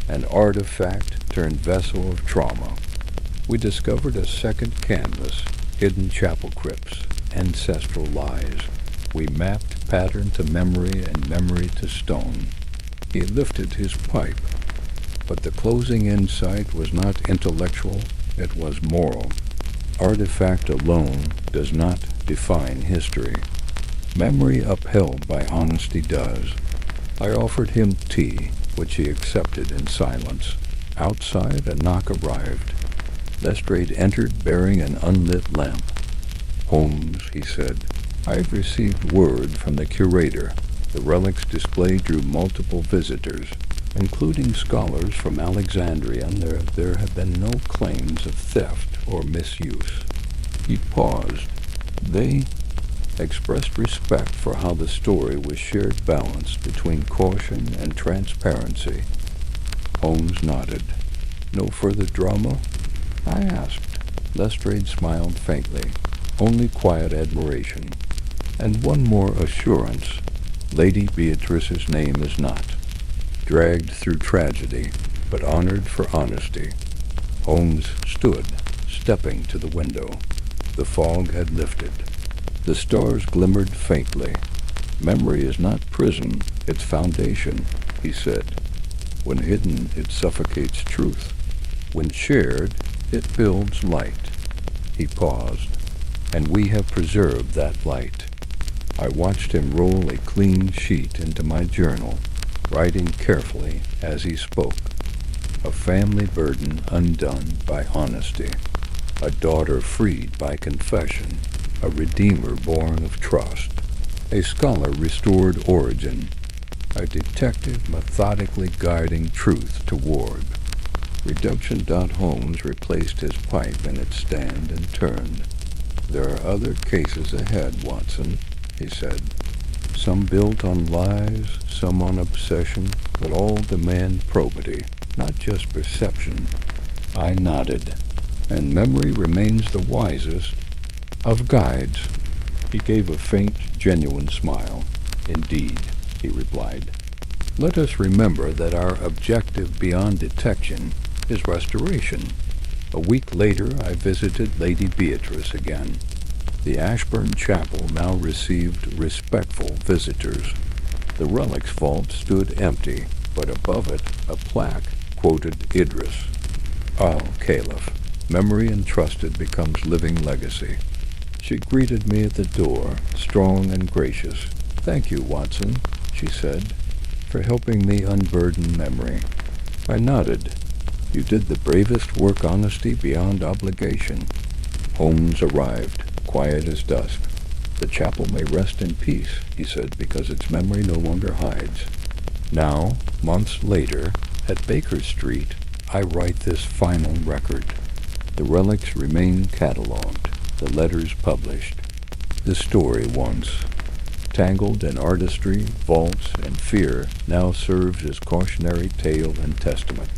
an artifact turned vessel of trauma. We discovered a second canvas, hidden chapel crypts, ancestral lies. We mapped pattern to memory and memory to stone." He lifted his pipe, but the closing insight was not intellectual, it was moral. Artifact alone does not define history. Memory upheld by honesty does. I offered him tea, which he accepted in silence. Outside, a knock arrived. Lestrade entered bearing an unlit lamp. "Holmes," he said, "I've received word from the curator. The relics display drew multiple visitors, including scholars from Alexandria, and there have been no claims of theft or misuse." He paused. "They expressed respect for how the story was shared, balanced between caution and transparency." Holmes nodded. "No further drama?" I asked. Lestrade smiled faintly. "Only quiet admiration. And one more assurance. Lady Beatrice's name is not dragged through tragedy, but honored for honesty." Holmes stood, stepping to the window. The fog had lifted. The stars glimmered faintly. "Memory is not prison, it's foundation," he said. "When hidden, it suffocates truth. When shared, it builds light." He paused. "And we have preserved that light." I watched him roll a clean sheet into my journal, writing carefully as he spoke. A family burden undone by honesty. A daughter freed by confession. A redeemer born of trust. A scholar restored origin. A detective methodically guiding truth toward. Redemption. Holmes replaced his pipe in its stand and turned. "There are other cases ahead, Watson," he said. "Some built on lies, some on obsession, but all demand probity, not just perception." I nodded. "And memory remains the wisest of guides." He gave a faint, genuine smile. "Indeed," he replied. "Let us remember that our objective beyond detection is restoration." A week later, I visited Lady Beatrice again. The Ashburn Chapel now received respectful visitors. The relics vault stood empty, but above it a plaque quoted Idris. "Ah, Caliph, memory entrusted becomes living legacy." She greeted me at the door, strong and gracious. "Thank you, Watson," she said, "for helping me unburden memory." I nodded. "You did the bravest work, honesty beyond obligation." Holmes arrived, quiet as dusk. "The chapel may rest in peace," he said, "because its memory no longer hides." Now, months later, at Baker Street, I write this final record. The relics remain catalogued, the letters published. The story once, tangled in artistry, vaults, and fear, now serves as cautionary tale and testament.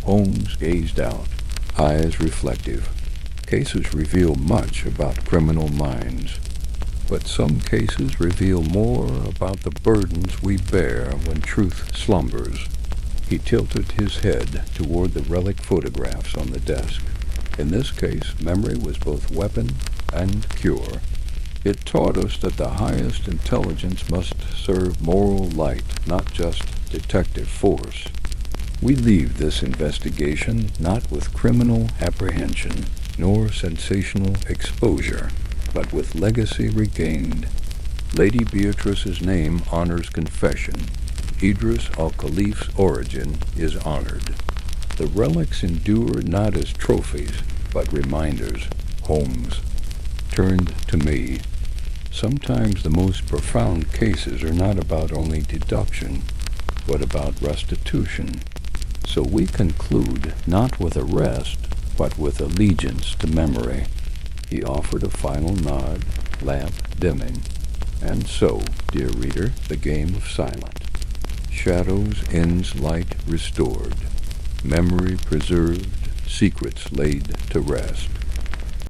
Holmes gazed out, eyes reflective. Cases reveal much about criminal minds, but some cases reveal more about the burdens we bear when truth slumbers. He tilted his head toward the relic photographs on the desk. In this case, memory was both weapon and cure. It taught us that the highest intelligence must serve moral light, not just detective force. We leave this investigation not with criminal apprehension, nor sensational exposure, but with legacy regained. Lady Beatrice's name honors confession. Idris al-Khalif's origin is honored. The relics endure not as trophies, but reminders. Holmes turned to me. Sometimes the most profound cases are not about only deduction, but about restitution. So we conclude not with arrest, but with allegiance to memory. He offered a final nod, lamp dimming. And so, dear reader, the game of silence. Shadows ends light restored, memory preserved, secrets laid to rest.